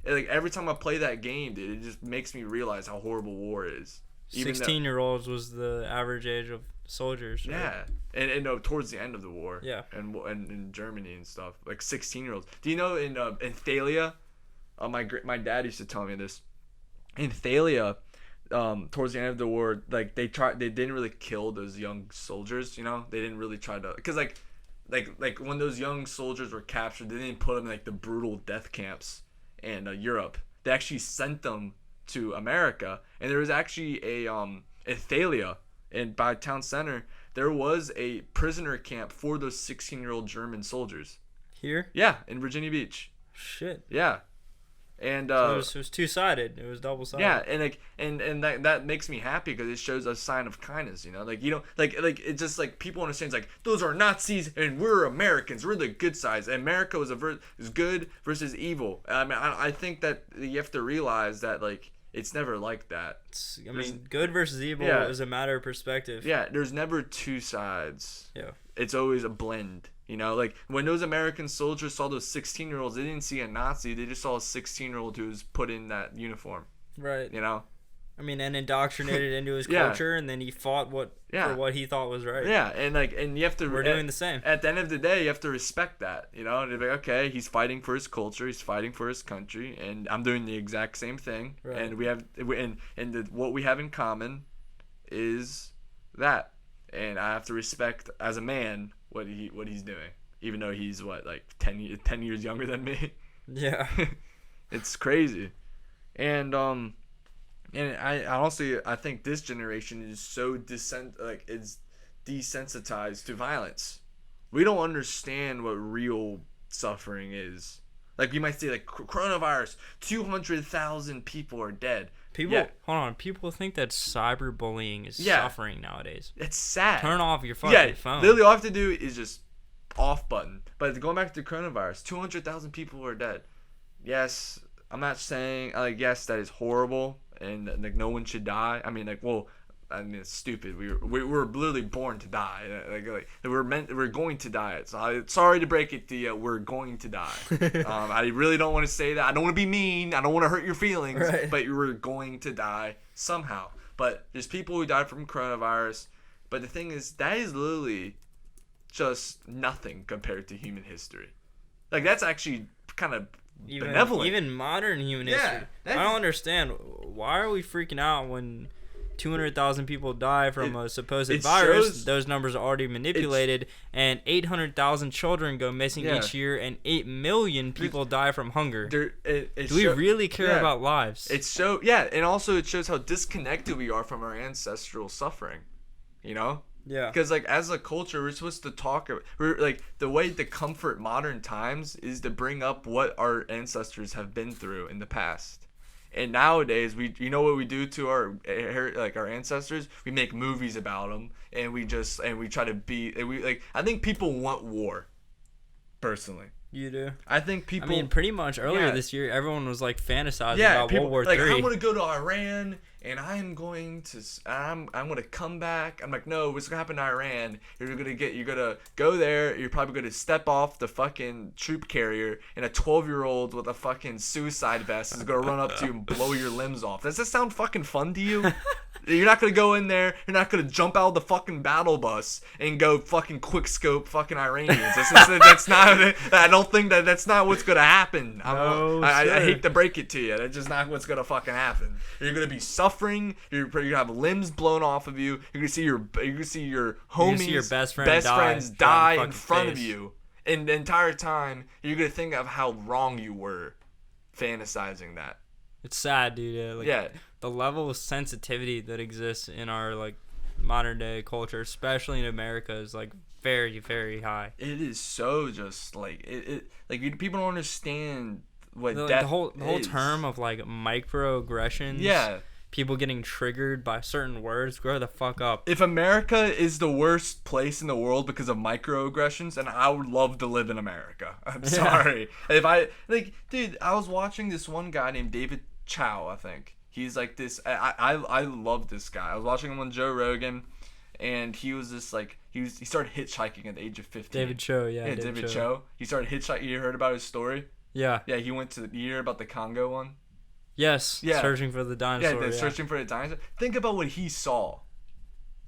like every time I play that game, dude, it just makes me realize how horrible war is. Even though- 16-year-olds was the average age of soldiers. Right? Yeah, and towards the end of the war. Yeah. And in Germany and stuff, like 16-year-olds. Do you know in Thalia? My dad used to tell me this. In Thalia, towards the end of the war, like they didn't really kill those young soldiers. You know, they didn't really try to, cause like when those young soldiers were captured, they didn't put them in like the brutal death camps in Europe. They actually sent them to America, and there was actually in Thalia, and by town center, there was a prisoner camp for those 16-year-old German soldiers. Here? Yeah, in Virginia Beach. Shit. Yeah, and So it was two-sided. It was double-sided. yeah, and like and that makes me happy because it shows a sign of kindness. You know, like you know, like it's just like people understand. It's like those are Nazis and we're Americans. We're the good sides. America was is good versus evil. I mean, I think that you have to realize that like it's never like that. I mean, good versus evil Yeah. is a matter of perspective. Yeah, there's never two sides. Yeah. It's always a blend. You know, like when those American soldiers saw those 16-year-olds, they didn't see a Nazi. They just saw a 16-year-old who was put in that uniform. Right. You know. I mean, and indoctrinated into his Yeah. culture, and then he fought Yeah. for what he thought was right. Yeah, and you have to. We're doing the same. At the end of the day, you have to respect that. You know, and be like, okay, he's fighting for his culture, he's fighting for his country, and I'm doing the exact same thing. Right. And we have, what we have in common is that, and I have to respect as a man what he's doing, even though he's like 10 years younger than me. Yeah. It's crazy, and I honestly I think this generation is so it's desensitized to violence. We don't understand what real suffering is. Like we might say like coronavirus, 200,000 people are dead. People, Yeah. hold on. People think that cyberbullying is Yeah. suffering nowadays. It's sad. Turn off your fucking phone. Literally all I have to do is just off button. But going back to coronavirus, 200,000 people are dead. Yes, I'm not saying yes, that is horrible and like no one should die. I mean it's stupid. We're literally born to die. Like we're going to die. So sorry to break it to you. We're going to die. I really don't want to say that. I don't want to be mean. I don't want to hurt your feelings. Right. But we're going to die somehow. But there's people who died from coronavirus. But the thing is, that is literally just nothing compared to human history. Like that's actually kind of benevolent. Even modern human Yeah, history. I don't understand. Why are we freaking out when 200,000 people die from a supposed it virus? shows- Those numbers are already manipulated, and 800,000 children go missing Yeah. each year, and 8 million people die from hunger. Do Do we really care yeah. about lives? And also it shows how disconnected we are from our ancestral suffering. You know? yeah. Because like as a culture, we're supposed to talk. We're like the way to comfort modern times is to bring up what our ancestors have been through in the past. And nowadays, you know what we do to our ancestors? We make movies about them, and we try to be. I think people want war. Personally, You do. I think people. I mean, pretty much earlier Yeah. this year, everyone was like fantasizing Yeah, about people World War like III. I'm gonna go to Iran and I'm gonna come back. I'm like, no, what's gonna happen to Iran? You're gonna go there. You're probably gonna step off the fucking troop carrier, and a 12-year-old with a fucking suicide vest is gonna run up to you and blow your limbs off. Does this sound fucking fun to you? You're not gonna go in there. You're not gonna jump out of the fucking battle bus and go fucking quick scope fucking Iranians. That's not. I don't think that's not what's gonna happen. I sir. hate to break it to you. That's just not what's gonna fucking happen. You're gonna be suffering. You're gonna have limbs blown off of you. You're gonna see your homies, see your best friends die in in front of face. you, and the entire time you're gonna think of how wrong you were, fantasizing that. It's sad, dude. Yeah. The level of sensitivity that exists in our like modern day culture, especially in America, is like very, very high. It is so just like people don't understand what The death whole is. term of like microaggressions. Yeah. people getting triggered by certain words, grow the fuck up. If America is the worst place in the world because of microaggressions, and I would love to live in America. I'm sorry. If I dude, I was watching this one guy named David Chow, I think. He's like this. I love this guy. I was watching him on Joe Rogan, and he was this like he started hitchhiking at the age of 15. David Cho, Yeah, David Cho. He started hitchhiking. You heard about his story? Yeah. Yeah, he went to the year about the Congo one. Yes. Yeah. Searching for the dinosaur. Yeah, searching for the dinosaur. Think about what he saw.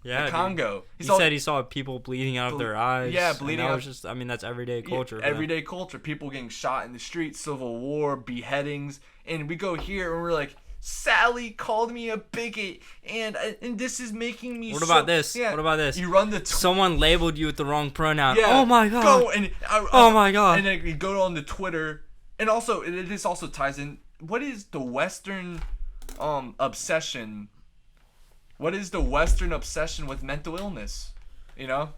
Yeah, the Congo. He said he saw people bleeding out of their eyes. Yeah, bleeding out. Was just, I mean, that's everyday culture. Yeah, everyday culture. People getting shot in the streets, civil war, beheadings, and we go here and we're like, Sally called me a bigot, and this is making me. What about this? Yeah. What about this? You run the. Someone labeled you with the wrong pronoun. Yeah. Oh my god. Go and. Oh my god. And then you go on the Twitter, and also this also ties in. What is the Western, obsession? What is the Western obsession with mental illness? You know,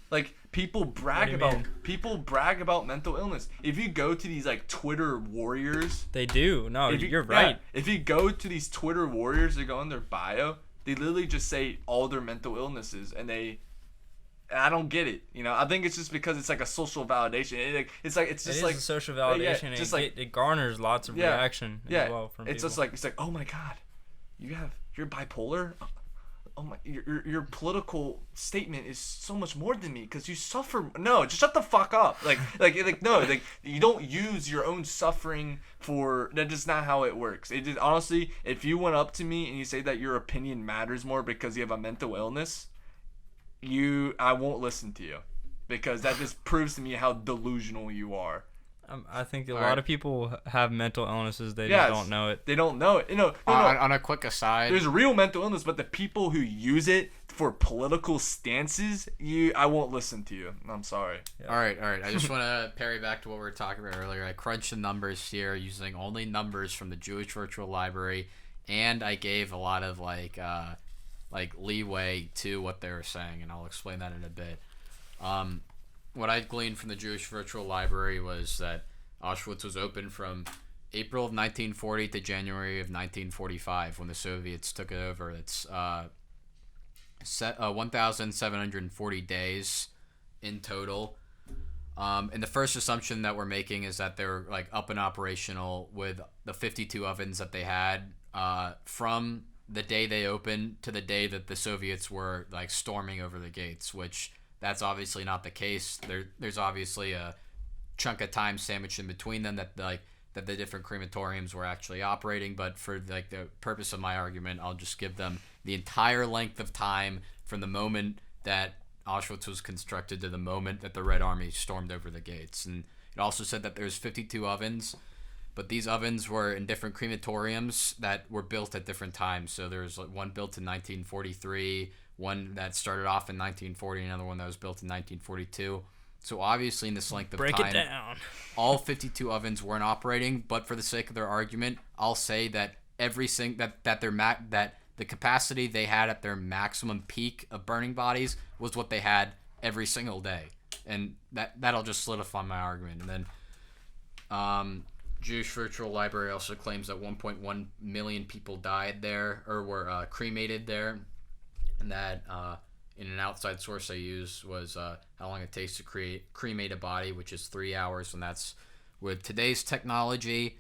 like people brag about mental illness. If you go to these like Twitter warriors, they do. No, you're right. Yeah, if you go to these Twitter warriors, they go in their bio, they literally just say all their mental illnesses, and I don't get it. You know, I think it's just because it's like a social validation. It's just like a social validation. Yeah, just it garners lots of reaction as well from it's people. just like, oh my god, you're bipolar. Oh my, your political statement is so much more than me because you suffer. No, just shut the fuck up. No, you don't use your own suffering for. That's just not how it works. It just honestly, if you went up to me and you say that your opinion matters more because you have a mental illness, I won't listen to you, because that just proves to me how delusional you are. I think a lot of people have mental illnesses. They Yes, just don't know it. They don't know it. No. On a quick aside, There's real mental illness, but the people who use it for political stances, I won't listen to you. I'm sorry. Yeah. All right. I just want to parry back to what we were talking about earlier. I crunched the numbers here using only numbers from the Jewish Virtual Library, and I gave a lot of like leeway to what they were saying, and I'll explain that in a bit. What I gleaned from the Jewish Virtual Library was that Auschwitz was open from April of 1940 to January of 1945 when the Soviets took it over. It's 1,740 days in total. And the first assumption that we're making is that they're like up and operational with the 52 ovens that they had from the day they opened to the day that the Soviets were like storming over the gates, which that's obviously not the case. There's obviously a chunk of time sandwiched in between them that the different crematoriums were actually operating. But for like the purpose of my argument, I'll just give them the entire length of time from the moment that Auschwitz was constructed to the moment that the Red Army stormed over the gates. And it also said that there's 52 ovens, but these ovens were in different crematoriums that were built at different times. So there's one built in 1943, one that started off in 1940, another one that was built in 1942. So obviously in this length of Break time, it down. all 52 ovens weren't operating. But for the sake of their argument, I'll say that that the capacity they had at their maximum peak of burning bodies was what they had every single day, and that'll just solidify my argument. And then Jewish Virtual Library also claims that 1.1 million people died there or were cremated there. And that in an outside source I used was how long it takes to cremate a body, which is 3 hours, and that's with today's technology,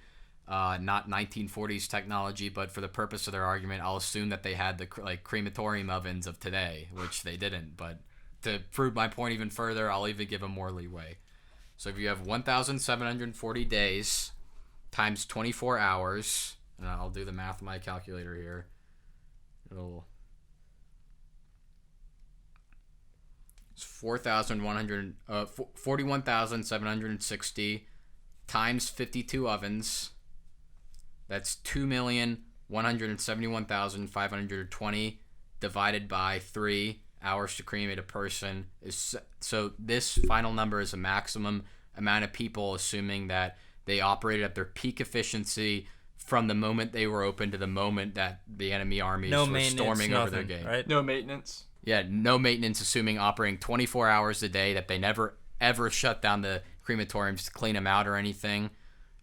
not 1940s technology. But for the purpose of their argument, I'll assume that they had the crematorium ovens of today, which they didn't. But to prove my point even further, I'll even give them more leeway. So if you have 1,740 days times 24 hours, and I'll do the math on my calculator here. It's 41,760 times 52 ovens. That's 2,171,520 divided by 3 hours to cremate a person. So this final number is a maximum amount of people, assuming that they operated at their peak efficiency from the moment they were open to the moment that the enemy armies were storming over their gate. Right? No maintenance. Yeah, no maintenance, assuming operating 24 hours a day, that they never, ever shut down the crematoriums to clean them out or anything,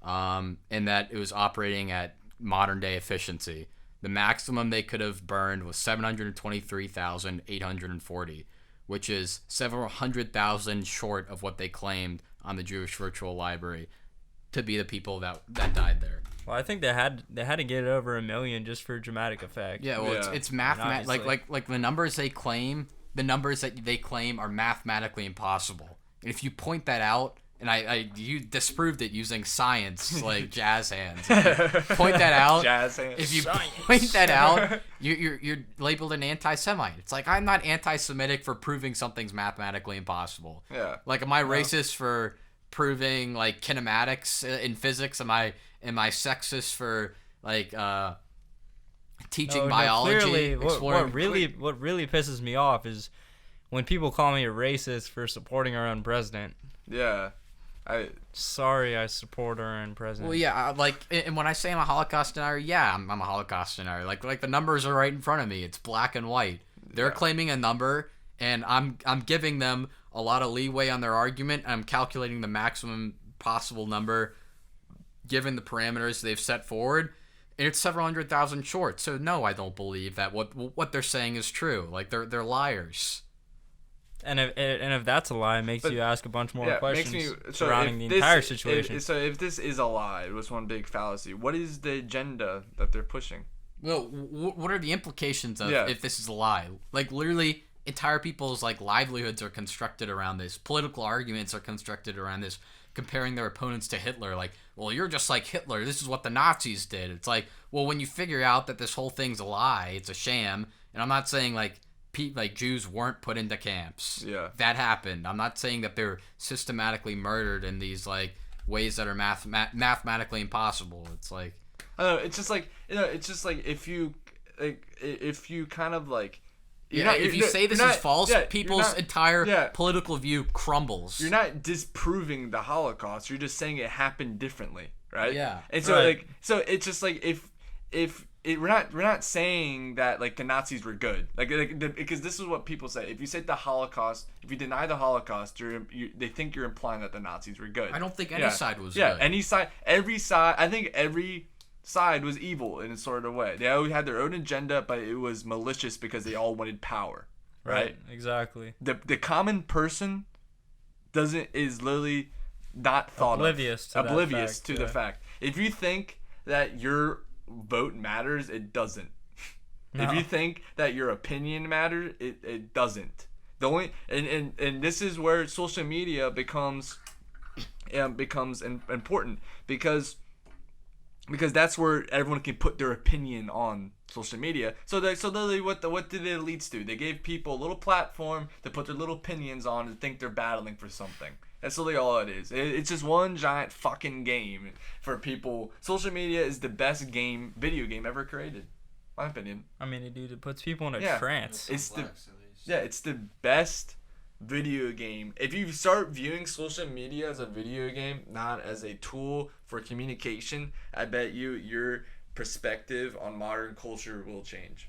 and that it was operating at modern-day efficiency. The maximum they could have burned was 723,840, which is several hundred thousand short of what they claimed on the Jewish Virtual Library to be the people that died there. Well, I think they had to get it over 1 million just for dramatic effect. Yeah, well, Yeah. it's mathematic. obviously- Like the numbers they claim, are mathematically impossible. And if you point that out, and you disproved it using science, like jazz hands. Point that out. Jazz hands. If you point that out, you're labeled an anti-Semite. It's like, I'm not anti-Semitic for proving something's mathematically impossible. Yeah. Like, am I racist for proving like kinematics in physics? Am I sexist for like teaching biology? Clearly, what exploring- really pisses me off is when people call me a racist for supporting our own president. Yeah. Sorry, I support our own president. Well, yeah, and when I say I'm a Holocaust denier, yeah, I'm a Holocaust denier. Like the numbers are right in front of me. It's black and white. They're claiming a number, and I'm giving them a lot of leeway on their argument. I'm calculating the maximum possible number given the parameters they've set forward, and it's several hundred thousand short. So no, I don't believe that what they're saying is true. Like they're liars. And if that's a lie, it makes you ask a bunch more questions surrounding the if entire this- situation. if this is a lie, it was one big fallacy. What is the agenda that they're pushing? Well, what are the implications of Yeah. if this is a lie? Like literally, entire people's like livelihoods are constructed around this. Political arguments are constructed around this, comparing their opponents to Hitler. Like, well, you're just like Hitler. This is what the Nazis did. It's like, well, when you figure out that this whole thing's a lie, it's a sham. And I'm not saying like Jews weren't put into camps. Yeah. That happened. I'm not saying that they're systematically murdered in these like ways that are mathematically impossible. It's like, I don't know. It's just like if you kind of like. if you say this is false, people's entire political view crumbles. You're not disproving the Holocaust. You're just saying it happened differently, right? Yeah. And so Right. so it's just like we're not saying that like the Nazis were good, because this is what people say. If you say the Holocaust, if you deny the Holocaust, they think you're implying that the Nazis were good. I don't think any side was Yeah, good. every side. I think every side was evil in a sort of way. They all had their own agenda, but it was malicious because they all wanted power, right? Exactly. The common person is literally not thought Oblivious of. to that Oblivious fact, to yeah. the fact. If you think that your vote matters, it doesn't. No. If you think that your opinion matters, it doesn't. The only and this is where social media becomes important because that's where everyone can put their opinion on social media. So literally, what did the elites do? They gave people a little platform to put their little opinions on and think they're battling for something. That's literally all it is. It's just one giant fucking game for people. Social media is the best video game ever created, my opinion. I mean, dude, it puts people in a Yeah. trance. It's the Complex, at least. it's the best video game. If you start viewing social media as a video game, not as a tool for communication, I bet your perspective on modern culture will change.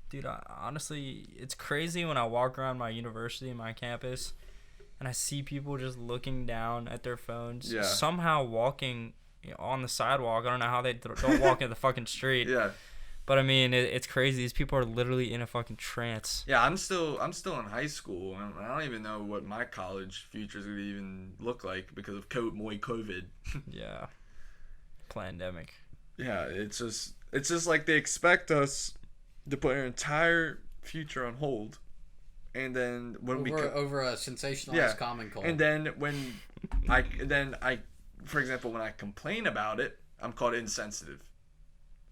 Dude, honestly, it's crazy when I walk around my university, my campus, and I see people just looking down at their phones, Yeah. somehow walking on the sidewalk. I don't know how they don't walk in the fucking street. Yeah. But I mean, it's crazy. These people are literally in a fucking trance. Yeah, I'm still in high school, and I don't even know what my college future is going to even look like because of COVID. Yeah. Pandemic. Yeah, it's just like they expect us to put our entire future on hold, and then when over a sensationalized Yeah. common cold. and then when I for example, when I complain about it, I'm called insensitive.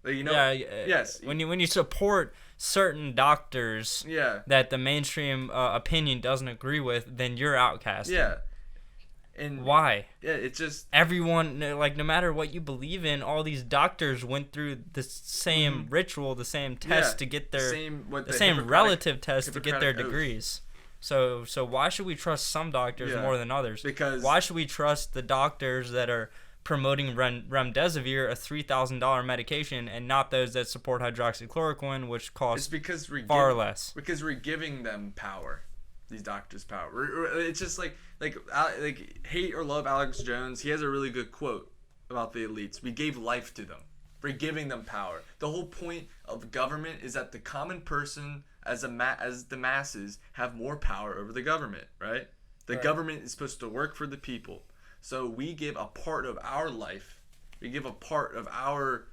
Like, yes. When you support certain doctors Yeah. that the mainstream opinion doesn't agree with, then you're outcast. Yeah. And Why? yeah, it's just Everyone, like, no matter what you believe in, all these doctors went through the same ritual, the same test to get their the same relative test to get their Hippocratic oath. degrees. So why should we trust some doctors Yeah. more than others? Because why should we trust the doctors that are promoting remdesivir, a $3,000 medication, and not those that support hydroxychloroquine, which it's costs because far less? Because we're giving them power, these doctors power. It's just like hate or love Alex Jones. He has a really good quote about the elites. We gave life to them. We're giving them power. The whole point of government is that the common person, as the masses, have more power over the government, right? The government is supposed to work for the people. So we give a part of our life, we give a part of our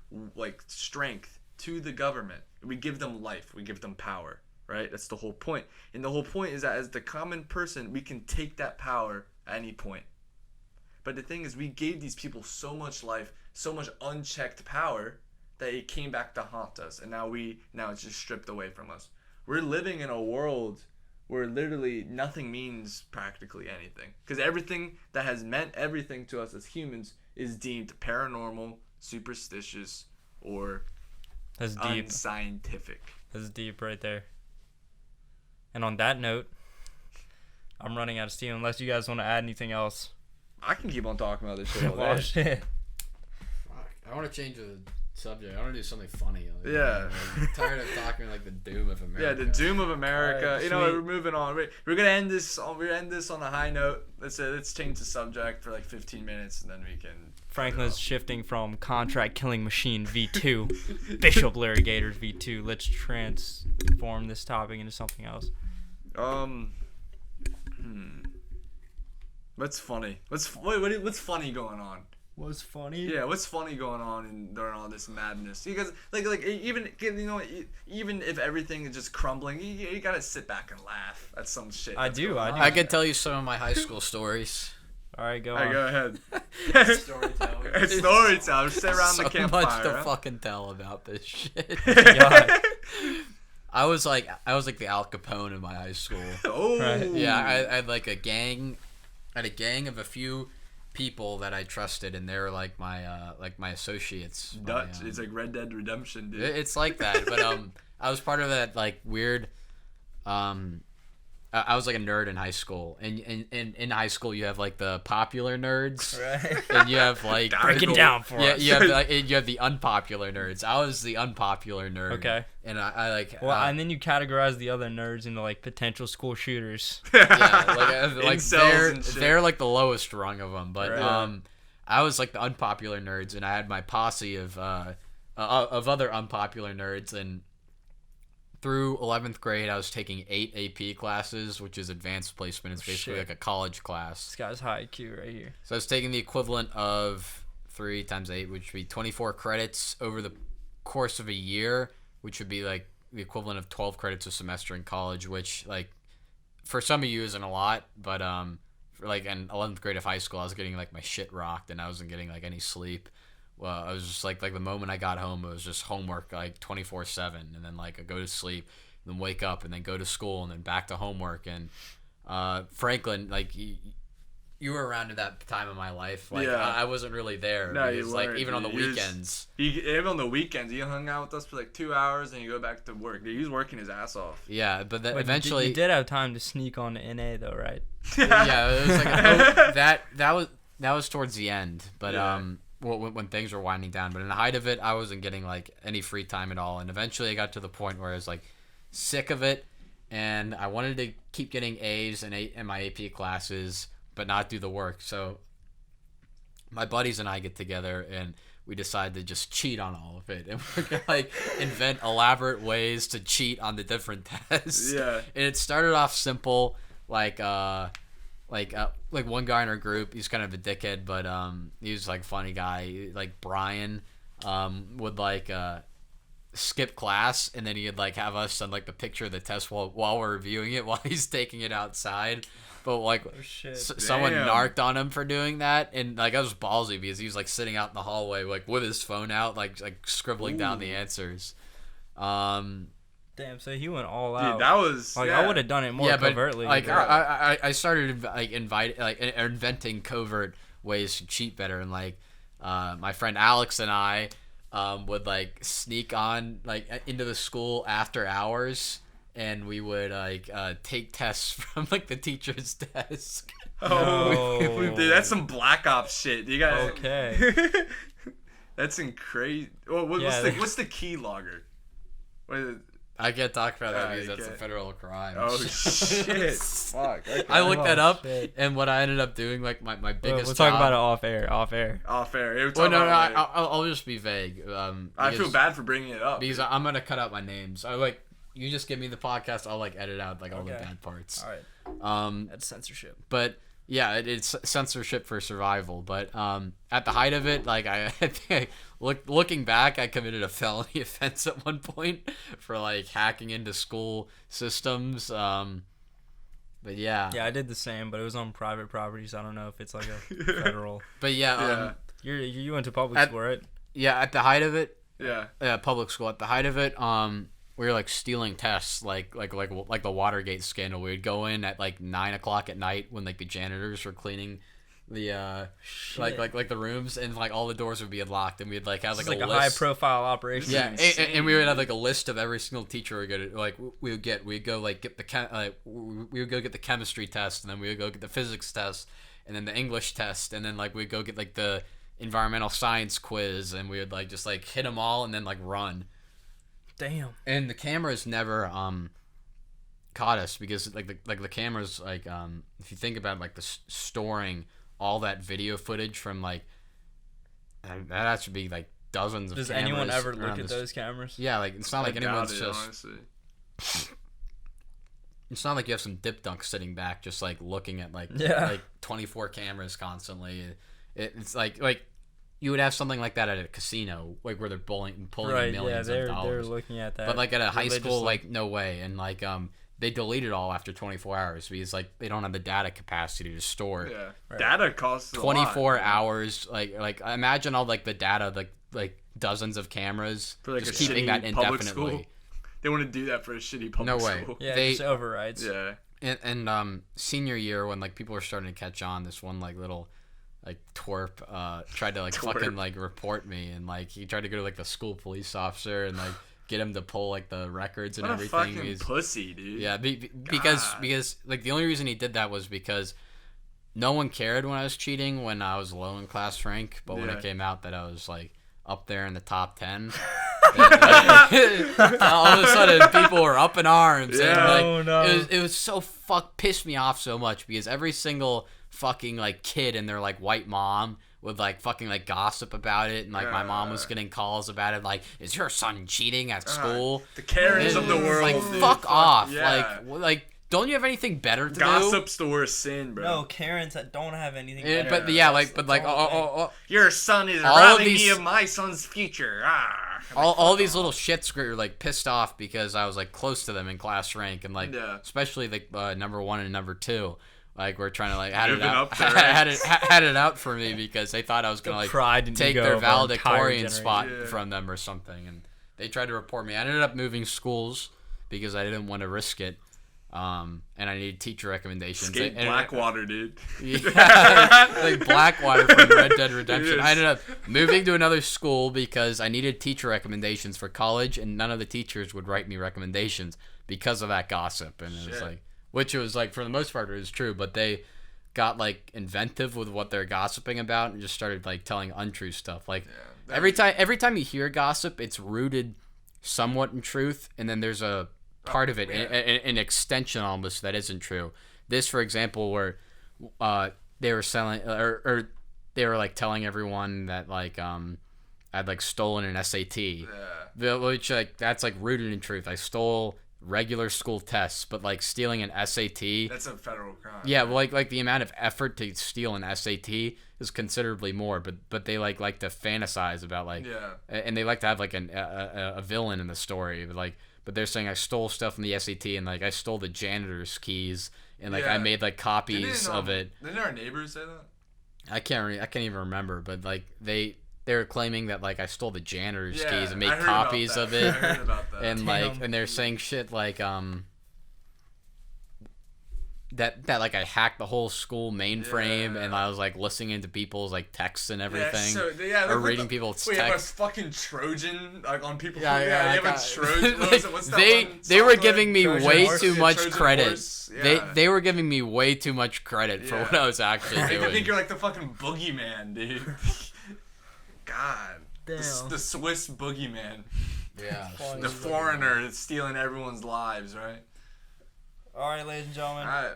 strength to the government. We give them life, we give them power, right? That's the whole point. And the whole point is that as the common person, we can take that power at any point. But the thing is, we gave these people so much life, so much unchecked power that it came back to haunt us, and now it's just stripped away from us. We're living in a world where literally nothing means practically anything, because everything that has meant everything to us as humans is deemed paranormal, superstitious, or That's deep. unscientific. That's deep right there. And on that note, I'm running out of steam unless you guys want to add anything else. I can keep on talking about this shit all Oh day. shit. Fuck. I want to change the subject. I want to do something funny. Like, Yeah. I'm tired of talking like the doom of America. Yeah, the doom of America. Alright, You know what? sweet. We're moving on. We're gonna end this on a high note. Let's change the subject for like 15 minutes, and then we can. Franklin's shifting from contract killing machine V2, Bishop Litigators V2. Let's transform this topic into something else. What's funny? What's funny going on? Was funny? Yeah, what's funny going on during all this madness? Because like even if everything is just crumbling, you gotta sit back and laugh at some shit. I that's do. going I on. do. I could tell you some of my high school stories. All right, go All right, on. go ahead. Storytelling. Storytelling. Sit around So the campfire. much to huh? fucking tell about this shit. God. I was like the Al Capone in my high school. Oh. Right. Yeah, I had like a gang. I had a gang of a few people that I trusted, and they were like my associates. Dutch. My, It's like Red Dead Redemption, dude. It's like that, but I was part of that like weird. I was like a nerd in high school, and in high school you have like the popular nerds, Right. and you have like Break it down for yeah, us. you have the unpopular nerds. I was the unpopular nerd. Okay. And I like Well, and then you categorize the other nerds into like potential school shooters. yeah, like Incels and shit. they're like the lowest rung of them, but Right. I was like the unpopular nerds, and I had my posse of other unpopular nerds, and through 11th grade I was taking 8 AP classes, which is advanced placement. It's basically Shit. like a college class. This guy's high IQ right here. So I was taking the equivalent of 3 times 8, which would be 24 credits over the course of a year, which would be like the equivalent of 12 credits a semester in college, which like for some of you isn't a lot, but for like in 11th grade of high school I was getting like my shit rocked, and I wasn't getting like any sleep. Well, I was just like the moment I got home, it was just homework like 24/7, and then like I go to sleep, and then wake up, and then go to school, and then back to homework. And Franklin, like you were around at that time of my life. Like Yeah. I wasn't really there. No, you because, like weren't, even on the dude. You was- weekends. Even on the weekends, you hung out with us for like 2 hours, and you go back to work. Dude, he was working his ass off. Yeah, but then Wait, eventually, you did have time to sneak on to NA though, right? yeah, it was like that was towards the end, but Yeah. when things were winding down. But in the height of it, I wasn't getting like any free time at all, and eventually I got to the point where I was like sick of it, and I wanted to keep getting A's in my AP classes, but not do the work. So my buddies and I get together, and we decide to just cheat on all of it, and we're gonna like invent elaborate ways to cheat on the different tests. Yeah. And it started off simple, like one guy in our group, he's kind of a dickhead, but he was like a funny guy. Like Brian would like skip class, and then he'd like have us send like the picture of the test while we're reviewing it while he's taking it outside. But like shit. someone Damn. narked on him for doing that, and like I was ballsy because he was like sitting out in the hallway like with his phone out, like scribbling down the answers. Damn, so he went all out. Dude, that was like yeah. I would have done it more covertly. But, like Yeah. I started like inventing covert ways to cheat better, and like my friend Alex and I would like sneak on like into the school after hours, and we would like take tests from like the teacher's desk. Oh, No. dude, that's some Black Ops shit. You got Okay. That's crazy. Well, Yeah. what's the key logger? What is it? I can't talk about that because you that's a can't. federal crime. Oh shit! Fuck. Okay. I looked that up, shit. and what I ended up doing, like my biggest. We'll talk job- about it off air. Off air. Oh, fair. We'll Well, talk no, about it later. I'll just be vague. I feel because- bad for bringing it up. because I'm gonna cut out my names. I like you just give me the podcast. I'll like edit out like all the Okay. bad parts. All right. That's censorship. But yeah, it's censorship for survival. But at the height of it, like I think looking back, I committed a felony offense at one point for like hacking into school systems. But yeah. Yeah, I did the same, but it was on private property, so I don't know if it's like a federal. But yeah. You went to public At- school, right? Yeah. At the height of it, Yeah. public school. At the height of it, we were like stealing tests, like the Watergate scandal. We would go in at like 9:00 at night when like the janitors were cleaning the like the rooms, and like all the doors would be unlocked, and we'd like have It's like like a a high list. profile operation. Yeah, and we would have like a list of every single teacher we'd go like get the we would go get the chemistry test, and then we would go get the physics test, and then the English test, and then like we'd go get like the environmental science quiz, and we would like just like hit them all and then like run. Damn. And the cameras never caught us because like the cameras like if you think about like the storing all that video footage from like that has to be like dozens of Does cameras anyone ever around look at this. those cameras? Yeah, like it's not like I doubt anyone's it, just honestly. it's not like you have some dip dunk sitting back just like looking at like Yeah. like 24 cameras constantly. It's like you would have something like that at a casino, like where they're pulling Right. Yeah, millions they're of dollars. looking at that. But like at a high school, religiously. like no way, and like they delete it all after 24 hours because like they don't have the data capacity to store Yeah. Right. Data costs a lot. 24 hours. Like imagine all like the data, like dozens of cameras, For, like, just a keeping shitty that public indefinitely. school? They want to do that for a shitty public No way. school. Yeah, they- just overrides. Yeah. And senior year when like people were starting to catch on, this one like little like twerp tried to like Twerp. fucking like report me, and like he tried to go to like the school police officer and like get him to pull like the records and What a everything. fucking He's- pussy, dude. Yeah, because God. like the only reason he did that was because no one cared when I was cheating when I was low in class rank, but when Yeah. it came out that I was like up there in the top 10, then, like, all of a sudden people were up in arms. And, Yeah. like, Oh, no. it was so pissed me off so much because every single fucking like kid and their like white mom would like fucking like gossip about it, and like my mom was getting calls about it, like, is your son cheating at school? The Karens of the It's world, like dude. fuck off. Yeah. Like don't you have anything better to do? Gossip's the worst sin, bro. No, Karens that don't have anything. Yeah, better. but yeah, That's- like, but that's like, the whole thing. Your son is All of robbing me these- of my son's future. Ah. all these little shits were like pissed off because I was like close to them in class rank, and like Yeah. especially like number 1 and number 2, like we're trying to like had it Moving out, up the ranks. had it out for me because they thought I was gonna The like pride and take ego their of our entire valedictorian spot generation. Yeah. from them or something, and they tried to report me. I ended up moving schools because I didn't want to risk it. And I needed teacher recommendations. Escape And- Blackwater, dude. Yeah, like Blackwater from Red Dead Redemption. Yes. I ended up moving to another school because I needed teacher recommendations for college, and none of the teachers would write me recommendations because of that gossip. And it was Shit. like, which was like for the most part it was true, but they got like inventive with what they're gossiping about and just started like telling untrue stuff. Like every time you hear gossip, it's rooted somewhat in truth, and then there's a part of it, an extension almost that isn't true. This, for example, where they were selling or they were like telling everyone that like I'd like stolen an SAT, which like that's like rooted in truth. I stole regular school tests, but like stealing an SAT. That's a federal crime. Yeah, well, like the amount of effort to steal an SAT is considerably more, but they like to fantasize about like, Yeah. and they like to have like a villain in the story, but they're saying I stole stuff from the SAT, and like I stole the janitor's keys, and like I Yeah. made like copies of it. Didn't our neighbors say that? I can't even remember, but like they were claiming that like I stole the janitor's Yeah, keys and made I heard about copies that. of it. I heard about that. And Damn. like and they're saying shit like that like I hacked the whole school mainframe, Yeah. and I was like listening to people's like texts and everything, Yeah, or like, reading what the- people's Wait, you have a texts. fucking Trojan like on people. Yeah, you have I a Trojan. What's that they one they were software? giving me Trojan way horse? too Yeah, much Trojan credit. horse. Yeah. They were giving me way too much credit for Yeah. what I was actually I doing. think you're like the fucking boogeyman, dude. God. The Damn. Swiss boogeyman. Yeah. Fun. The foreigner that's stealing everyone's lives, right? All right, ladies and gentlemen. All right.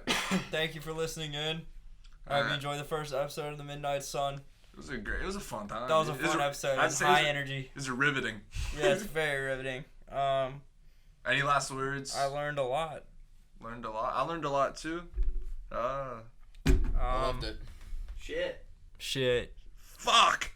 Thank you for listening in. I All hope you right. enjoyed the first episode of the Midnight Sun. It was a fun time. That was a It was fun episode. It I'd was say high it was- energy. It was riveting. Yeah, it's very riveting. Any last words? I learned a lot. Learned a lot. I learned a lot too. I loved it. Shit. Shit. Fuck.